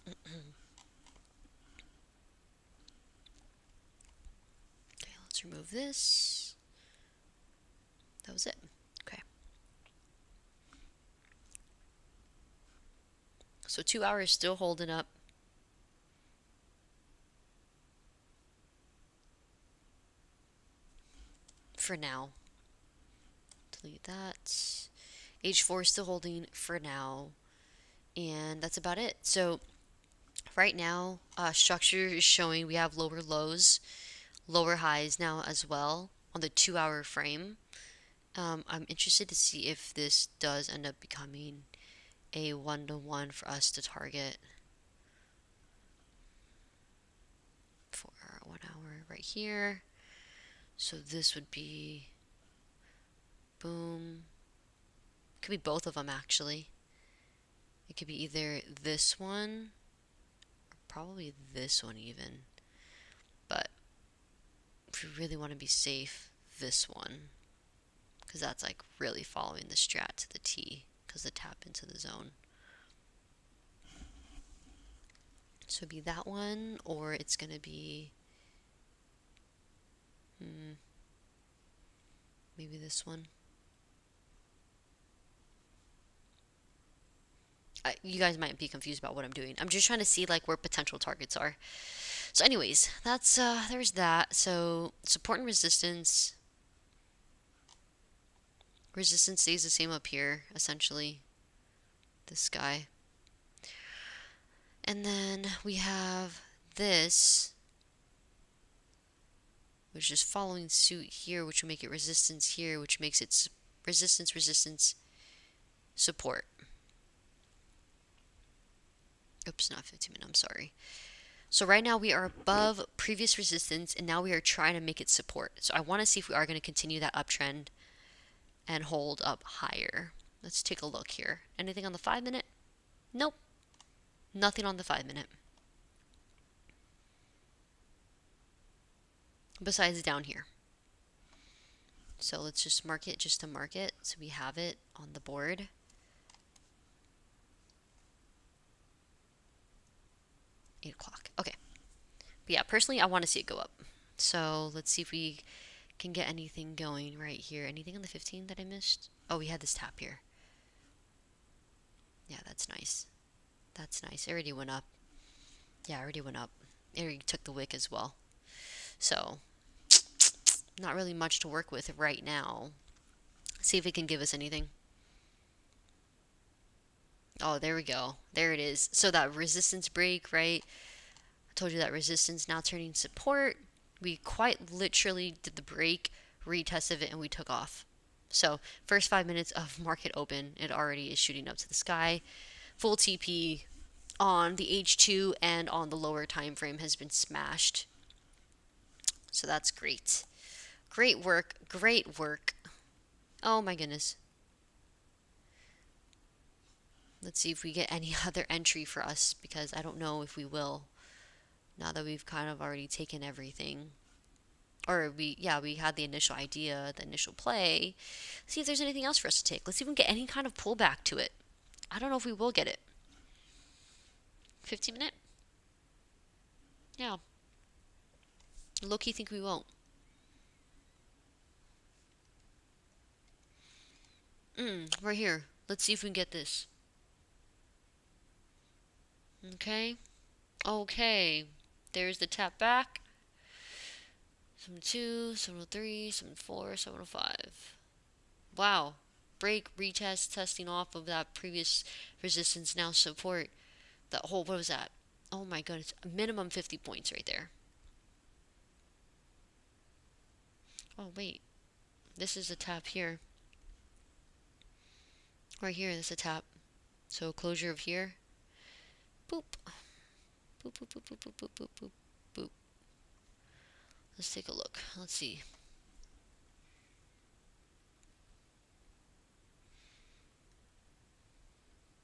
let's remove this. That was it. Okay. So 2 hours still holding up. For now. Delete that. H4 is still holding for now. And that's about it. So right now, structure is showing we have lower lows, lower highs now as well on the 2 hour frame. I'm interested to see if this does end up becoming a 1-to-1 for us to target for 1 hour right here. So this would be, boom, could be both of them actually. It could be either this one or probably this one even, but if we really want to be safe, this one, because that's like really following the strat to the T, because the tap into the zone. So it'd be that one, or it's gonna be maybe this one. You guys might be confused about what I'm doing. I'm just trying to see like where potential targets are. So anyways, that's there's that. So support and resistance. Resistance stays the same up here, essentially. This guy. And then we have this, which is following suit here, which will make it resistance here, which makes it resistance, resistance, support. Oops, not 15 minutes, I'm sorry. So right now we are above previous resistance, and now we are trying to make it support. So I want to see if we are going to continue that uptrend and hold up higher. Let's take a look here. Anything on the 5-minute? Nope. Nothing on the 5-minute. Besides down here. So let's just mark it just to mark it so we have it on the board. Eight o'clock. Okay. But yeah, personally, I want to see it go up. So let's see if we can get anything going right here. Anything on the 15 that I missed? Oh, we had this tap here. Yeah, that's nice. That's nice. It already went up. Yeah, it already went up. It already took the wick as well. So, not really much to work with right now. See if it can give us anything. Oh, there we go. There it is. So that resistance break, right? I told you that resistance now turning support. We quite literally did the break, retested it, and we took off. So first 5 minutes of market open, it already is shooting up to the sky. Full TP on the H2 and on the lower time frame has been smashed. So that's great. Great work. Great work. Oh my goodness. Let's see if we get any other entry for us, because I don't know if we will. Now that we've kind of already taken everything. Or we had the initial idea, the initial play. See if there's anything else for us to take. Let's see if we can get any kind of pullback to it. I don't know if we will get it. 15-minute? Yeah. Low-key think we won't. Right here. Let's see if we can get this. Okay. Okay. There's the tap back. 702, 703, 704, 705. Wow. Break, retest, testing off of that previous resistance, now support. That whole, what was that? Oh my goodness. Minimum 50 points right there. Oh, wait. This is a tap here. Right here, this is a tap. So closure of here. Boop. Boop, boop, boop, boop, boop, boop, boop, boop, boop. Let's take a look. Let's see.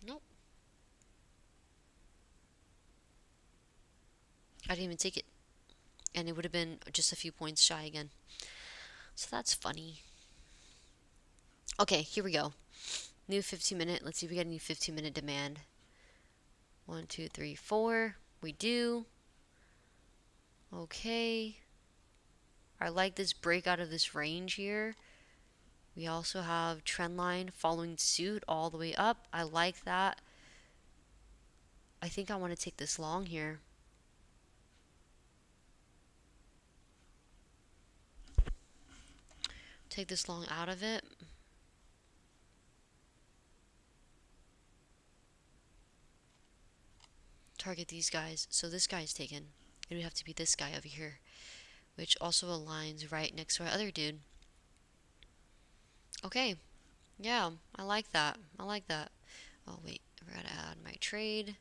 Nope. I didn't even take it. And it would have been just a few points shy again. So that's funny. Okay, here we go. New 15-minute. Let's see if we get any 15-minute demand. 1, 2, 3, 4. We do. Okay. I like this break out of this range here. We also have trend line following suit all the way up. I like that. I think I want to take this long here. Take this long out of it. Target these guys. So this guy's taken. It would have to be this guy over here, which also aligns right next to our other dude. Okay. Yeah, I like that. I like that. Oh, wait. I forgot to add my trade.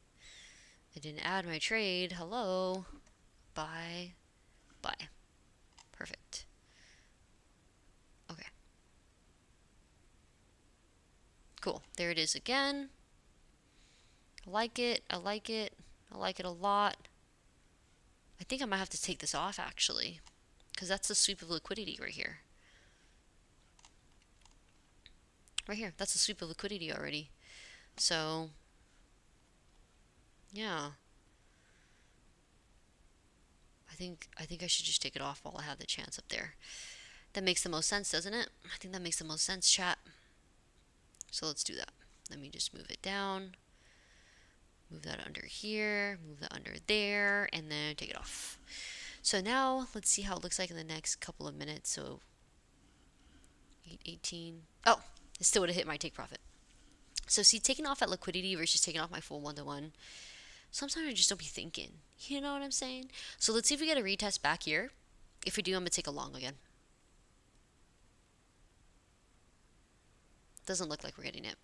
I didn't add my trade. Hello. Buy. Buy. Perfect. Okay. Cool. There it is again. I like it. I like it. I like it a lot. I think I might have to take this off, actually, because that's the sweep of liquidity right here. Right here. That's the sweep of liquidity already. So, yeah. I think I should just take it off while I have the chance up there. That makes the most sense, doesn't it? I think that makes the most sense, chat. So let's do that. Let me just move it down. Move that under here, move that under there, and then take it off. So now let's see how it looks like in the next couple of minutes. So 8:18. Oh, it still would have hit my take profit. So see, taking off at liquidity versus taking off my full 1-to-1. Sometimes I just don't be thinking. You know what I'm saying? So let's see if we get a retest back here. If we do, I'm going to take a long again. Doesn't look like we're getting it.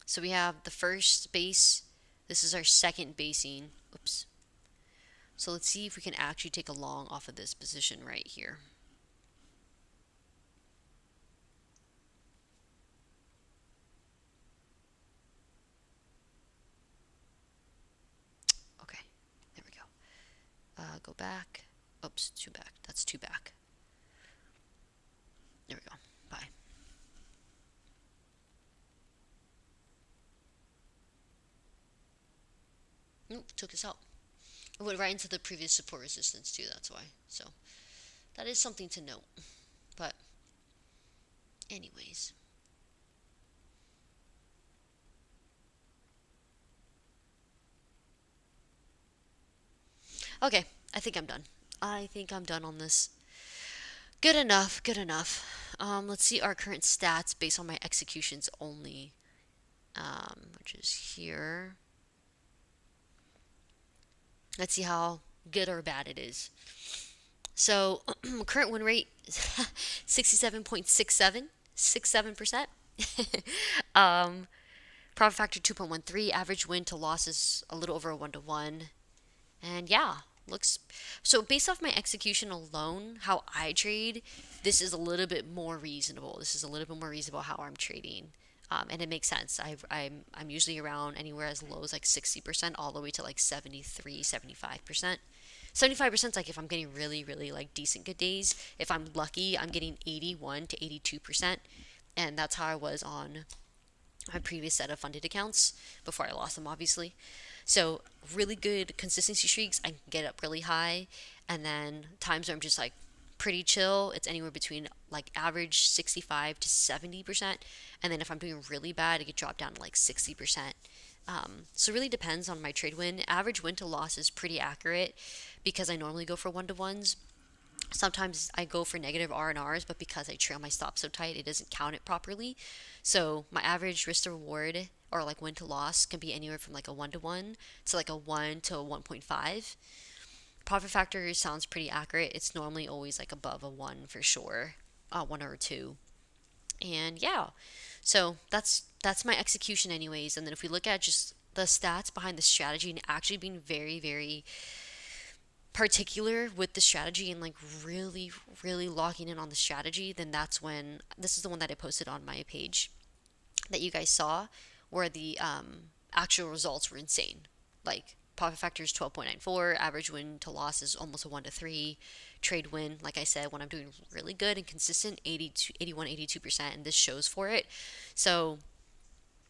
So we have the first base. This is our second basing. Oops. So let's see if we can actually take a long off of this position right here. Okay, there we go. Go back. Oops, two back. That's two back. There we go. Bye. Nope, took us out. It went right into the previous support resistance too, that's why. So that is something to note. But anyways. Okay, I think I'm done. I think I'm done on this. Good enough, good enough. Let's see our current stats based on my executions only, which is here. Let's see how good or bad it is. So current win rate 67.67%. Profit factor 2.13. Average win to loss is a little over a 1-to-1. And yeah, looks so based off my execution alone, how I trade, this is a little bit more reasonable. This is a little bit more reasonable how I'm trading. And it makes sense. I'm usually around anywhere as low as like 60% all the way to like 73, 75%. 75% is like if I'm getting really, really like decent good days. If I'm lucky, I'm getting 81 to 82%. And that's how I was on my previous set of funded accounts before I lost them, obviously. So really good consistency streaks, I can get up really high, and then times where I'm just like pretty chill, it's anywhere between like average 65 to 70%, and then if I'm doing really bad, it could drop down to like 60%. So it really depends on my trade win. Average win to loss is pretty accurate because I normally go for 1-to-1s. Sometimes I go for negative R&Rs, but because I trail my stop so tight, it doesn't count it properly. So my average risk to reward or like win to loss can be anywhere from like a 1-to-1 to like a 1 to a 1.5. Profit factor sounds pretty accurate. It's normally always like above a 1 for sure, 1 or 2. And yeah, so that's my execution anyways. And then if we look at just the stats behind the strategy and actually being very, very particular with the strategy and like really, really locking in on the strategy, then that's when this is the one that I posted on my page that you guys saw, where the actual results were insane. Like profit factor is 12.94, average win to loss is almost a 1-to-3, trade win, like I said, when I'm doing really good and consistent, 82, 81, 82%, and this shows for it. So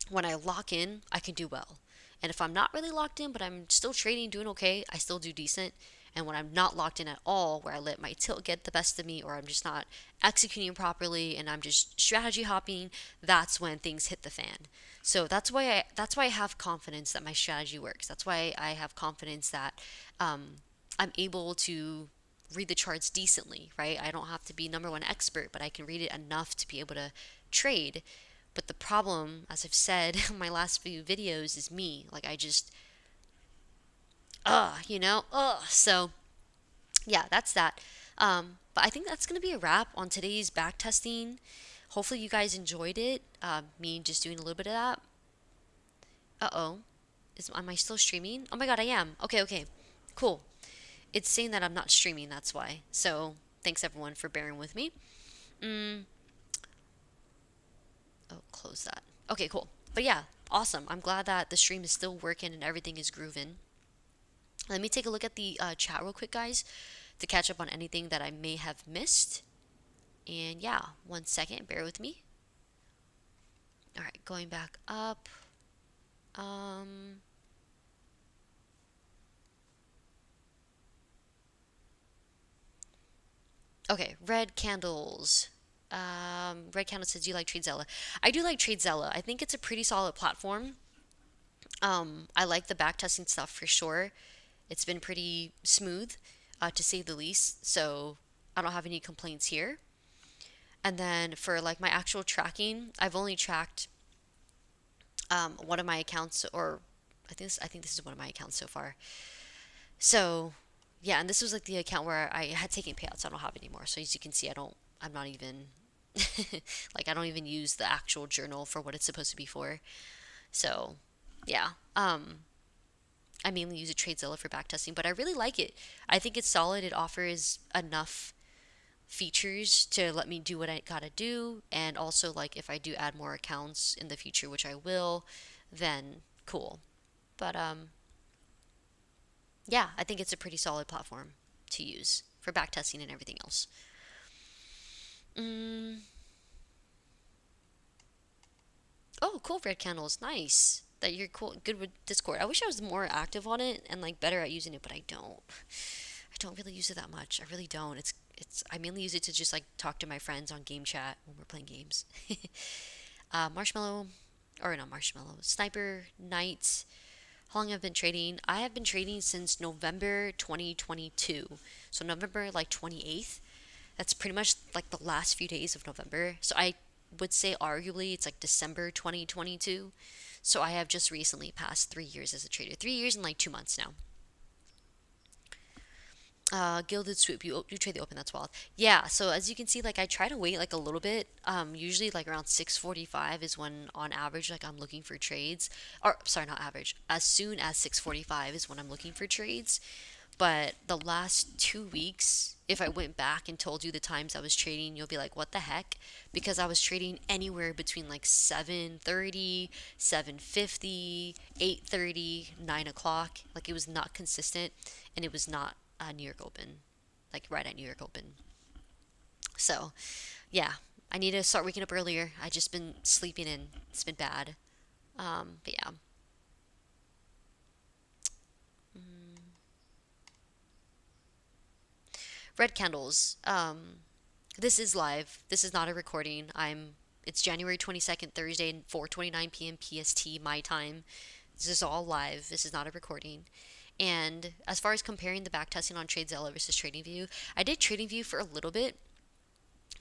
when I lock in, I can do well. And if I'm not really locked in, but I'm still trading, doing okay, I still do decent. And when I'm not locked in at all, where I let my tilt get the best of me, or I'm just not executing properly, and I'm just strategy hopping, that's when things hit the fan. So that's why I have confidence that my strategy works. That's why I have confidence that I'm able to read the charts decently, right? I don't have to be number one expert, but I can read it enough to be able to trade. But the problem, as I've said in my last few videos, is me. Like I just, So yeah, that's that. But I think that's gonna be a wrap on today's back testing. Hopefully you guys enjoyed it. Me just doing a little bit of that. Uh-oh. Am I still streaming? Oh my god, I am. Okay. Cool. It's saying that I'm not streaming, that's why. So thanks everyone for bearing with me. Oh, close that. Okay, cool. But yeah, awesome. I'm glad that the stream is still working and everything is grooving. Let me take a look at the chat real quick, guys, to catch up on anything that I may have missed. And yeah, 1 second, bear with me. All right, going back up. Okay, red candles. Red Candle says, do you like TradeZella? I do like TradeZella. I think it's a pretty solid platform. I like the backtesting stuff for sure. It's been pretty smooth, to say the least. So I don't have any complaints here. And then for like my actual tracking, I've only tracked one of my accounts, or I think this is one of my accounts so far. So yeah, and this was like the account where I had taken payouts. I don't have anymore. So as you can see, I'm not even like I don't even use the actual journal for what it's supposed to be for. So yeah, I mainly use a TradeZilla for backtesting, but I really like it. I think it's solid. It offers enough features to let me do what I gotta do, and also like if I do add more accounts in the future, which I will, then cool. But yeah, I think it's a pretty solid platform to use for backtesting and everything else. Mm. Oh, cool, red candles, nice. That you're cool, good with Discord. I wish I was more active on it and like better at using it, but I don't. I don't really use it that much. I really don't. It's I mainly use it to just like talk to my friends on game chat when we're playing games. Marshmallow, or not marshmallow, Sniper Knight. How long have I been trading? I have been trading since November 2022. So November like 28th. That's pretty much like the last few days of November. So I would say arguably it's like December 2022. So I have just recently passed 3 years as a trader. 3 years and like 2 months now. Gilded Swoop, you trade the open, that's wild. Yeah, so as you can see, like I try to wait like a little bit. Usually like around 6:45 is when on average like I'm looking for trades. Or sorry, not average. As soon as 6:45 is when I'm looking for trades. But the last 2 weeks, if I went back and told you the times I was trading, you'll be like, what the heck? Because I was trading anywhere between like 7:30, 7:50, 8:30, 9 o'clock. Like it was not consistent, and it was not New York Open, like right at New York Open. So, yeah, I need to start waking up earlier. I just been sleeping in. It's been bad. But yeah. Red candles. This is live. This is not a recording. It's January 22nd, Thursday, 4:29 p.m. PST my time. This is all live. This is not a recording. And as far as comparing the backtesting on TradeZilla versus TradingView, I did TradingView for a little bit,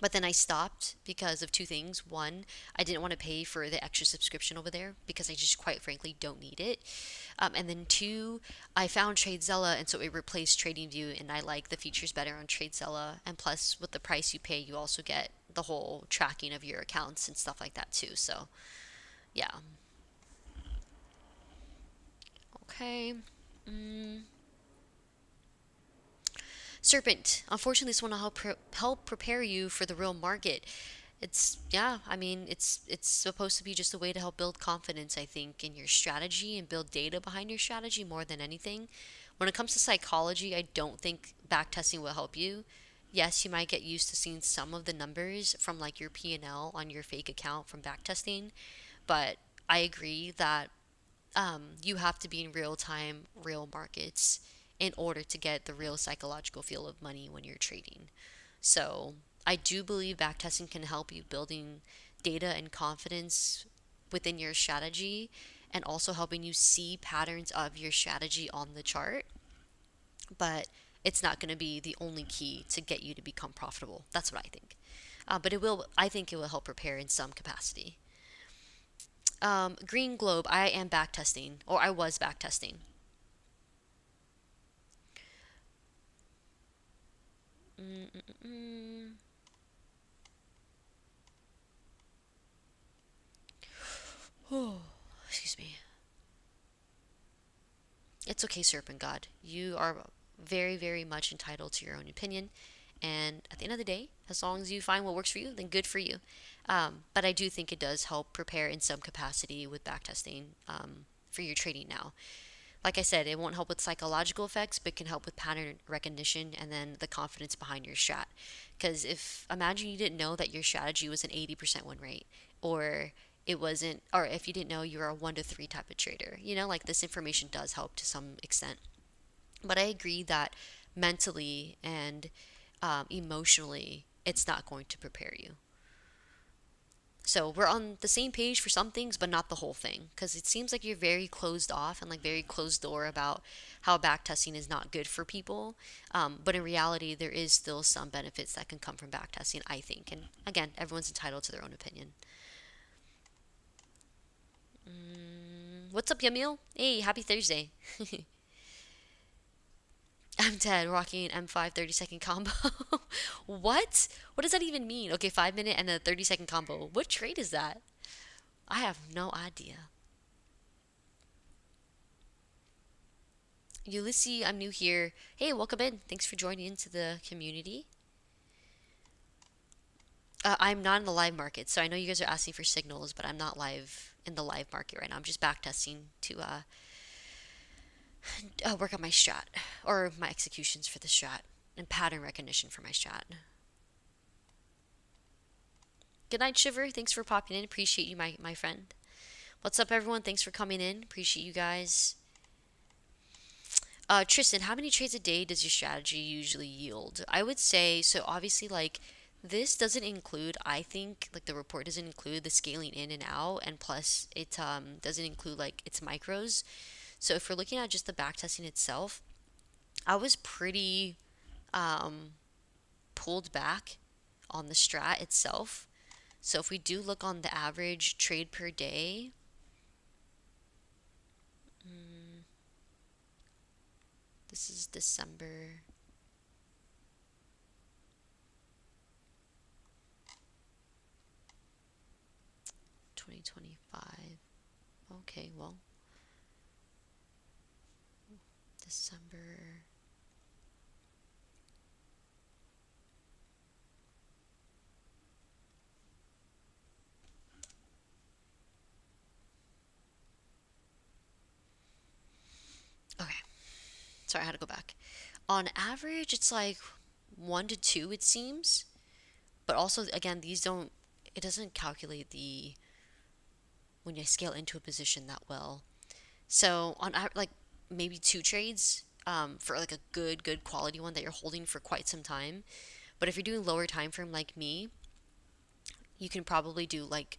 but then I stopped because of two things. One, I didn't want to pay for the extra subscription over there because I just quite frankly don't need it. And then two, I found TradeZilla, and so it replaced TradingView, and I like the features better on TradeZilla. And plus, with the price you pay, you also get the whole tracking of your accounts and stuff like that too. So, yeah. Okay. Mm. Serpent. Unfortunately, this one will help prepare you for the real market. It's yeah, I mean, it's supposed to be just a way to help build confidence, I think, in your strategy and build data behind your strategy more than anything. When it comes to psychology, I don't think backtesting will help you. Yes, you might get used to seeing some of the numbers from like your P&L on your fake account from backtesting, but I agree that you have to be in real time, real markets in order to get the real psychological feel of money when you're trading. So I do believe backtesting can help you building data and confidence within your strategy and also helping you see patterns of your strategy on the chart. But it's not going to be the only key to get you to become profitable. That's what I think. But I think it will help prepare in some capacity. Green Globe, I am backtesting, or I was backtesting. Mm-mm-mm. Oh, excuse me. It's okay, Serpent God. You are very, very much entitled to your own opinion. And at the end of the day, as long as you find what works for you, then good for you. But I do think it does help prepare in some capacity with backtesting for your trading now. Like I said, it won't help with psychological effects, but can help with pattern recognition and then the confidence behind your strat. Because if imagine you didn't know that your strategy was an 80% win rate, or it wasn't, or if you didn't know you were a 1 to 3 type of trader, like this information does help to some extent. But I agree that mentally and emotionally, it's not going to prepare you. So we're on the same page for some things, but not the whole thing. Because it seems like you're very closed off and like very closed door about how backtesting is not good for people. But in reality, there is still some benefits that can come from backtesting, I think. And again, everyone's entitled to their own opinion. What's up, Yamil? Hey, happy Thursday. I'm dead, rocking an M5 30-second combo. What? What does that even mean? Okay, 5 minute and a 30-second combo. What trade is that? I have no idea. Ulysses, I'm new here. Hey, welcome in. Thanks for joining into the community. I'm not in the live market, so I know you guys are asking for signals, but I'm not live in the live market right now. I'm just backtesting to work on my strat or my executions for the strat and pattern recognition for my strat. Good night, Shiver. Thanks for popping in. Appreciate you, my friend. What's up, everyone? Thanks for coming in. Appreciate you guys. Tristan, how many trades a day does your strategy usually yield? I would say, so obviously, like, this doesn't include, I think, like, the report doesn't include the scaling in and out, and plus, it doesn't include, like, its micros. So if we're looking at just the backtesting itself, I was pretty pulled back on the strat itself. So if we do look on the average trade per day, this is December. $2025. Okay, well, December. Okay, sorry, I had to go back. On average, it's like 1 to 2, it seems. But also, again, these don't, it doesn't calculate the, when you scale into a position that well. So on like maybe 2 trades for like a good quality one that you're holding for quite some time. But if you're doing lower time frame like me, you can probably do like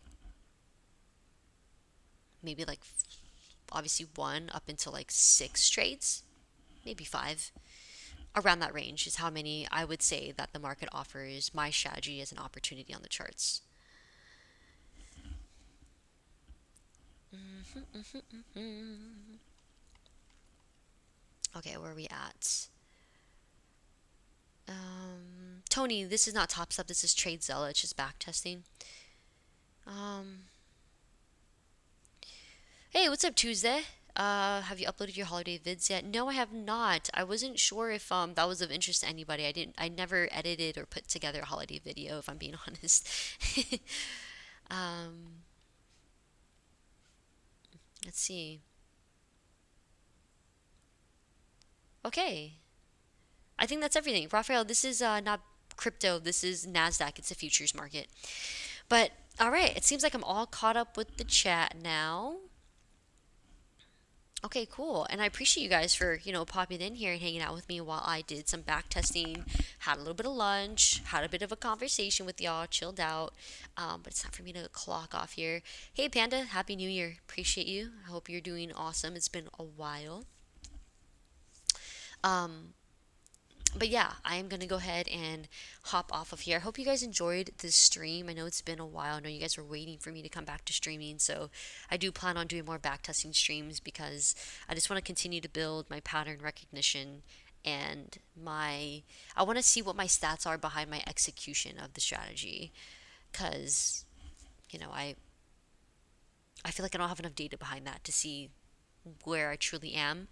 maybe like obviously 1 up until like 6 trades, maybe 5. Around that range is how many I would say that the market offers my strategy as an opportunity on the charts. Okay, where are we at? Tony, this is not Top Step. This is Trade Zella. It's just back testing. Hey, what's up, Tuesday? Have you uploaded your holiday vids yet? No, I have not. I wasn't sure if that was of interest to anybody. I never edited or put together a holiday video, if I'm being honest. um, let's see. Okay. I think that's everything. Raphael, this is not crypto. This is NASDAQ. It's a futures market. But, all right. It seems like I'm all caught up with the chat now. Okay, cool. And I appreciate you guys for, popping in here and hanging out with me while I did some back testing, had a little bit of lunch, had a bit of a conversation with y'all, chilled out. But it's time for me to clock off here. Hey, Panda, Happy New Year. Appreciate you. I hope you're doing awesome. It's been a while. But yeah, I am going to go ahead and hop off of here. I hope you guys enjoyed this stream. I know it's been a while. I know you guys were waiting for me to come back to streaming. So I do plan on doing more backtesting streams because I just want to continue to build my pattern recognition and I want to see what my stats are behind my execution of the strategy. Because, I feel like I don't have enough data behind that to see where I truly am.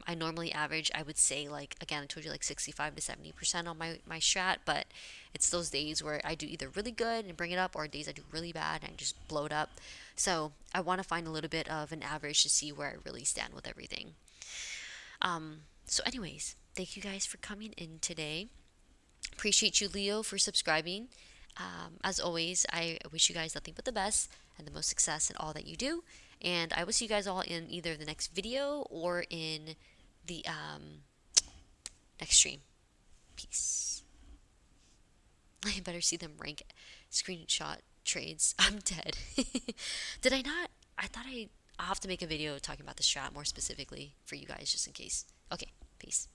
I normally average, I would say, like, again, I told you, like 65 to 70% on my strat, but it's those days where I do either really good and bring it up, or days I do really bad and just blow it up. So I want to find a little bit of an average to see where I really stand with everything. So anyways, thank you guys for coming in today. Appreciate you, Leo, for subscribing. As always, I wish you guys nothing but the best and the most success in all that you do. And I will see you guys all in either the next video or in the next stream. Peace. I better see them rank screenshot trades. I'm dead. Did I not? I'll have to make a video talking about the strat more specifically for you guys just in case. Okay, peace.